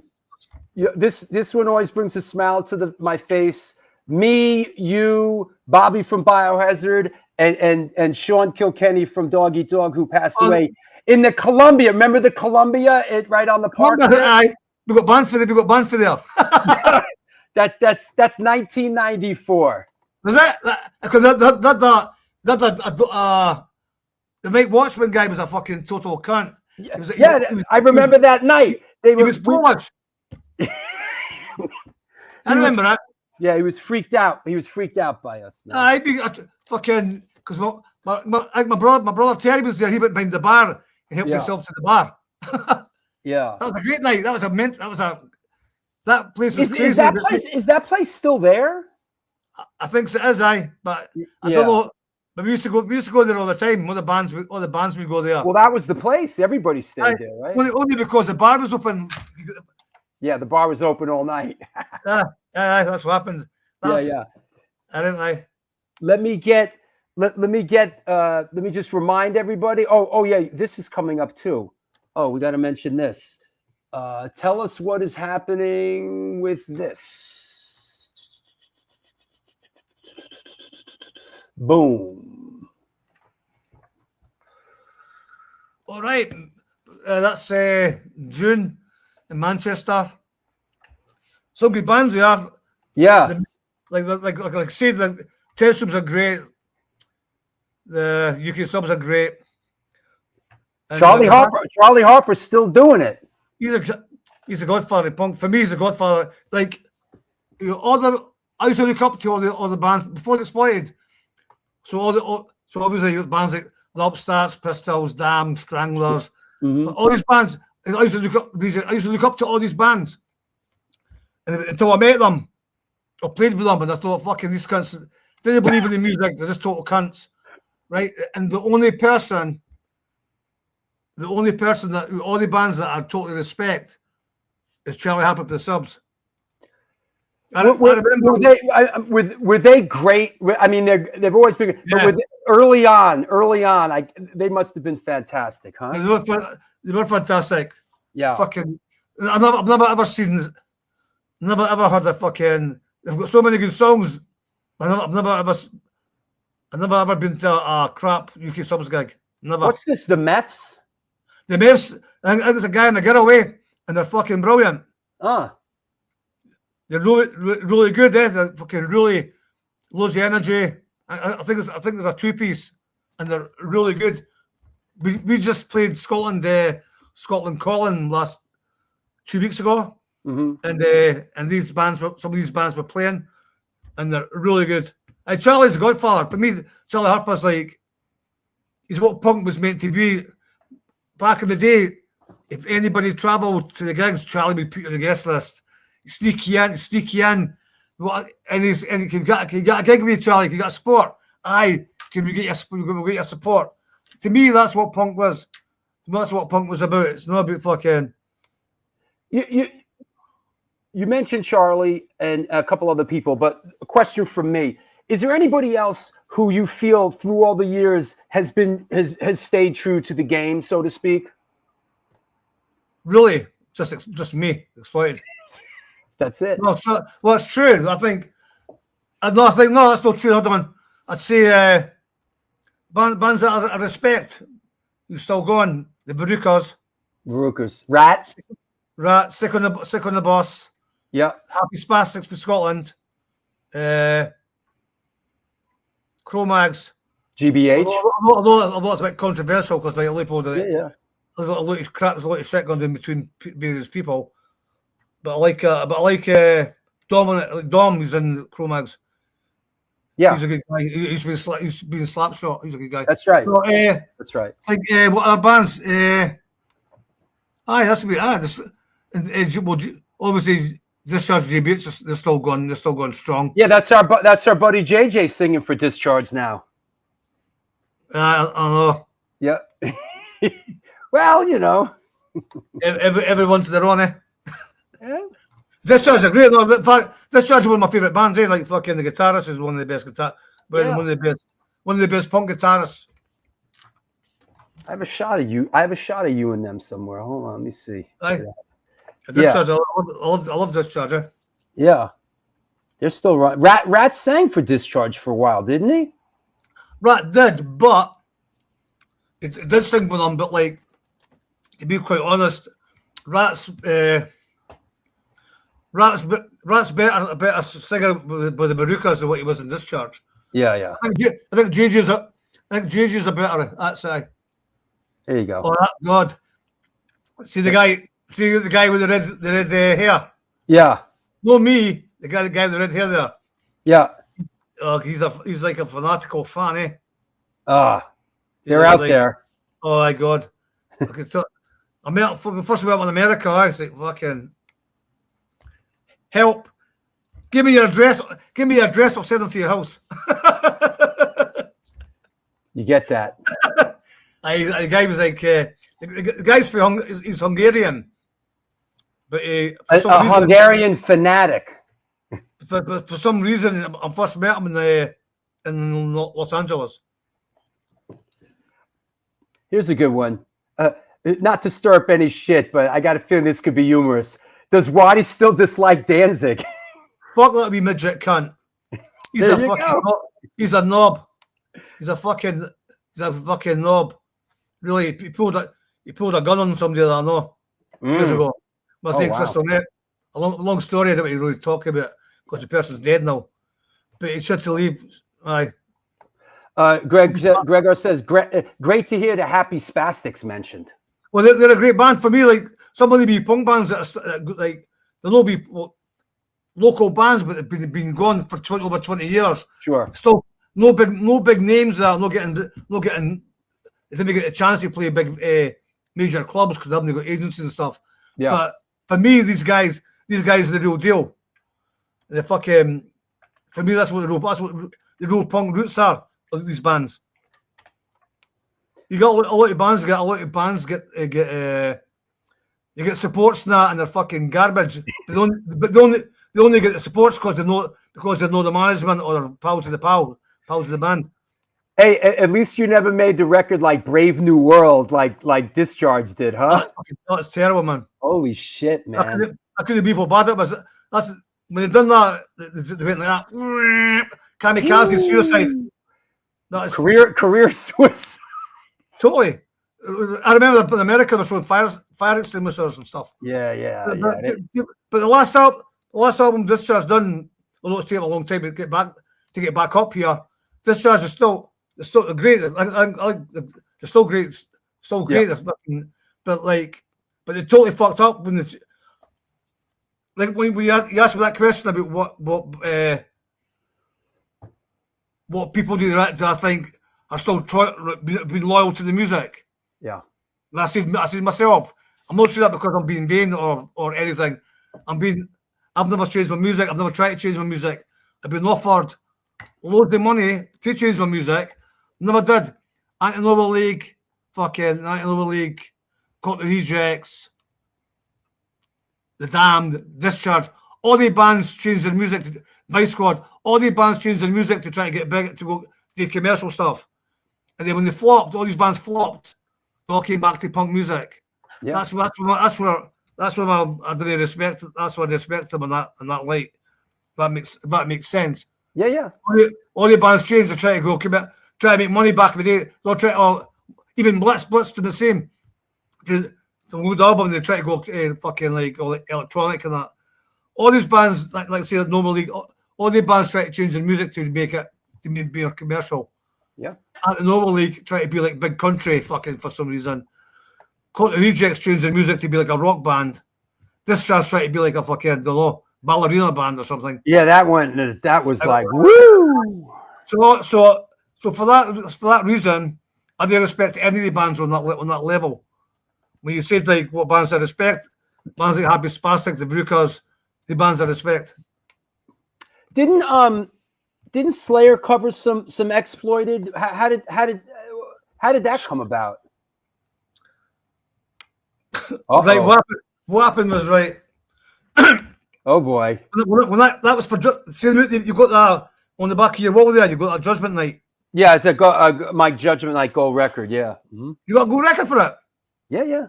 This one always brings a smile to my face. Me, you, Bobby from Biohazard, and Sean Kilkenny from Dog Eat Dog, who passed away in the Columbia. Remember the Columbia, right on the park? We got banned for there. That's 1994. Was that? Because the Mike Watchman guy was a fucking total cunt. I remember that night. He was Polish. I remember that. Yeah, he was freaked out. He was freaked out by us. Man. I'd be fucking because my brother Terry was there. He went behind the bar and helped himself to the bar. Yeah, that was a great night. That place was crazy. Is that place still there? I think it is. But I don't know. But we used to go there all the time. All the bands would go there. Well, that was the place. Everybody stayed there, right? Only because the bar was open. Yeah, the bar was open all night. That's what happened. I didn't know. Let me just remind everybody. Oh yeah, this is coming up too. Oh, we got to mention this. Tell us what is happening with this. Boom. All right. That's June in Manchester. Some good bands there. Yeah. Like say the test subs are great. The UK subs are great. And Charlie Harper's still doing it. He's a godfather of punk. For me, he's a godfather. Like I used to look up to all the bands before they exploited. So obviously bands like the Upstarts, Pistols, Damned, Stranglers, all these bands. I used to look up to all these bands, and until I met them or played with them, and I thought, fucking these cunts didn't believe in the music. They're just total cunts, right? And the only person that all the bands that I totally respect is Charlie Harper to the Subs. Were they great? I mean, they've always been. Yeah. But early on, they must have been fantastic, huh? They were fantastic. Yeah. Fucking, I've never ever heard a fucking. They've got so many good songs. I've never ever been to a crap UK Subs gig. Never. What's this? The Meths? The Mavs. I think there's a guy in the Getaway, and they're fucking brilliant. They're really good. They're fucking really loads of energy. I think they're a two-piece, and they're really good. We just played Scotland Calling last 2 weeks ago, and some of these bands were playing, and they're really good. And Charlie's a godfather for me. Charlie Harper's like he's what punk was meant to be back in the day. If anybody travelled to the gigs, Charlie would put you on the guest list. Sneak you in, and you can get a gig with you, Charlie. Can you get a support? Aye, can we get your support? To me, that's what punk was. That's what punk was about. It's not about fucking. You mentioned Charlie and a couple other people, but a question from me: is there anybody else who you feel through all the years has stayed true to the game, so to speak? Really, just me, Exploited. That's it. No, well, it's true. I think no, that's not true. Hold on. I'd say bands that I respect, who's still going. The Verucas, Rat, Sick on the Bus. Yeah. Happy Spastics for Scotland. Cro-Mags. GBH. Although it's a bit controversial because like a lot of there's a lot of crap, there's a lot of shit going on between various people. But I like Dom, who's in Cro-Mags. Yeah, he's a good guy. He's been Slapshot. He's a good guy. That's right. So, that's right. Like what other bands? That's to be obviously Discharge GBH. They're still going. They're still going strong. Yeah, that's our buddy JJ singing for Discharge now. I know. Yeah. Well, you know. Everyone's their own, eh? Yeah. Discharge are great. In fact, Discharge is one of my favourite bands. Like fucking the guitarist is one of the best one of the best punk guitarists. I have a shot of you. I have a shot of you in them somewhere. Hold on, let me see. Discharge. I love Discharge. Eh? Yeah, they're still right. Rat sang for Discharge for a while, didn't he? Rat did, but it did sing with them. But like, to be quite honest, Rat's better singer with the Verucas than what he was in Discharge. Yeah. I think JJ's a better. That's there you go. Oh God! See the guy with the red hair. Yeah. No, me. The guy with the red hair there. Yeah. Oh, he's like a fanatical fan, eh? They're out there. Oh my God! Okay, so I met first we went in America. I was like, fucking help! Give me your address. I'll send them to your house. You get that? The guy was like, the guy's he's Hungarian, but a Hungarian fanatic. But for some reason, I first met him in Los Angeles. Here's a good one. not to stir up any shit, but I got a feeling this could be humorous. Does Wattie still dislike Danzig? Fuck that wee midget cunt. He's There a you fucking go. knob. He's a knob. He's a fucking knob. Really, he pulled a gun on somebody that I know years ago. Was named wow. Crystal Net. A long story that we really talk about because the person's dead now. But he should to leave. Aye. Gregor says, great to hear the Happy Spastics mentioned. Well, they're a great band for me. Like some of the wee punk bands that are like they'll not be local bands, but they've been going for over 20 years. Sure. Still, no big names that are not getting. They didn't get a chance to play big major clubs because they haven't got agencies and stuff. Yeah. But for me, these guys are the real deal. The fucking for me, that's what the real punk roots are of these bands. You got a lot of bands get you get supports now and they're fucking garbage. They only get the supports because they know the management or they're pals of the band. Hey, at least you never made the record like Brave New World, like Discharge did, huh? That's terrible, man. Holy shit, man! I couldn't be for bad. That's when they done that. They went like that. Kamikaze suicide. That is Career suicide. Totally. I remember the America was throwing fire extinguishers and stuff. Yeah. But the last album Discharge done, although it's taken a long time to get back up here. Discharge is still great. They're still great. Still great. Yeah. But they totally fucked up when you asked me that question about what people do that I think are still being loyal to the music. Yeah. And I said myself, I'm not saying that because I'm being vain or anything. I've never changed my music. I've never tried to change my music. I've been offered loads of money to change my music. Never did. Anti-Nova League, got the Rejects, The Damned, Discharge. All the bands changed their music. Vice Squad. All the bands changed their music to try to get big, to go do commercial stuff. And then when they flopped, all these bands flopped. They all came back to punk music. Yeah. That's where I really respect. That's why I respect them in that light. That makes sense. Yeah. All the bands changed. They try to make money back in the day. They'll try even Blitz did the same. The good album, they try to go fucking like all electronic and that. All these bands, like say Normal League, all the bands try to change their music to make it to be a commercial. Yeah. At the Normal League, try to be like big country fucking for some reason. The Rejects changed their music to be like a rock band. Discharge try to be like a fucking ballerina band or something. Yeah, that was like woo. So for that reason, I do respect any of the bands on that level. When you say like what bands I respect, bands like Happy Spastic, the Brukers, the bands I respect. Didn't Slayer cover some Exploited? How did that come about? Right, what happened was right. Oh boy! When that was for see, you got that on the back of your wall there. You got that Judgment Night. Yeah, it's my Judgment Night gold record. Yeah, You got a gold record for it. Yeah.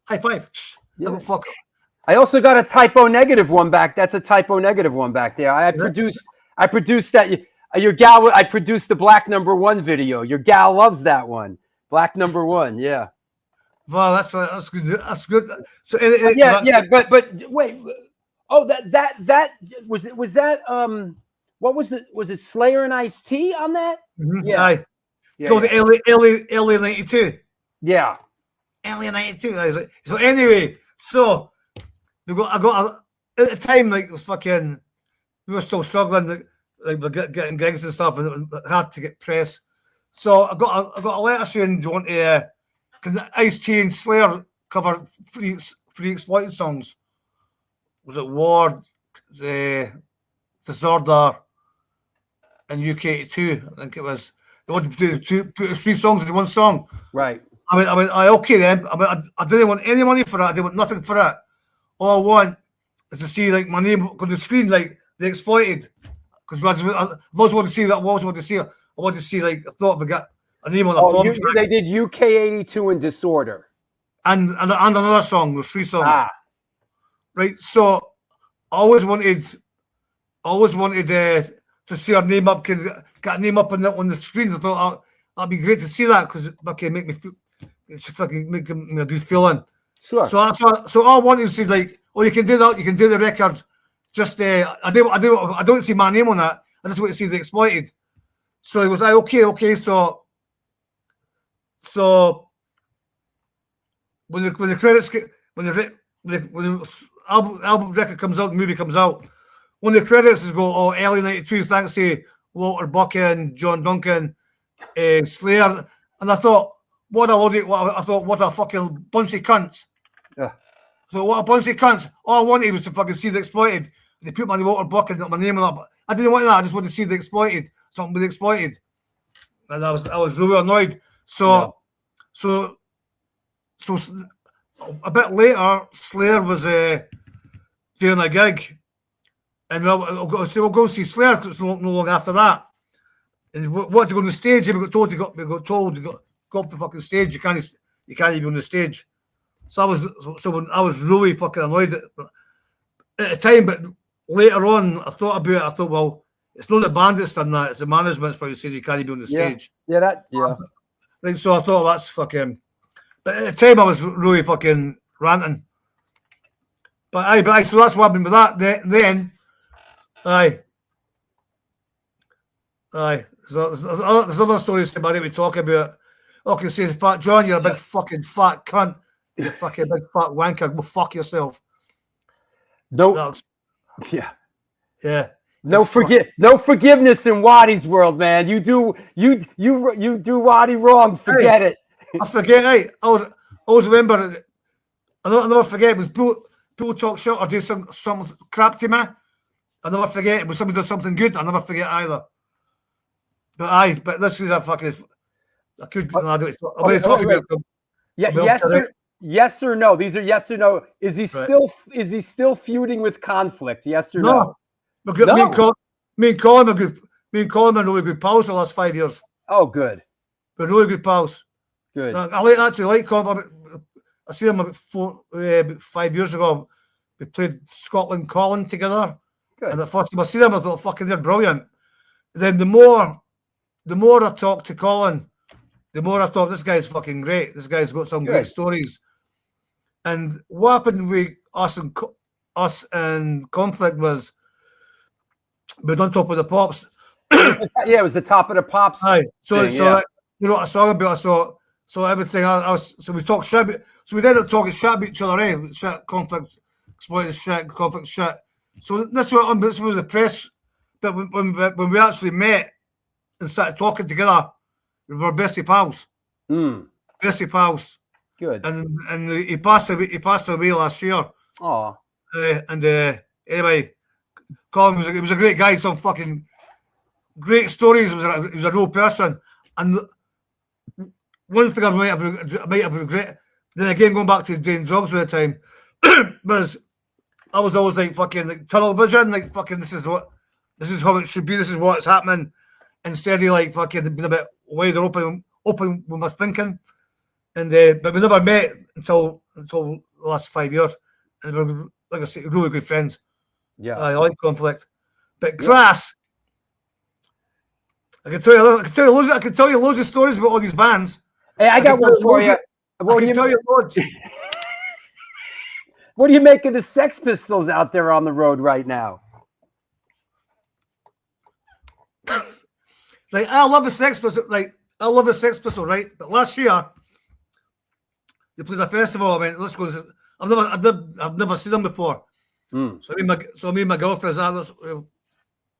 High five. Yeah. Fuck. I also got a Typo Negative one back. That's a Typo Negative one back there. I produced that. Your gal. I produced the Black #1 video. Your gal loves that one. Black #1. Yeah. Well, that's good. That's good. So but wait. Oh, that was that. What was it? Slayer and Ice-T on that? Mm-hmm. Yeah. So the LA 92. Yeah. LA 92. So anyway, I got at the time like it was fucking. We were still struggling like getting gigs and stuff, and it hard to get press. So I got a letter saying, "Do you want to can Ice-T and Slayer cover free Exploited songs?" Was it War, Disorder, and UK82? I think it was. They wanted to put 3 songs into 1 song. Right. I mean, okay then. I didn't want any money for that. I didn't want nothing for it. All I want is to see like my name on the screen, like the Exploited. Because I always want to see that. I always want to see. I want to see like I thought we got a name on the form. They did UK82 and Disorder. and another song. There's 3 songs. Ah, Right. So I always wanted to see her name up, get her name up on the screen. I thought that'd be great to see that because it fucking make me feel, it's fucking make me a good feeling. sure. So all I wanted to see, like, oh, you can do that, you can do the record. Just I don't see my name on that. I just want to see the Exploited. So he was like, okay. So when the credits get when the album record comes out, the movie comes out, when the credits is go, oh, early '92, thanks to Walter Buchan, John Duncan, Slayer, and I thought, what a fucking bunch of cunts. Yeah. So what a bunch of cunts. All I wanted was to fucking see the Exploited. They put my Walter Buchan, my name on it. I didn't want that. I just wanted to see the Exploited. Something with the Exploited. And I was really annoyed. So a bit later, Slayer was doing a gig. And we'll go see Slayer because it's no long after that. And what to go on the stage, we got told to go up the fucking stage. You can't even be on the stage. So I was really fucking annoyed at the time, but later on I thought about it. I thought, well, it's not the band that's done that, it's the management's probably saying you can't be on the stage. Yeah. Right, so I thought that's fucking, but at the time I was really fucking ranting. But so that's what happened with that. Then there's other stories about it we talk about. Okay, say, Fat John, you're a big fucking fat cunt. You're a fucking big fat wanker. Go fuck yourself. No. Yeah. No forgiveness in Wattie's world, man. You do Wattie wrong. Forget it. I forget. Hey, I always remember. I'll never forget. It was people talk shit or do some crap to me. I'll never forget. It was somebody does something good. I'll never forget either. But this is a fucking. I could. No, I don't. I'm going to talk about them. Yeah. Yes or no. These are yes or no. Is he still feuding with Conflict? Yes or no? No. Me and Colin are really good pals the last 5 years. Oh, good. We're really good pals. Good. I actually like Colin. I see him about 5 years ago. We played Scotland Calling together. Good. And the first time I seen him, I thought, fucking, they're brilliant. Then the more I talk to Colin, the more I thought, this guy's fucking great. This guy's got some great stories. And what happened with us and Conflict was we're on Top of the Pops. Yeah, it was the Top of the Pops. Aye. So you know what I saw about? So everything. So we talked shit. So we ended up talking shit about each other. Shit, Conflict, Exploited shit, Conflict shit. So this was the press. But when we actually met and started talking together, we were bestie pals. Bestie pals. Good. And he passed away last year. Oh. Anyway, Colin he was a great guy. Some fucking great stories. He was a real person. And one thing I might have regret. Then again, going back to doing drugs at the time, was I was always like fucking like tunnel vision, like fucking this is how it should be. This is what's happening. Instead of like fucking being a bit wider open with my thinking. And but we never met until the last 5 years, and we were, like I say, really good friends. Yeah, I like Conflict, but Grass. I can tell you loads of stories about all these bands. Hey, I got one for you. I can tell you loads. What do you make of the Sex Pistols out there on the road right now? Like I love the Sex Pistols. Right? But last year. They played a festival. I mean, let's go. I've never seen them before. So me and my girlfriend,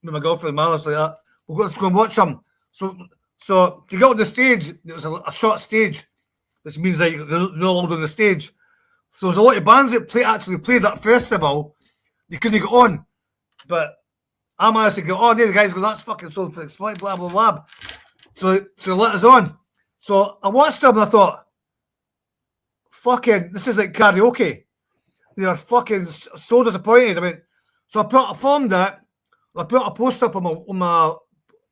my girlfriend, man, like that. Let's go and watch them. So to get on the stage, it was a short stage, which means that you're no longer on the stage. So there's a lot of bands that actually played that festival. They couldn't get on, but I managed to get on. The guys go, that's fucking so exploit, blah blah blah. So let us on. So I watched them and I thought, fucking, this is like karaoke. They are fucking so disappointed. I mean, so I filmed that. I put a post up on my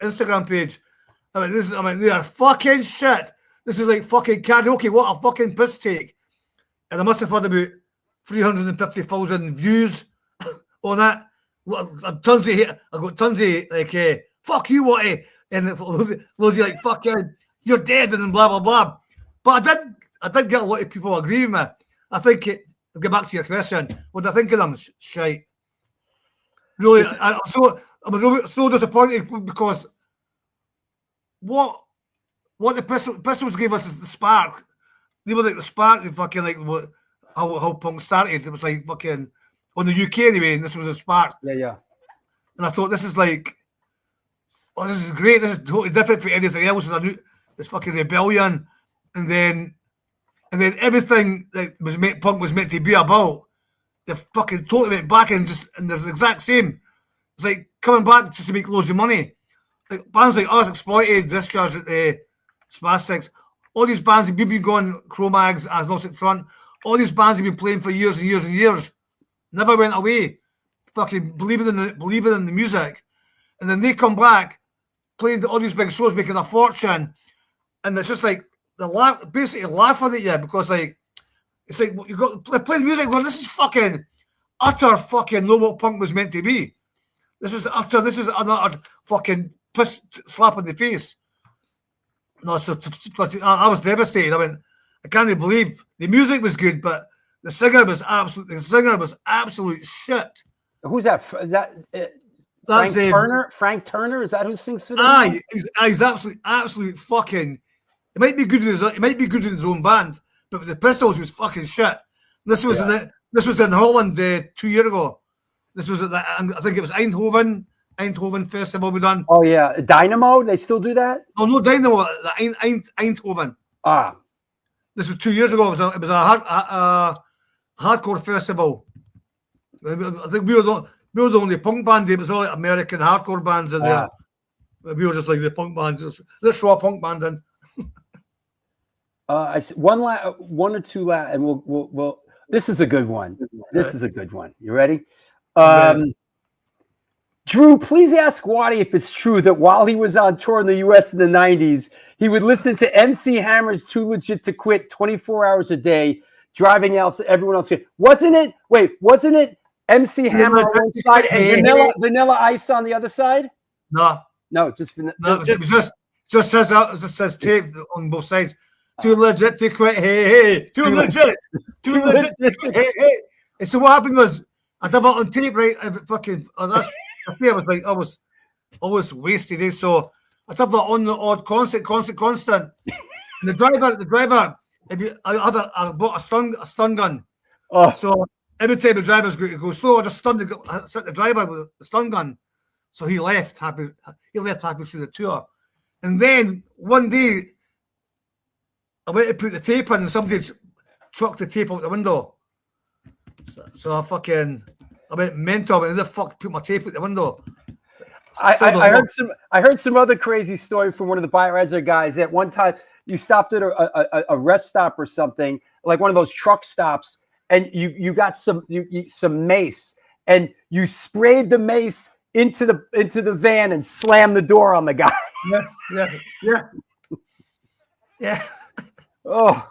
Instagram page. I mean, they are fucking shit. This is like fucking karaoke. What a fucking piss take. and I must have had about 350,000 views on that. Tons of hate. I got tons of like, fuck you, Wattie, and was he like, fuck you, you're dead, and blah blah blah. But I did get a lot of people agree with me. I think I'll get back to your question. What I think of them, shite. Really, I'm so disappointed because what the Pistols gave us is the spark. They were like the spark. They fucking like how punk started. It was like fucking on the UK anyway, and this was a spark. Yeah. And I thought this is like, oh, this is great. This is totally different from anything else. It's fucking rebellion, and then everything that punk was meant to be about, they fucking totally went back and they're the exact same. It's like coming back just to make loads of money. Like bands like us, Exploited, Discharge, Spastics, all these bands have been going, Cro-Mags, Agnostic Front, all these bands have been playing for years and years and years. Never went away. Fucking believing in the music. And then they come back, playing all these big shows, making a fortune. And it's just like, they're basically laughing at you because like, it's like, you got to play the music going, this is fucking utter fucking know what punk was meant to be. This is another fucking piss slap in the face. No, so I was devastated. I mean, I can't believe the music was good, but the singer was absolute shit. Who's that? Is that That's Frank Turner? Frank Turner? Is that who sings for them? He's absolute fucking. It might be good in his own band, but with the Pistols, he was fucking shit. This was in Holland 2 years ago. This was I think it was Eindhoven Festival we done. Oh yeah, Dynamo. They still do that? Oh no, Dynamo. Eindhoven. Ah, this was 2 years ago. It was a hardcore festival. I think we were the only punk band. It was all like American hardcore bands in there. We were just like the punk band. Let's throw a punk band in. one or two and we'll. This is a good one. This is a good one. You ready? Drew, please ask Wattie if it's true that while he was on tour in the U.S. in the 90s, he would listen to MC Hammer's Too Legit to Quit 24 hours a day, driving else everyone else. Wasn't it MC Hammer on one side and Vanilla Ice on the other side? No, just says tape on both sides. Too legit to quit. Hey, too legit to quit. Hey. And so what happened was I did it on tape, right? I was always wasted. Eh? So I did that on the odd, constant. And the driver, I bought a stun gun. Oh. So every time the driver's going to go slow, I just set the driver with a stun gun. So he left happy through the tour. And then one day I went to put the tape in and somebody chucked the tape out the window. So I went mental and the fuck put my tape out the window. I heard some other crazy story from one of the Biohazard guys. At one time, you stopped at a rest stop or something, like one of those truck stops, and you got some mace, and you sprayed the mace into the van and slammed the door on the guy. Yeah. Oh,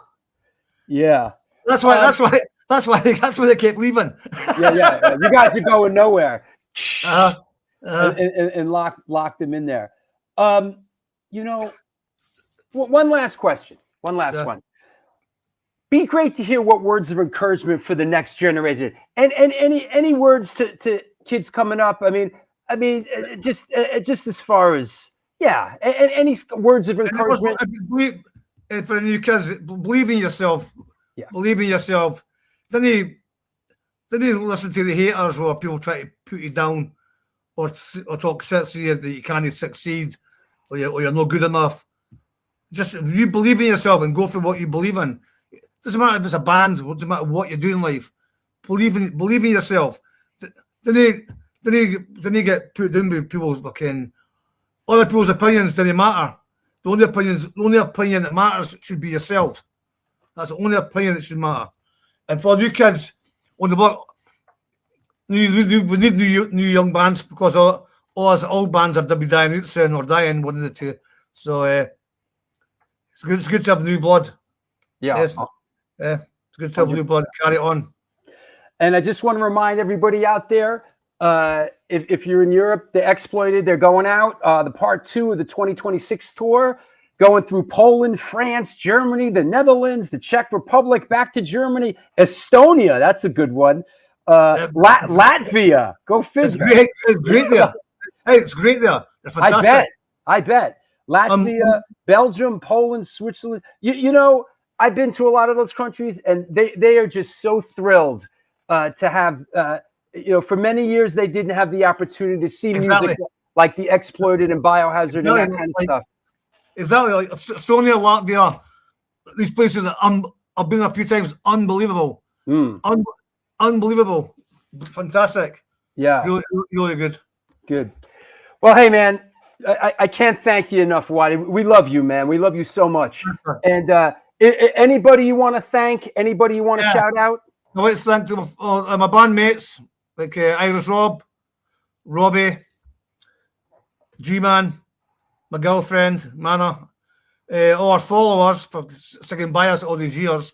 yeah. That's why they kept leaving. Yeah. You guys are going nowhere. And lock them in there. One last question. One. Be great to hear what words of encouragement for the next generation, and any words to kids coming up. I mean, just as far as and any words of encouragement. And for the new kids, believe in yourself. Yeah. Believe in yourself. Then you listen to the haters or people try to put you down or talk shit to you that you can't succeed or you're not good enough. Just you believe in yourself and go for what you believe in. It doesn't matter if it's a band, it doesn't matter what you do in life. Believe in yourself. Then you get put down with people's fucking other people's opinions. Doesn't matter. The only opinion that matters should be yourself. That's the only opinion that should matter. And for new kids on the block, we need new young bands because all us old bands are dying out soon or dying, one of the two. So it's good to have new blood. Yeah. Yes. It's good to have Blue Blood carry on. And I just want to remind everybody out there, if you're in Europe, the Exploited, they're going out. The part 2 of the 2026 tour, going through Poland, France, Germany, the Netherlands, the Czech Republic, back to Germany, Estonia. That's a good one. Latvia. Go figure. It's great there. Hey, it's great there. It's fantastic. I bet. Latvia, Belgium, Poland, Switzerland. You know, I've been to a lot of those countries, and they are just so thrilled to have, for many years they didn't have the opportunity to see music like the Exploited and Biohazard and that kind of stuff. Exactly, like Estonia, Latvia, these places that I've been a few times. Unbelievable, unbelievable, fantastic. Yeah, really good. Good. Well, hey man, I can't thank you enough, Wattie. We love you, man. We love you so much. And anybody you want to thank? Anybody you want to shout out? I want to thank to my bandmates like Irish Rob, Robbie, G-Man, my girlfriend, Mana, all our followers for sticking by us all these years.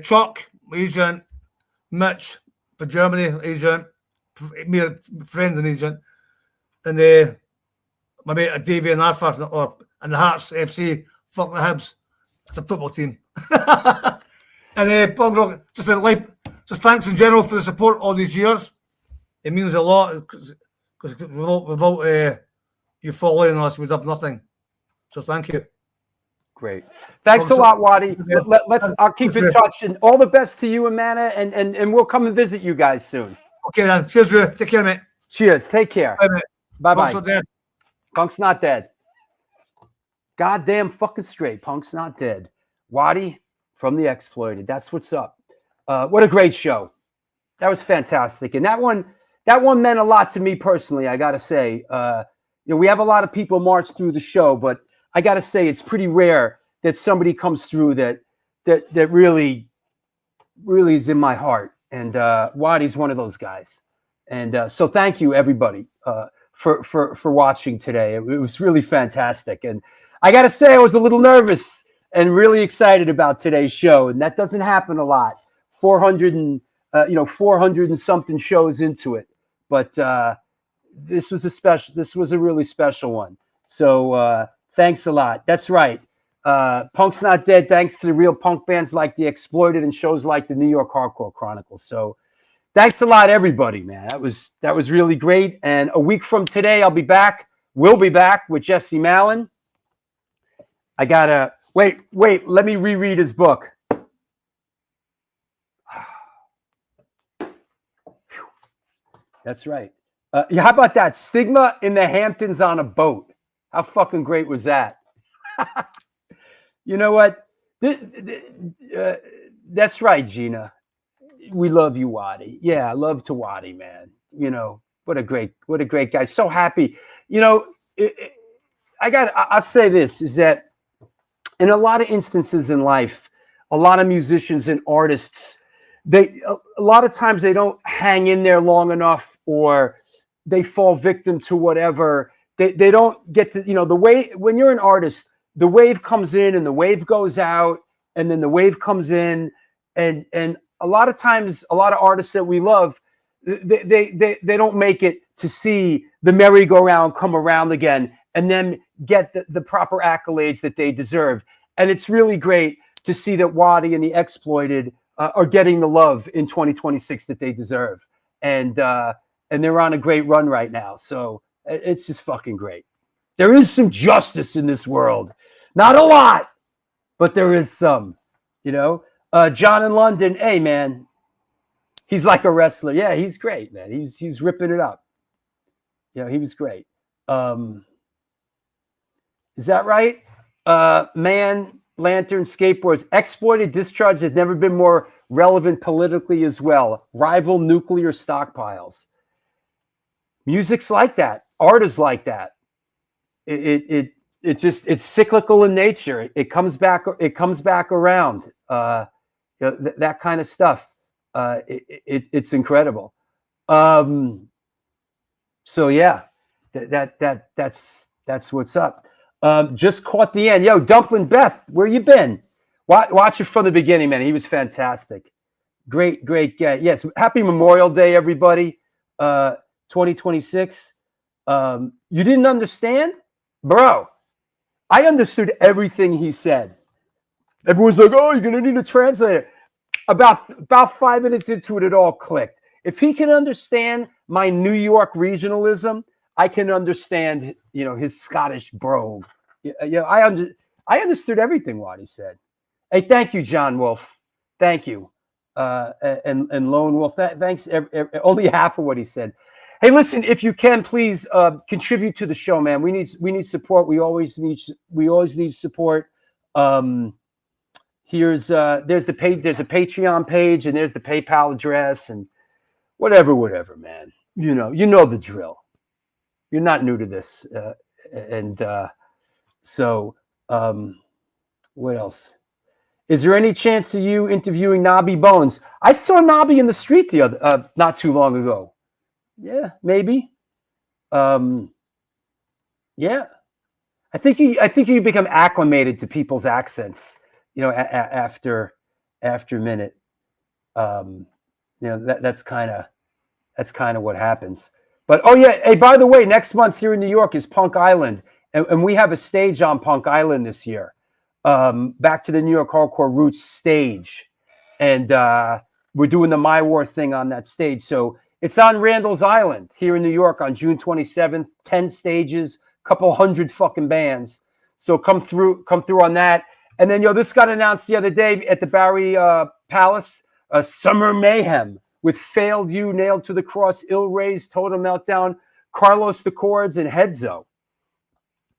Chuck, my agent, Mitch, for Germany, agent, me a friend and agent, and my mate Davey and Arthur, and the Hearts FC, fuck the Hibs. It's a football team. And Punk Rock, just like life, just thanks in general for the support all these years. It means a lot because without you following us, we'd have nothing. So thank you. Great. Thanks a lot, Wattie. I'll keep in touch, and all the best to you and Mana, and we'll come and visit you guys soon. Okay then. Cheers, Drew. Take care, mate. Cheers. Take care. Bye, mate. Bye-bye. Punk's not dead. Punk's not dead. Goddamn fucking straight. Punk's not dead. Wattie from the Exploited. That's what's up. What a great show. That was fantastic. And that one meant a lot to me personally, I gotta say. We have a lot of people march through the show, but I gotta say it's pretty rare that somebody comes through that really is in my heart. And Wattie's one of those guys. And so thank you everybody for watching today. It was really fantastic. And I gotta say I was a little nervous and really excited about today's show, and that doesn't happen a lot. 400 and something shows into it, but this was a really special one. So thanks a lot. That's right. Punk's not dead, thanks to the real punk bands like the Exploited and shows like the New York Hardcore Chronicles. So thanks a lot, everybody, man. That was really great. And a week from today, we'll be back with Jesse Malin. I gotta wait, let me reread his book. That's right. How about that? Stigma in the Hamptons on a boat. How fucking great was that? You know what? That's right, Gina. We love you, Wattie. Yeah, I love to Wattie, man. You know, what a great guy. So happy. You know, I'll say this, is that in a lot of instances in life, a lot of musicians and artists, a lot of times they don't hang in there long enough, or they fall victim to whatever. They don't get to, the way, when you're an artist, the wave comes in and the wave goes out, and then the wave comes in, and a lot of times, a lot of artists that we love, they don't make it to see the merry-go-round come around again and then get the proper accolades that they deserve. And it's really great to see that Wattie and the Exploited are getting the love in 2026 that they deserve. And they're on a great run right now. So it's just fucking great. There is some justice in this world. Not a lot, but there is some, John in London, hey, man, he's like a wrestler. Yeah, he's great, man. He's ripping it up. He was great. Is that right? Man, Lantern, Skateboards. Exploited discharge has never been more relevant politically as well. Rival nuclear stockpiles. Music's like that. Art is like that. It's cyclical in nature. It comes back around. That kind of stuff. It's incredible. So yeah, that's what's up. Just caught the end. Yo, Dumpling Beth, where you been? Watch it from the beginning, man. He was fantastic. Great guy. Yes, happy Memorial Day, everybody. 2026. You didn't understand? Bro, I understood everything he said. Everyone's like, oh, you're going to need a translator. About 5 minutes into it, it all clicked. If he can understand my New York regionalism, I can understand, his Scottish brogue. I understood everything Wattie said. Hey, thank you, John Wolf. Thank you. And Lone Wolf. Thanks. Only half of what he said. Hey, listen, if you can, please contribute to the show, man. We need support. We always need support. There's the page. There's a Patreon page, and there's the PayPal address, and whatever, man. You know the drill. You're not new to this, so what else? Is there any chance of you interviewing Nobby Bones? I saw Nobby in the street not too long ago. Yeah, maybe. Yeah, I think you become acclimated to people's accents. After a minute. That's kind of what happens. But oh yeah, hey, by the way, next month here in New York is Punk Island, and we have a stage on Punk Island this year. Back to the New York Hardcore Roots stage, and we're doing the My War thing on that stage. So it's on Randall's Island here in New York on June 27th. 10 stages, couple hundred fucking bands. So come through on that. And then this got announced the other day at the Bowery Palace. Summer Mayhem with Failed You, Nailed to the Cross, Ill Raised, Total Meltdown, Carlos the Chords, and Headzo.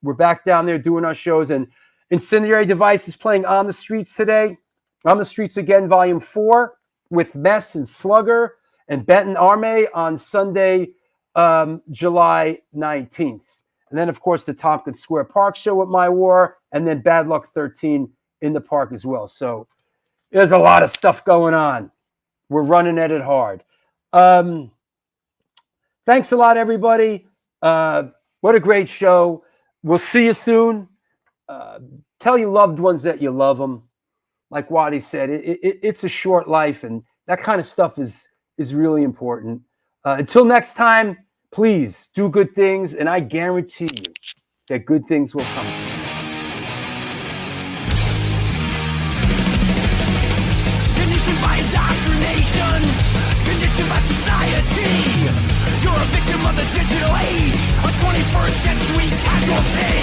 We're back down there doing our shows, and Incendiary Device is playing On the Streets today. On the Streets Again, Volume 4, with Mess and Slugger and Benton Arme on Sunday, July 19th. And then, of course, the Tompkins Square Park show with My War, and then Bad Luck 13 in the park as well. So there's a lot of stuff going on. We're running at it hard. Thanks a lot, everybody. What a great show. We'll see you soon. Tell your loved ones that you love them. Like Wattie said, it's a short life, and that kind of stuff is really important. Until next time, please do good things, and I guarantee you that good things will come. Conditioned by indoctrination, conditioned by society. You're a victim of the digital age, a 21st century casualty.